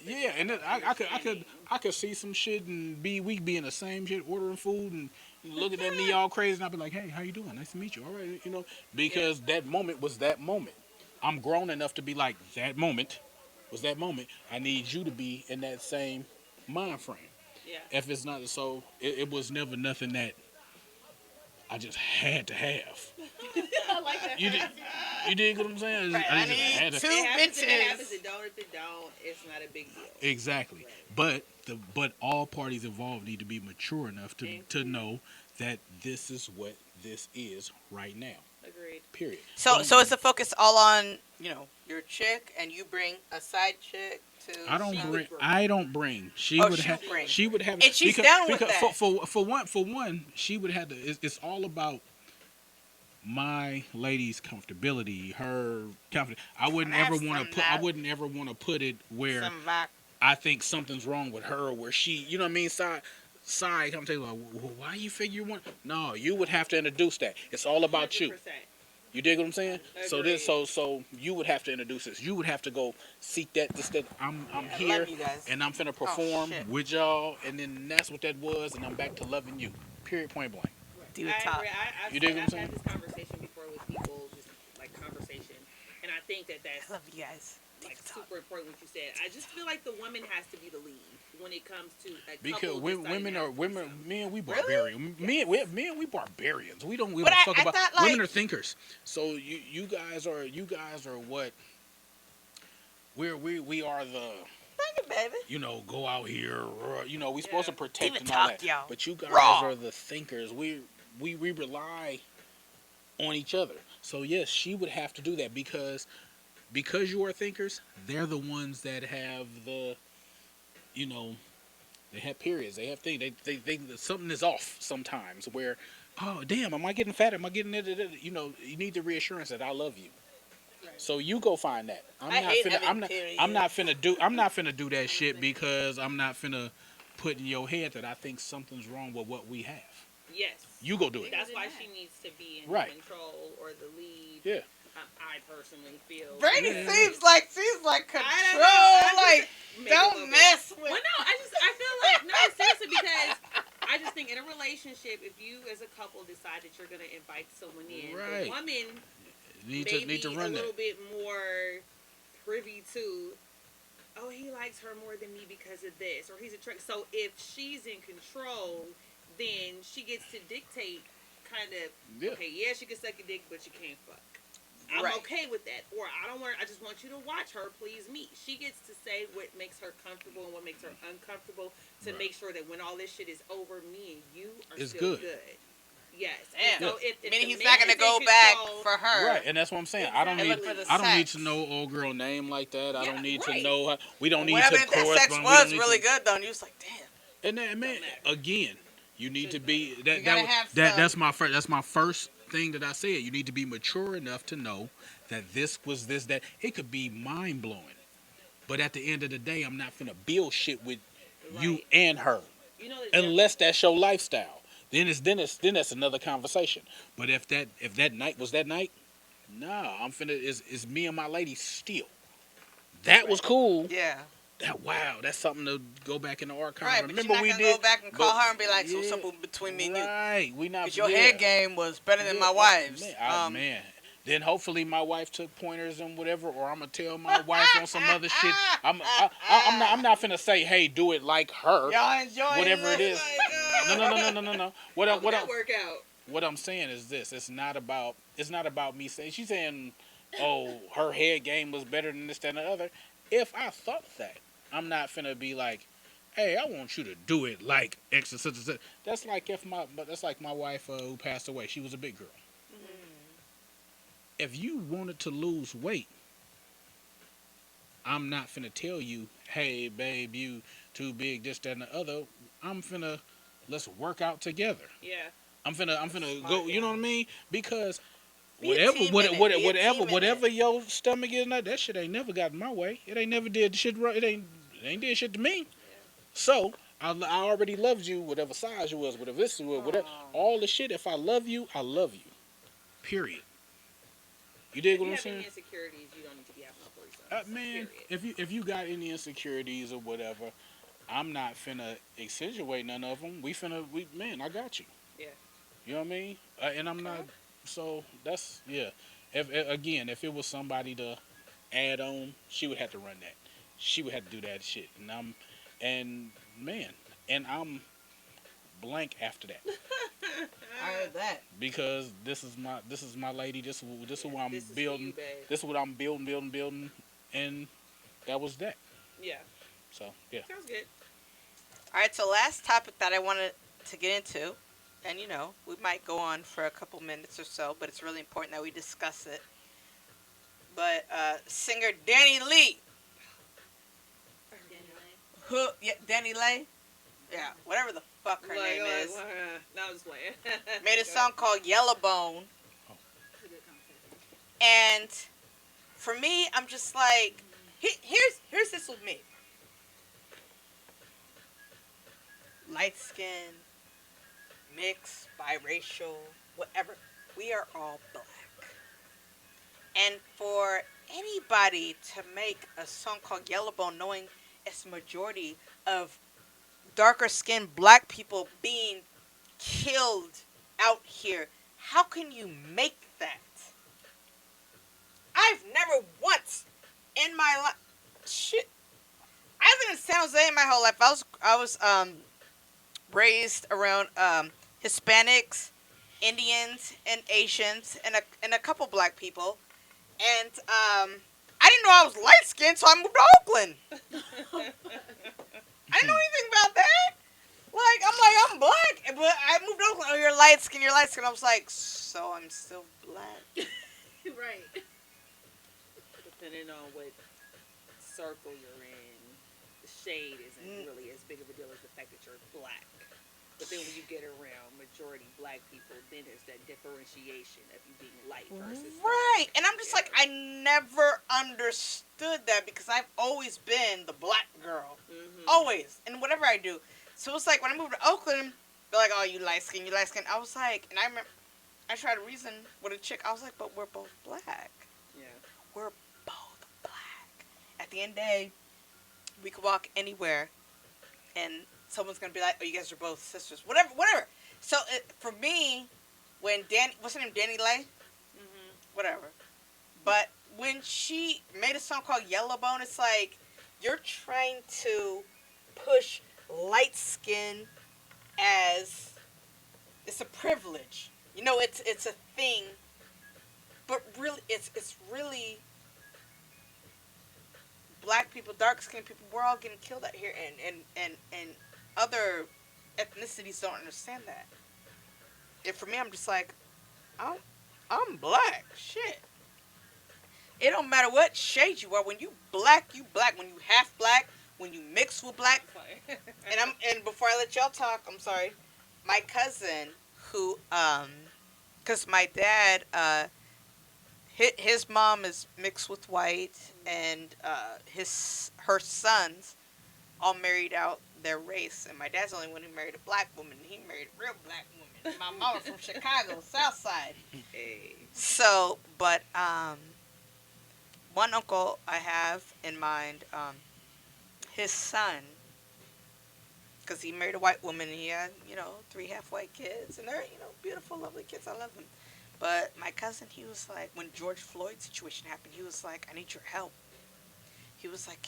yeah, and then I could see some shit and we be in the same shit, ordering food and looking at me all crazy, and I'll be like, hey, how you doing? Nice to meet you. All right, because that moment was that moment. I'm grown enough to be like, that moment was that moment. I need you to be in that same mind frame. Yeah. If it's not so, it was never nothing that I just had to have. I like that. You dig what I'm saying? Right, I I just need had to. two It happens if it bitches. happens. It don't. If it don't, it's not a big deal. Exactly. But all parties involved need to be mature enough to know that this is what this is right now. Agreed. Period. So it's a focus all on your chick, and you bring a side chick to. I don't She bring. would I don't bring. She Oh, would she have. would bring. She would have. And she's down with because that. For one, she would have to. It's all about my lady's comfortability. Her confidence. I wouldn't That's ever want some to put. I that- wouldn't ever want to put it where Some back. I think something's wrong with her, where she. You know what I mean? Side. Come tell you, like, why you figure you want? No, you would have to introduce that. It's all about you. 100%. You dig what I'm saying? Agreed. So you would have to introduce this. You would have to go seek that. I'm I here love you guys. and I'm finna perform shit. with y'all, and then that's what that was, and I'm back to loving you. Period. Point blank. Do the I top. agree. I've You dig what I'm had saying? this conversation before with people, just like conversation, and think that that's I love you guys. like Diva Talk. super important what you said. I just feel like the woman has to be the lead when it comes to a Because couple women are women. Men, we Really? barbarians. Men, we barbarians. We don't But fuck I about. thought, like- Women are thinkers. So you guys are what? We are the. Thank you, baby. Go out here. We supposed to protect Diva and all Talk, that. y'all. But you guys Raw. are the thinkers. We rely on each other. So yes, she would have to do that because you are thinkers. They're the ones that have the, they have periods. They have things. They something is off sometimes. Where, oh damn, am I getting fat? Am I getting it? You need the reassurance that I love you. So you go find that. I hate having periods. I'm not finna do that shit because I'm not finna put in your head that I think something's wrong with what we have. yes. You go do it. That's why she needs to be in Right. control or the lead. Yeah. I personally feel. Brandy Yeah. seems like she's like I control. don't know. I'm Like, just- maybe a little don't bit. mess with. Well, no, I feel like no, seriously, because I just think in a relationship, if you as a couple decide that you're gonna invite someone in, Right. the woman Need maybe to a run little that. bit more privy to. Oh, he likes her more than me because of this, or he's a trick. So if she's in control, then she gets to dictate. Kind of, Yeah. okay, yeah, she can suck a dick, but you can't fuck. I'm Right. okay with that. Or I just want you to watch her please me. She gets to say what makes her comfortable and what makes her uncomfortable to Right. make sure that when all this shit is over, me and you are It's still good. good. Yes. Damn. So if Meaning the he's not man gonna is go in back control- for her. Right, and that's what I'm saying. I don't Exactly. need. And look for the I don't need sex. to know old girl name like that. I Yeah, don't need right. to know. We don't need Whatever to if that sex correspond. We was don't need really to- good though, and you was like, damn. And then, man, Don't matter. again, you need to Shouldn't be You that. gotta That, have that some- that's my first. That's my first thing that I said. You need to be mature enough to know that this was this that. It could be mind blowing, but at the end of the day, I'm not finna build shit with you Right. and her You know, unless that's your lifestyle. Then that's another conversation. But if that night was that night, nah, I'm finna is me and my lady still. That was cool. Yeah. That's something to go back in the archive. Right, but Remember you're not we gonna did go back and call but- her and be like, so yeah, something between me and you. Right, we not. Because your yeah. head game was better than my Yeah, wife's. Man. Then hopefully my wife took pointers and whatever, or I'm gonna tell my wife on some other shit. I'm not finna say, hey, do it like her. Y'all enjoy Whatever it is. No. What that work out? What I'm saying is this: it's not about me saying. She's saying, oh, her head game was better than this, that, and the other. If I thought that, I'm not finna be like, hey, I want you to do it like X and such and such. That's like my wife who passed away. She was a big girl. If you wanted to lose weight, I'm not finna tell you, hey, babe, you too big, this, that, and the other. Let's work out together. Yeah. I'm finna go. You know what I mean? Because Be a team in it. Be a team in whatever it. your stomach is, that shit ain't never got in my way. It ain't never did shit. It ain't did shit to me. So I already loved you, whatever size you was, whatever this was, whatever. All the shit. If I love you, I love you. Period. You dig If what you I'm have any saying? insecurities, you don't need to be having no threesomes. Man, Period. if you got any insecurities or whatever, I'm not finna accentuate none of them. Man, I got you. Yeah. You know what I mean? And I'm not. So that's yeah. If it was somebody to add on, she would have to run that. She would have to do that shit. And I'm blank after that I heard that. because this is my lady. This is what I'm This is for building. you, babe. This is what I'm building, and that was that. Yeah. So yeah. Sounds good. All right, so last topic that I wanted to get into, and we might go on for a couple minutes or so, but it's really important that we discuss it. But singer Danny Lee, Danny Lay, yeah, whatever the fuck her name is, No, I'm just playing. made a song called Yellowbone, It's a good concept. and for me, I'm just like, here's this with me. Light skin, mixed, biracial, whatever. We are all black. And for anybody to make a song called Yellowbone knowing it's the majority of darker skinned black people being killed out here, how can you make that? I've never my life, shit, I lived in San Jose my whole life. I was raised around Hispanics, Indians, and Asians, and a couple black people. And I didn't know I was light skinned, so I moved to Oakland. I didn't know anything about that. I'm black, but I moved to Oakland. Oh, you're light skinned. You're light skinned. I was like, so I'm still black. Right. Depending on what circle you're in, the shade isn't really as big of a deal as the fact that you're black. But then when you get around majority black people, then there's that differentiation of you being light versus dark. Right. And I'm just like, I never understood that because I've always been the black girl. Mm-hmm. Always. And whatever I do. So it's like when I moved to Oakland, they're like, oh, you light skin, you light skin. I was like, and I remember, I tried to reason with a chick. I was like, but we're both black. Yeah. We're both black. At the end of the day, we could walk anywhere and someone's going to be like, oh, you guys are both sisters. Whatever, whatever. So for me, when what's her name, Danny Lay? Mm-hmm. Whatever. But when she made a song called Yellowbone, it's like, you're trying to push light skin as, it's a privilege. You know, it's a thing. But really, it's really black people, dark skinned people, we're all getting killed out here, and other ethnicities don't understand that. And for me, I'm just like, I'm black. Shit. It don't matter what shade you are. When you black, you black. When you half black, when you mix with black. And before I let y'all talk, I'm sorry. My cousin, who cause my dad, his mom is mixed with white, and her sons all married out their race, and my dad's the only one who married a black woman. He married a real black woman. My mama from Chicago, South Side. Hey. So, but one uncle I have in mind, his son, because he married a white woman, and he had 3 half-white kids, and they're beautiful, lovely kids. I love them. But my cousin, he was like, when George Floyd situation happened, he was like, I need your help. He was like,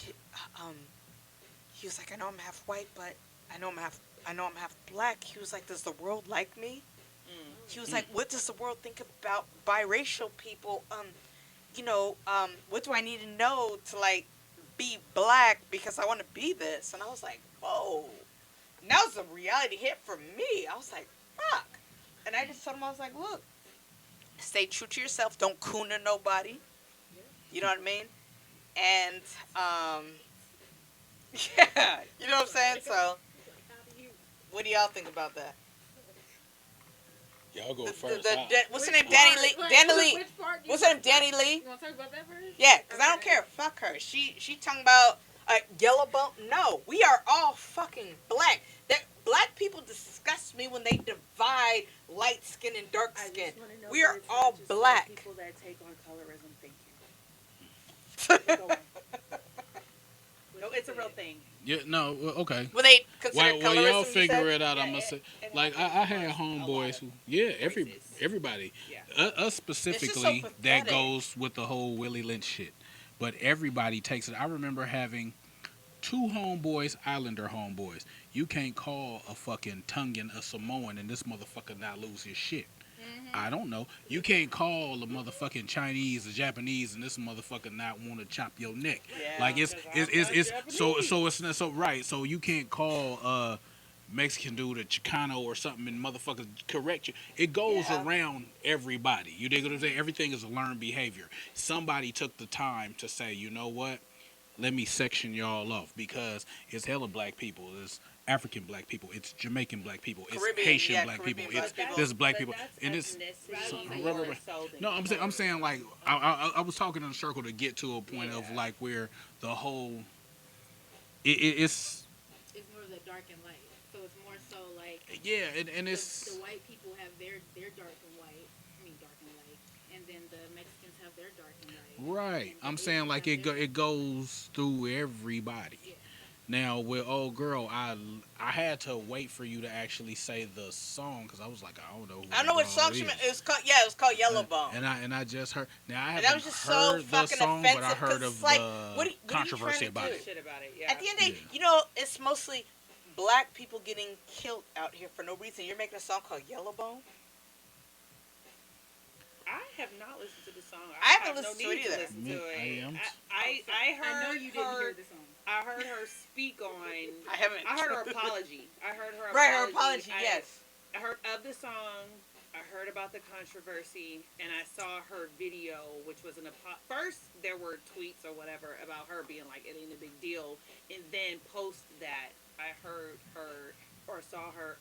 I know I'm half white, but I know I'm half black. He was like, does the world like me? He was like, what does the world think about biracial people? What do I need to know to like be black because I want to be this? And I was like, whoa. And that was a reality hit for me. I was like, fuck. And I just told him, I was like, look, stay true to yourself. Don't coon to nobody. You know what I mean? And, yeah, you know what I'm saying? So, what do y'all think about that? Y'all go The, first. what's her name? Danny Lee. Danny Lee. What's her name? Danny Lee. You want to talk about that first? Yeah, because I don't care. Fuck her. She talking about yellow bone. No, we are all fucking black. That black people disgust me when they divide light skin and dark skin. We are all black. People that take on colorism, thank you. No, it's a real thing. Yeah, no, well, okay. Will they consider While colorism? y'all you figure said? it out, I'm Yeah, gonna say, and like I had homeboys who, races. everybody, Yeah. us specifically, that pathetic. goes with the whole Willie Lynch shit. But everybody takes it. I remember having 2 homeboys, Islander homeboys. You can't call a fucking Tongan a Samoan and this motherfucker not lose his shit. I don't know. You can't call a motherfucking Chinese a Japanese and this motherfucker not want to chop your neck. Yeah. Like it's so it's not so right. So you can't call Mexican dude a Chicano or something and motherfuckers correct you. It goes Yeah. around everybody. You dig what I'm saying? Everything is a learned behavior. Somebody took the time to say, you know what? Let me section y'all off because it's hella black people. It's African black people. It's Jamaican black people. It's Caribbean, Haitian yeah, black Caribbean people. black It's people. this black But people. that's And it's ethnicity right, more right. so than No, I'm color. saying like I was talking in a circle to get to a point of Yeah. like where the whole it's It's more of the dark and light. So it's more so like yeah and the it's white people have their dark and white. I mean dark and light, and then the Mexicans have their dark and light. right. And the I'm saying Asians like have their- it goes through everybody. Yeah. Now with old girl, I had to wait for you to actually say the song because I was like, I don't know. Who I know what the song dog she is. meant. It was called. Yeah, it was called Yellow Bone. And I just heard. Now I And that haven't was just so heard the fucking song, but I offensive, heard 'cause of it's like, the what are you controversy trying to about do? it. Shit about it. Yeah. At the end of the day, Yeah. it's mostly black people getting killed out here for no reason. You're making a song called Yellow Bone. I have not listened to the song. I haven't have listened no to it need either. listen Me- to it. I am. I heard I know you didn't hear her. the song. I heard her speak on. I haven't. I heard her apology. I heard her apology. Right, her apology. Yes. I heard of the song. I heard about the controversy, and I saw her video, which was first there were tweets or whatever about her being like it ain't a big deal, and then post that I heard her or saw her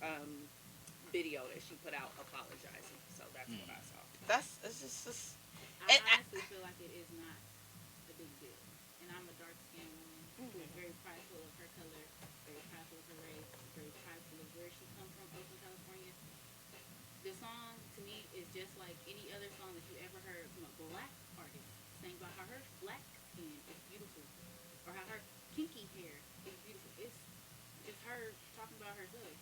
video that she put out apologizing. So that's what I saw. It's just. I And honestly feel like it is not a big deal. And I'm a dark skinned woman who is very prideful of her color, very prideful of her race, very prideful of where she comes from, Oakland, California. The song to me is just like any other song that you ever heard from a black artist saying about how her black skin is beautiful or how her kinky hair is beautiful. It's her talking about herself.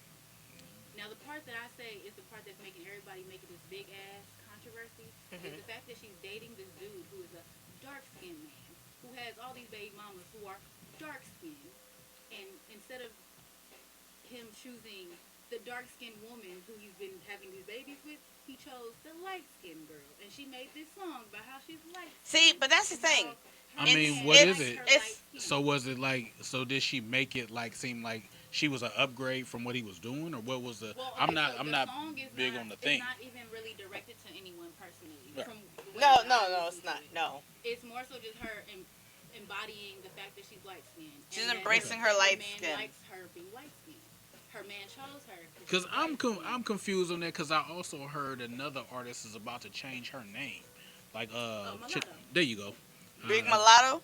Now the part that I say is the part that's making everybody making this big ass controversy is the fact that she's dating this dude who is a dark skinned man who has all these baby mamas who are dark skinned, and instead of him choosing the dark skinned woman who he's been having these babies with, he chose the light skinned girl, and she made this song about how she's light. See, but that's the thing. I It's- mean, what is it's- it? it's- So was it like? So did she make it like seem like she was an upgrade from what he was doing, or what was the? Well, I'm okay, not. so I'm the not song is big not, on the thing. It's not even really directed to anyone personally. Right. From the way No, that I it's listen not. to it. No. It's more so just her embodying the fact that she's light skinned. She's embracing her light skin. Man likes her being white skinned. Her man chose her. Because she's I'm light-skinned. I'm confused on that because I also heard another artist is about to change her name, like Mulatto. there you go. Big Uh, Mulatto.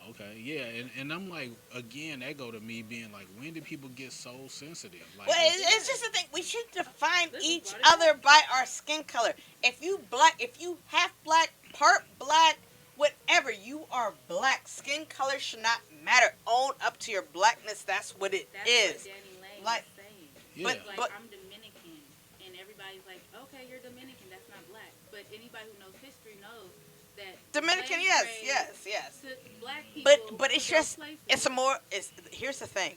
Okay, yeah, and I'm like, again, that go to me being like, when did people get so sensitive? Like, Well, it's just the thing. We should define This is each brought it other by our skin color. If you half black, part black, whatever, you are black. Skin color should not matter. Own up to your blackness. That's what it That's is. what Danny Lane Like- is saying. yeah, but- Like, I'm Dominican, and everybody's like, okay, you're Dominican, that's not black. But anybody who knows history knows that Dominican, slave yes, trade yes. took black people But it's to those just places. here's the thing.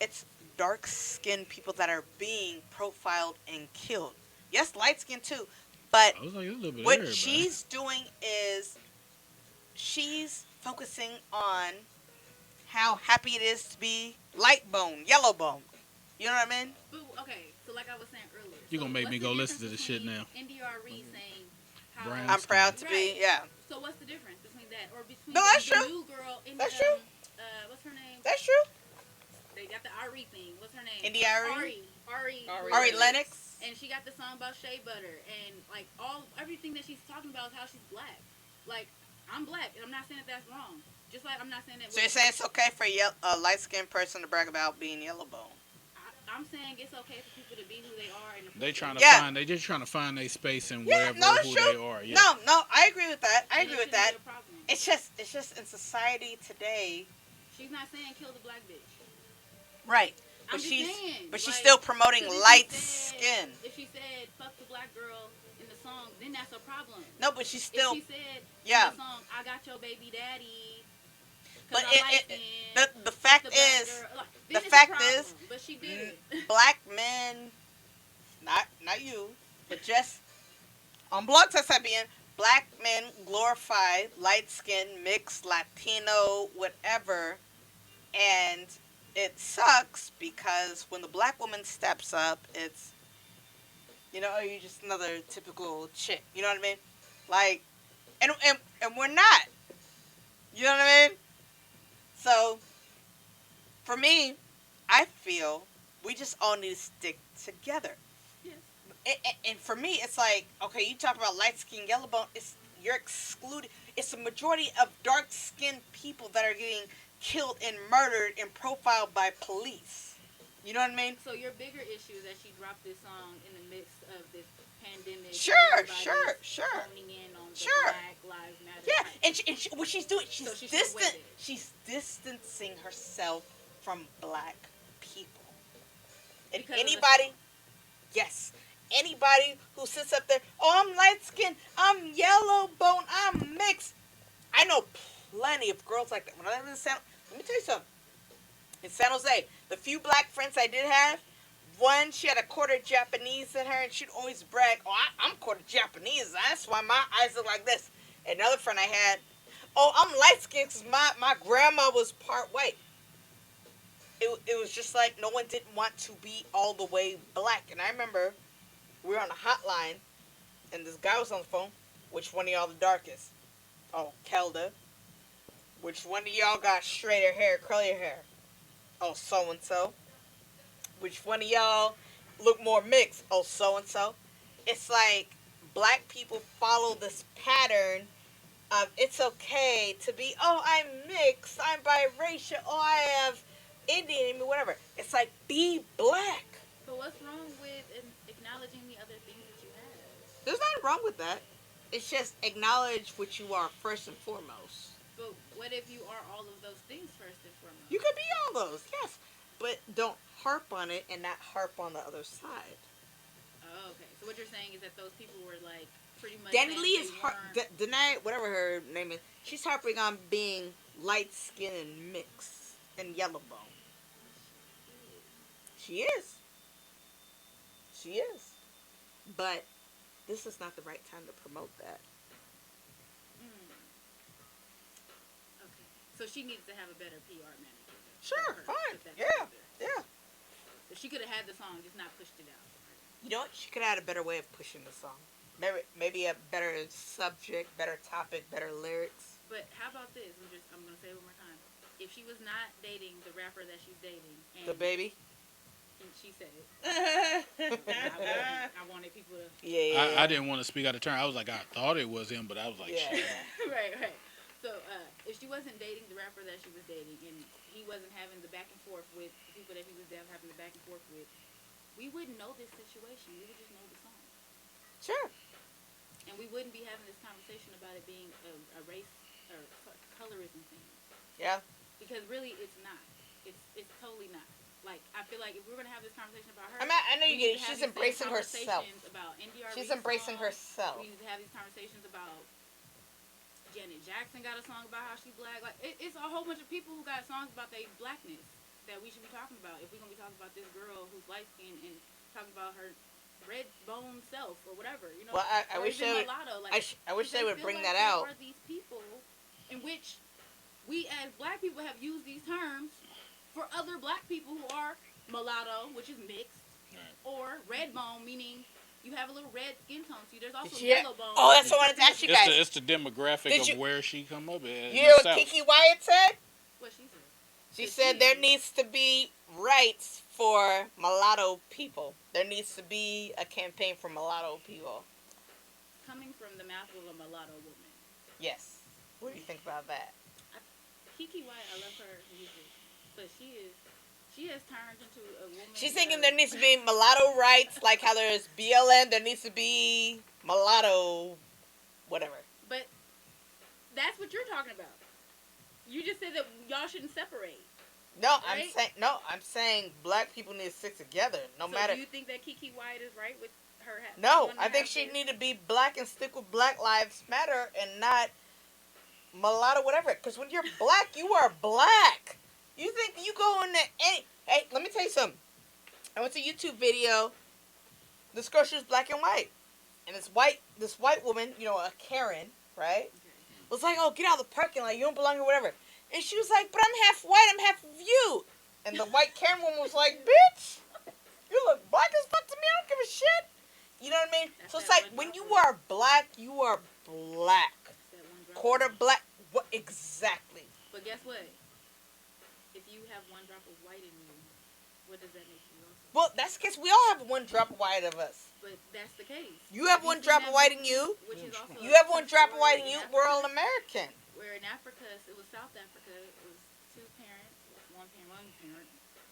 It's dark skinned people that are being profiled and killed. Yes, light skinned too. But I was like, a little bit of what everybody. she's doing is she's focusing on how happy it is to be light bone, yellow bone. You know what I mean? But, okay, so like I was saying earlier. You gonna so make what's me the go listen to difference this shit between now. NDRE saying how Brown I'm proud to Right. be. Yeah, So what's the difference between that or between No, that's the true. new girl in That's true. What's her name? that's true. They got the Ari thing. What's her name? India.Arie? Ari. Ari Lennox. And she got the song about shea butter and like everything that she's talking about is how she's black. Like I'm black and I'm not saying that that's wrong. Just like I'm not saying that. So you're saying it's okay for a light skinned person to brag about being yellow bone? I'm saying it's okay for people to be who they are and They trying to Yeah. find. They just trying to find their space in Yeah, wherever no, it's who true. they are. Yeah. No, I agree with that. I and agree it with that. shouldn't be a problem. It's just in society today, She's not saying kill the black bitch. right? I'm But just she's saying, but she's like, still promoting 'cause if she light said- skin. If she said fuck the black girl in the song, then that's a problem. No, but she's still. If she said Yeah. in the song, I got your baby daddy. But Cause I'm light-skinned, the fact the black is, girl, like, the then it's a fact problem, is, but she did it. black men, not you, but just on Blog Talk Sapien, black men glorify light skin, mixed, Latino, whatever, and it sucks because when the black woman steps up, it's, oh, you're just another typical chick. You know what I mean? Like, and we're not. You know what I mean? So, for me, I feel we just all need to stick together. Yes. And for me, it's like, okay, you talk about light skin, yellow bone. You're excluded. It's a majority of dark skinned people that are getting killed and murdered and profiled by police. You know what I mean? So your bigger issue is that she dropped this song in the midst of this pandemic. Sure. Honing in on the Sure. Black Lives Matter. Yeah, type. and what she's doing, So she should've waited. she's distancing herself from black people. And Because of the anybody, song. yes, anybody who sits up there, oh, I'm light skinned, I'm yellow bone, I'm mixed. I know plenty of girls like that. When I lived in let me tell you something. In San Jose, the few black friends I did have, one, she had a quarter Japanese in her, and she'd always brag, oh, I'm quarter Japanese. That's why my eyes look like this. Another friend I had, oh, I'm light skinned because my grandma was part white. It was just like no one didn't want to be all the way black. And I remember we were on a hotline, and this guy was on the phone. Which one of y'all the darkest? Oh, Kelda. Which one of y'all got straighter hair, curlier hair? Oh, so and so. Which one of y'all look more mixed? Oh, so and so. It's like black people follow this pattern of it's okay to be, oh, I'm mixed, I'm biracial, oh, I have Indian in me, whatever. It's like, be black. But what's wrong with acknowledging the other things that you have? There's nothing wrong with that. It's just acknowledge what you are first and foremost. But what if you are all of those things first and foremost? You could be all those, yes. But don't harp on it and not harp on the other side. Oh, okay. So what you're saying is that those people were like pretty much. Danny saying Lee they is weren't- Danae, whatever her name is, she's harping on being light skinned and mixed and yellow bone. She is. She is. But this is not the right time to promote that. Mm. Okay. So she needs to have a better PR manager. Then, Sure, for her, fine. if that's Yeah, what it is. yeah. So she could have had the song, just not pushed it out. You know what? She could have had a better way of pushing the song. Maybe a better subject, better topic, better lyrics. But how about this? I'm gonna say it one more time. If she was not dating the rapper that she's dating, and The baby. and she said it, I wanted people to. Yeah. I didn't want to speak out of turn. I was like, I thought it was him, but I was like, Yeah. shit. Right. So if she wasn't dating the rapper that she was dating, and he wasn't having the back and forth with the people that he was having the back and forth with, we wouldn't know this situation. We would just know the song. Sure. And we wouldn't be having this conversation about it being a race or colorism thing. Yeah. Because really, it's not. It's totally not. Like, I feel like if we're going to have this conversation about her... I know you we get it. need to have She's these same embracing herself. conversations about NDRB She's embracing songs. herself. We need to have these conversations about Janet Jackson got a song about how she's black. Like, it's a whole bunch of people who got songs about their blackness that we should be talking about. If we're going to be talking about this girl who's light-skinned and talking about her red bone self or whatever, you know. Well, I wish they would. Mulatto. I wish they would feel bring like that there out. are these people in which we as black people have used these terms for other black people who are mulatto, which is mixed, Right. or red bone, meaning you have a little red skin tone to you. There's also Yeah. yellow bone. Oh, that's what I wanted to ask you guys. It's the demographic Did of you- where she come up at. You know what Kiki Wyatt said? What she said. She Did said she? there needs to be rights for mulatto people. There needs to be a campaign for mulatto people. Coming from the mouth of a mulatto woman. Yes. What do you think about that? Kiki Wyatt, I love her music, but she has turned into a woman. She's thinking there needs to be mulatto rights, like how there's BLM. There needs to be mulatto, whatever. But that's what you're talking about. You just said that y'all shouldn't separate. No, Right? I'm saying black people need to stick together, no So matter. do you think that Kiki Wyatt is right with her? No, wanting to I think have she this? need to be black and stick with Black Lives Matter and not mulatto, whatever. Because when you're black, you are black. You think you go into any? Hey, let me tell you something. I went to a YouTube video. This girl, she was black and white, and this white woman, you know, a Karen, right, was like, "Oh, get out of the parking lot. You don't belong here, whatever." And she was like, "But I'm half white. I'm half of you." And the white Karen woman was like, "Bitch, you look black as fuck to me. I don't give a shit." You know what I mean? That's So it's that like one when drop you of- are black, you are black. That one drop Quarter of- black. What exactly? But guess what? If you have one drop of white in you, what does that make you also? Well, that's because we all have one drop of white of us. But that's the case. You have If one see drop that of white in movie, you. Which is also You a have one true drop of story white in in you. Africa, We're all American. Where in Africa, it was South Africa. It was two parents, one parent.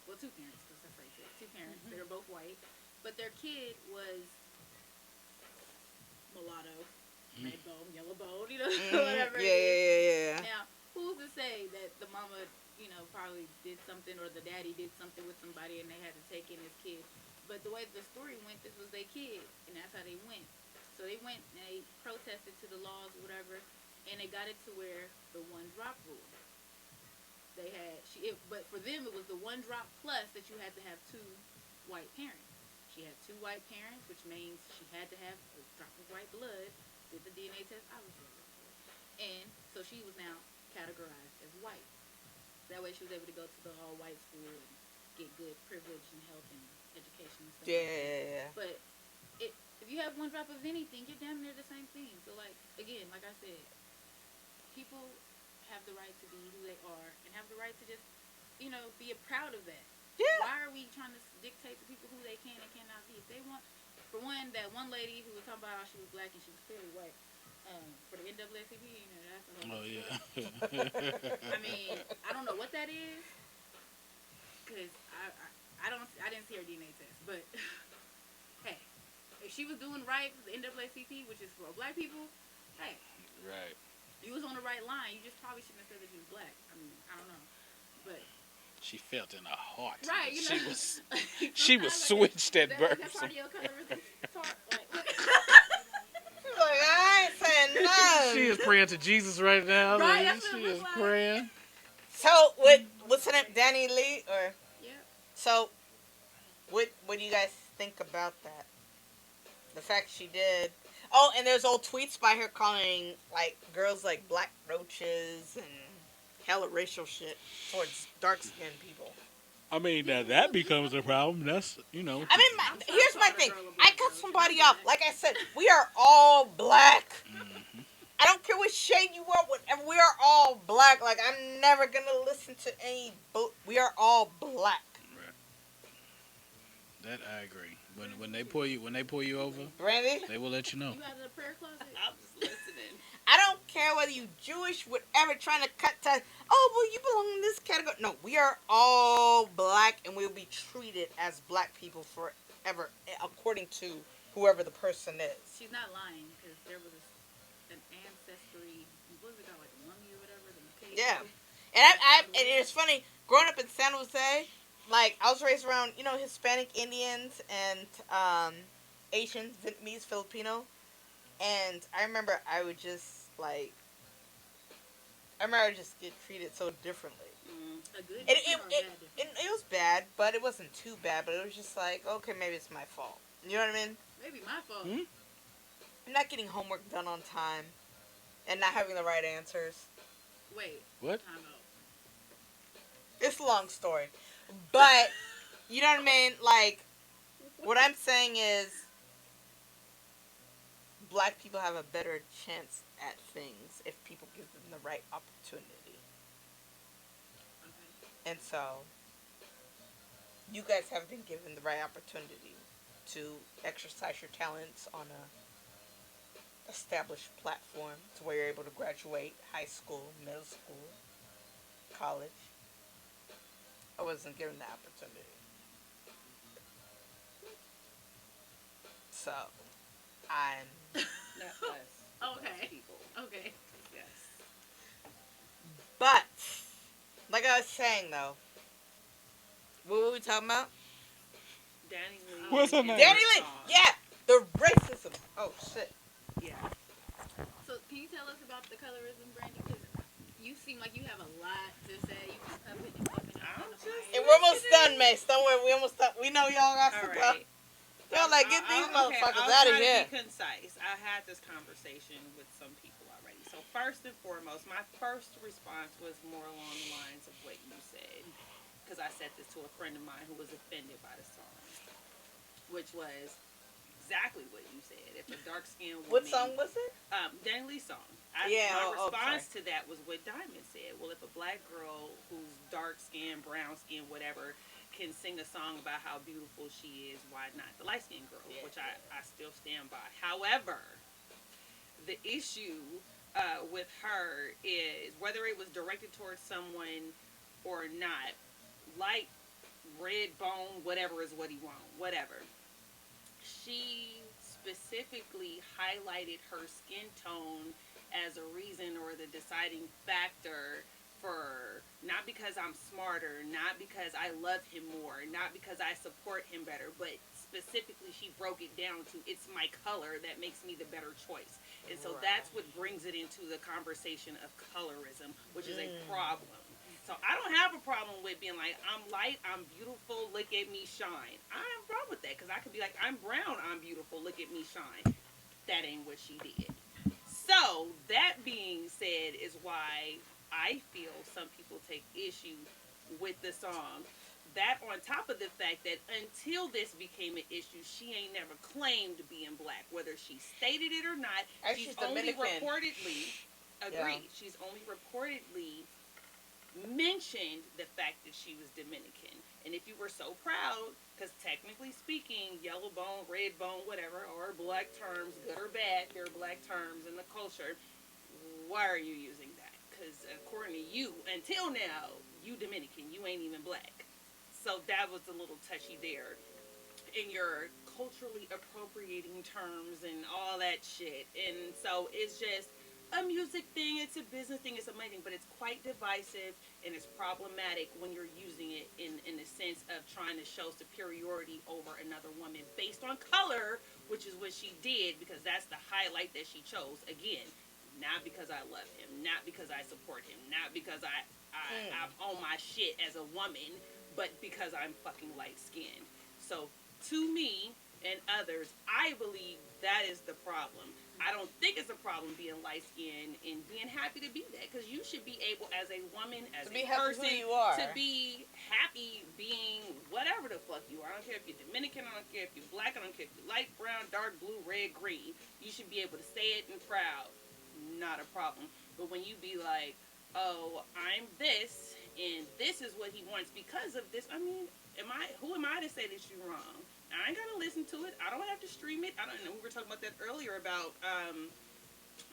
Well, two parents, because that's racist. Two parents. They were both white, but their kid was mulatto, red bone, yellow bone, you know, whatever. Yeah. Now, who's to say that the mama, probably did something, or the dad way the story went, this was their kid, and that's how they went. So they went and they protested to the laws or whatever, and they got it to where the one drop rule. They had but for them it was the one drop plus that you had to have two white parents. She had two white parents, which means she had to have a drop of white blood. Did the DNA test, obviously, and so she was now categorized as white. That way, she was able to go to the all white school and get good privilege and health and education and stuff. Yeah, like that. yeah, yeah. But if you have one drop of anything, you're damn near the same thing. So, like again, like I said, people have the right to be who they are and have the right to just, be proud of that. Yeah. Why are we trying to dictate to people who they can and cannot be? If they want, for one, that one lady who was talking about how she was black and she was clearly white, for the NAACP, that's a whole Oh yeah. I mean, I don't know what that is, cause I didn't see her DNA test, but hey, if she was doing right for the NAACP, which is for black people, hey, Right. you was on the right line. You just probably shouldn't have said that you was black. I mean, I don't know, but She felt in her heart. right, that you know, she was switched at birth. That's part of your colorism talk. Like, She's like, I ain't saying nothing. She is praying to Jesus right now. Right, Like, that's what she it is look like. praying. So, what's her name? Danny Lee? Or yeah, so, what do you guys think about that? The fact she did. Oh, and there's old tweets by her calling like girls like black roaches and hella racial shit towards dark skinned people. I mean, now that becomes a problem. That's, I mean, I'm sorry, here's my sorry, thing. girl, I'm I black, cut though. somebody I'm off. black. Like I said, we are all black. Mhm. I don't care what shade you are, whatever. We are all black. Like, I'm never gonna listen to any. We are all black. That I agree. When they pull you over, Brandy, they will let you know. You out of the prayer closet? I'm just listening. I don't care whether you Jewish, whatever, trying to cut ties. Oh, well, you belong in this category. No, we are all black, and we'll be treated as black people forever, according to whoever the person is. She's not lying because there was an ancestry. What was it called, like a mummy or whatever? The cave. Yeah. And and it's funny, growing up in San Jose, like, I was raised around, Hispanic Indians and Asian, Vietnamese, Filipino. And I remember I would just, get treated so differently. A good It, different or a bad different? it was bad, but it wasn't too bad. But it was just like, okay, maybe it's my fault. You know what I mean? Maybe my fault. Hmm? I'm not getting homework done on time and not having the right answers. Wait. What? Time out. It's a long story. But, you know what I mean? Like, what I'm saying is, black people have a better chance at things if people give them the right opportunity. Okay. And so, you guys have been given the right opportunity to exercise your talents on a established platform to where you're able to graduate high school, middle school, college. I wasn't given that opportunity. So, I'm... Not us. Okay. Us people. Okay. Yes. But, like I was saying, though, what were we talking about? Danny Lee. What's her and name? Danny her Lee! song. Yeah! The racism! Oh, shit. Yeah. So can you tell us about the colorism, Brandy? Because you seem like you have a lot to say. You can cup it and cup it. I'm just- And we're almost done, Mace. Don't worry, we almost done. We know y'all got All to go. right. They're like, get these Okay, motherfuckers I'll out of try to here. be concise. I had this conversation with some people already. So first and foremost, my first response was more along the lines of what you said, because I said this to a friend of mine who was offended by the song, which was exactly what you said. If a dark skinned woman, What song was it? Danny Lee's song. Yeah, My oh, response to that was what Diamond said. Well, if a black girl who's dark skinned, brown skinned, whatever, can sing a song about how beautiful she is, why not the light skinned girl? Yeah. Which I still stand by. However, the issue with her is whether it was directed towards someone or not, light, red bone, whatever is what he want, whatever. She specifically highlighted her skin tone as a reason or the deciding factor for, not because I'm smarter, not because I love him more, not because I support him better, but specifically she broke it down to it's my color that makes me the better choice. And so Right. that's what brings it into the conversation of colorism, which is a problem. So I don't have a problem with being like, I'm light, I'm beautiful, look at me shine. I have a problem with that because I could be like, I'm brown, I'm beautiful, look at me shine. That ain't what she did. So that being said is why I feel some people take issue with the song. That on top of the fact that until this became an issue, she ain't never claimed being black, whether she stated it or not. And She's she's only Dominican. reportedly agreed. Yeah. She's only reportedly mentioned the fact that she was Dominican. And if you were so proud, because technically speaking, yellow bone, red bone, whatever, are black terms, good or bad, they're black terms in the culture. Why are you using that? Because according to you, until now, you Dominican, you ain't even black. So that was a little touchy there in your culturally appropriating terms and all that shit. And so it's just a music thing, it's a business thing, it's a money thing, but it's quite divisive and it's problematic when you're using it in the sense of trying to show superiority over another woman based on color, which is what she did because that's the highlight that she chose. Again, not because I love him, not because I support him, not because I'm on my shit as a woman, but because I'm fucking light skinned. So to me and others, I believe that is the problem. I don't think it's a problem being light skinned and being happy to be that because you should be able, as a woman, as To be a happy person, who you are. to be happy being whatever the fuck you are. I don't care if you're Dominican, I don't care if you're black, I don't care if you're light, brown, dark, blue, red, green. You should be able to say it and proud. Not a problem. But when you be like, oh, I'm this and this is what he wants because of this, I mean, who am I to say that you're wrong? I ain't gotta listen to it. I don't have to stream it. I don't know. We were talking about that earlier about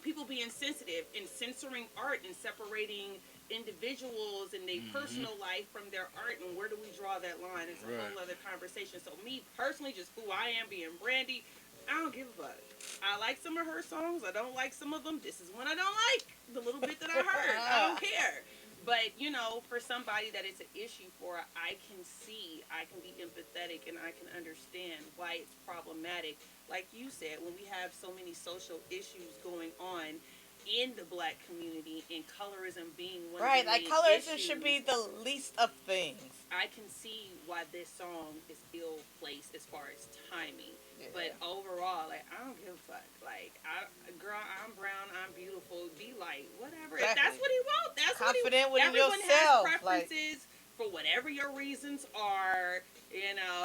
people being sensitive and censoring art and separating individuals and their personal life from their art and where do we draw that line? It's a whole other conversation. So me personally, just who I am being Brandy, I don't give a fuck. I like some of her songs. I don't like some of them. This is one I don't like. The little bit that I heard. I don't care. But, you know, for somebody that it's an issue for, I can be empathetic and I can understand why it's problematic. Like you said, when we have so many social issues going on in the black community and colorism being one Right, of the like main colorism issues, should be the least of things. I can see why this song is ill placed as far as timing. Yeah. But overall, like, I don't give a fuck. Like, girl, I'm brown, I'm beautiful, be light, whatever. If Exactly. that's what he wants, that's Confident what he within Everyone yourself, has preferences for whatever your reasons are. You know,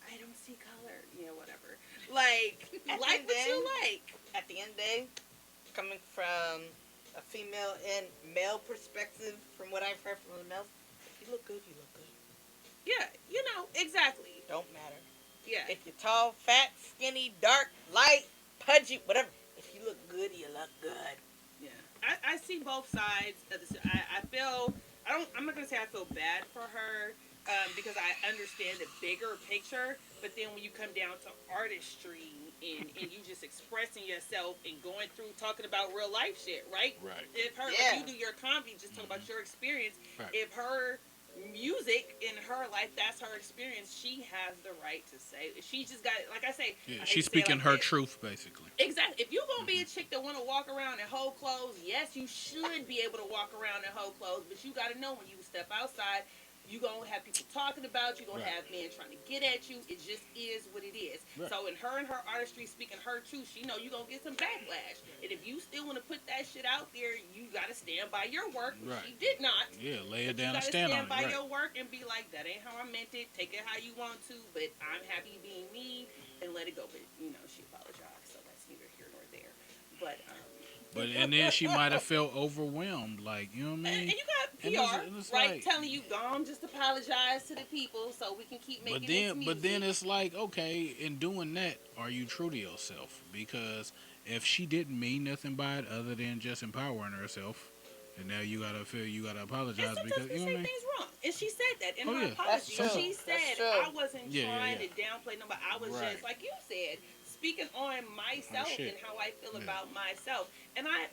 I don't see color. You know, whatever. Like, At like the what you end- like. At the end of the day, coming from a female and male perspective, from what I've heard from the males, if you look good, you look good. Yeah, you know, exactly. Don't matter. Yeah. If you're tall, fat, skinny, dark, light, pudgy, whatever. If you look good, you look good. Yeah, I see both sides of this. I feel I'm not gonna say I feel bad for her because I understand the bigger picture. But then when you come down to artistry and you just expressing yourself and going through talking about real life shit, right? Right. If her, Yeah. like you do your comedy, just talk about your experience. Right. If her music in her life, that's her experience. She has the right to say. She just got, like I say, Yeah, I hate she's to say it speaking like her this. truth, basically. Exactly. If you're gonna be a chick that want to walk around in whole clothes, yes, you should be able to walk around in whole clothes. But you got to know when you step outside, you gonna have people talking about you. Gonna Right. have men trying to get at you. It just is what it is. Right. So in her and her artistry, speaking her truth, she know you gonna get some backlash. And if you still want to put that shit out there, you gotta stand by your work. Which Right. She did not. Yeah, lay But it down you and gotta stand on it. by Right. your work and be like, that ain't how I meant it. Take it how you want to, but I'm happy being me and let it go. But you know, she apologized, so that's neither here nor there. But But and then she might have felt overwhelmed, like, you know what I and mean? you got And PR, it's right? like- Telling you, go on, just apologize to the people so we can keep making this music. But then it's like, okay, in doing that, are you true to yourself? Because if she didn't mean nothing by it other than just empowering herself, and now you gotta feel you gotta and apologize sometimes because we you know say what I mean? things wrong, and she said that in Oh, her yeah. apology. That's true. She That's said true. I wasn't Yeah, trying yeah. to downplay nobody. I was Right. just like you said, speaking on myself shit. and how I feel Yeah. about myself. And I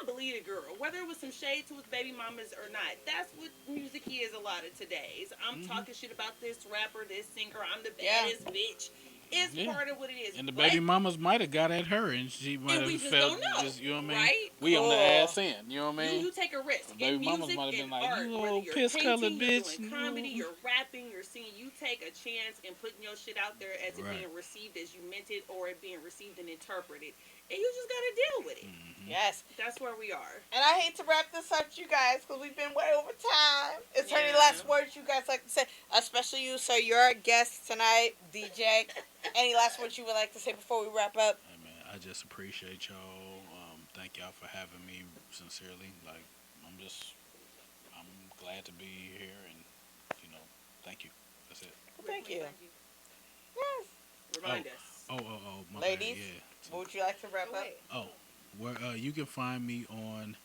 believe it, girl. Whether it was some shade to his baby mamas or not, that's what music is a lot of today's. I'm talking shit about this rapper, this singer. I'm the Yeah. baddest bitch. It's Yeah. part of what it is. And the But- baby mamas might have got at her, and she might we have just felt don't know, just, you know what I mean? right? We on the Cool. ass end, you know what I mean? You take a risk. Baby In mamas music might have been and like, art, "You whether little you're piss-colored painting, you're bitch." doing comedy, you're rapping, you're singing, you take a chance and putting your shit out there as it Right. being received as you meant it or it being received and interpreted. And you just gotta deal with it. Yes. That's where we are. And I hate to wrap this up, you guys, because we've been way over time. Is there any Yeah. last words you guys like to say? Especially you, sir. You're our guest tonight, DJ. Any last words you would like to say before we wrap up? Hey, man, I just appreciate y'all. Thank y'all for having me. Sincerely, like I'm glad to be here, and thank you. That's it. Thank you. Yes. Remind us. My Ladies? bad, yeah. What would you like to wrap Oh, up? wait. Where you can find me on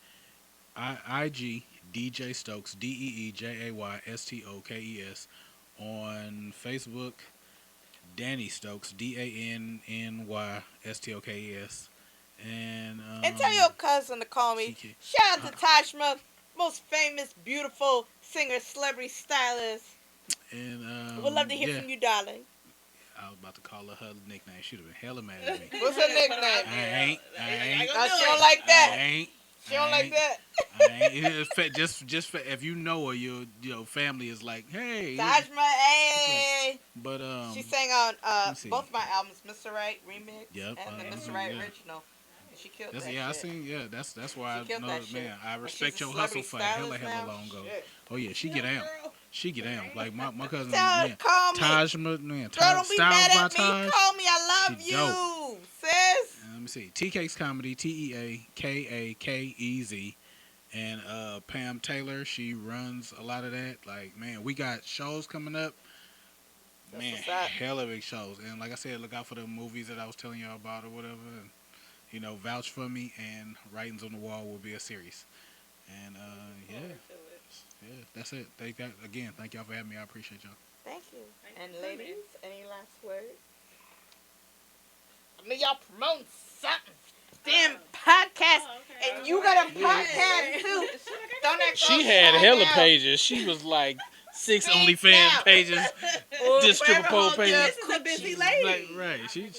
IG DJ Stokes DeeJaystokes on Facebook Danny Stokes DANNYSTOKES and And tell your cousin to call me. TK. Shout out to Tajma, most famous, beautiful singer, celebrity, stylist. and We'd love to hear from you, darling. I was about to call her nickname. She'd have been hella mad at me. What's her nickname? I ain't. No, she don't like that. I ain't. She don't like that. I ain't. Just for, if you know her, your family is like, hey. Tajma, hey. But She sang on me see. both my albums, Mr. Right remix Yep, and the Mr. yeah. Right original. And she killed that's that I shit. seen. Yeah, that's why She killed I know, that shit. man. I And respect she's a your hustle for celebrity hella stylist long now. ago. Shit. Oh yeah, she get down. She get down. Like my cousin, Tell her man. to call me. Taj, man. Girl, Taj, don't be Styles mad by at me. Taj. Call me. I love She you, sis. Let me see. TK's Comedy, TEAKAKEZ. And Pam Taylor, she runs a lot of that. Like, man, we got shows coming up. That's Man, what's up. hella big shows. And like I said, look out for the movies that I was telling y'all about or whatever. And, vouch for me. And Writings on the Wall will be a series. And, yeah, that's it. Thank y'all for having me. I appreciate y'all. Thank you. Thank And you, ladies, man. any last words? I mean, y'all promoting something. Damn podcast. okay. And you got a podcast too. Don't act all shy now. pages. She was like 6 Speak now. pages. Ooh, This forever triple pole hold page. your This is a busy coochie. lady. Right. She.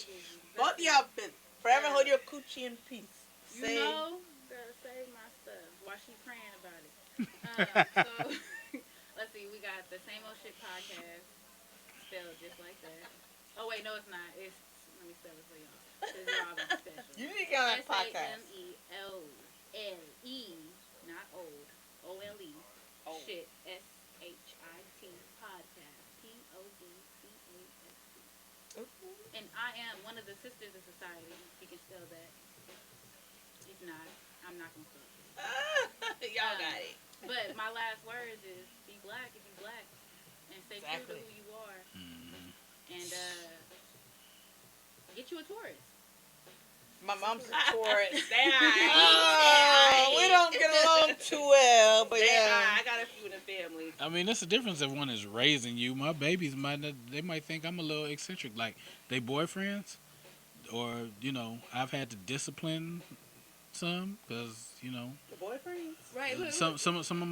Both of y'all been forever hold your coochie in peace. You Say, know, gotta save my stuff while she praying about it. So, let's see. We got the Same Old Shit podcast, spelled just like that. Oh wait, no, it's not. It's let me spell it for y'all. It's Robin Special. you need to get on that podcast. SAMELE, not old. OLE. Oh. Shit. SHIT podcast. PODCAST. And I am one of the sisters of society. You can spell that. If not, I'm not gonna spell it. Y'all got it. But my last words is be black if you black, and stay true Exactly. to who you are, Mhm. and get you a Taurus. My mom's a tourist. They aight. Oh, we don't get along too well, but They yeah. aight. I got a few in the family. I mean, that's the difference if one is raising you. My babies they might think I'm a little eccentric, like they boyfriends, or I've had to discipline some because The boyfriends. Right. some of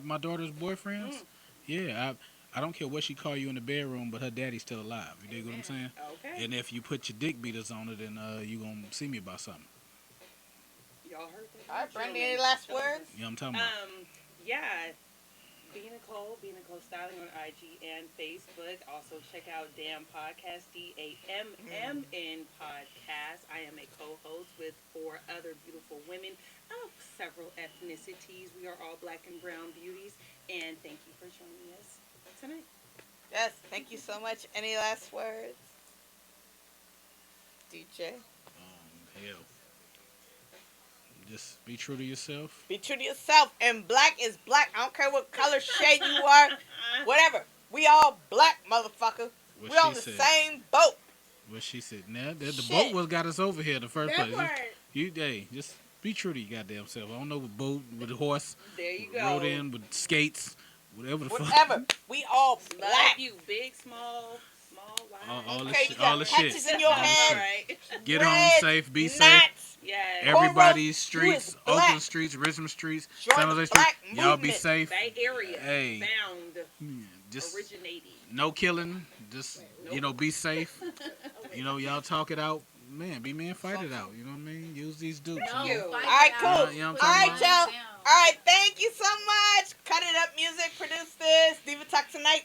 my daughter's boyfriends. Yeah, I don't care what she call you in the bedroom, but her daddy's still alive. You dig what I'm saying? Okay. And if you put your dick beaters on it, then you gonna see me about something. Y'all heard that? All right, Brandy, any last words? You know what I'm talking about? Yeah. B Nicole Styling on IG and Facebook. Also check out Damn Podcast, DAMMN Podcast. I am a co-host with 4 other beautiful women of several ethnicities. We are all black and brown beauties. And thank you for joining us tonight. Yes, thank you so much. Any last words? DJ? Hell. Just be true to yourself. Be true to yourself. And black is black. I don't care what color shade you are. Whatever. We all black, motherfucker. What We on she the said. same boat. What she said. Now the Shit. boat was got us over here in the first That place. part. Just be true to your goddamn self. I don't know with boat, with the horse, There you go. rode in with skates, whatever the fuck. Whatever. We all Love black. you. Big, small, all the Okay, shit. you got All the shit. patches in your All the head. shit. Right. Get Red, home safe. Be safe. knots, Yes. Everybody's Cora, you is streets, black. Oakland streets, Richmond streets, Join San the Jose black streets. Y'all be movement. safe. Bay Area. Hey. Found. Just Originating. no killing. Just be safe. Y'all talk it out. Man, be man, fight it out. You know what I mean? Use these dupes. No, you. fight All right, it cool. out. You know what Put I'm All talking right, your y'all. hands down. All right, thank you so much. Cut it up music, produce this. Diva Talk Tonight.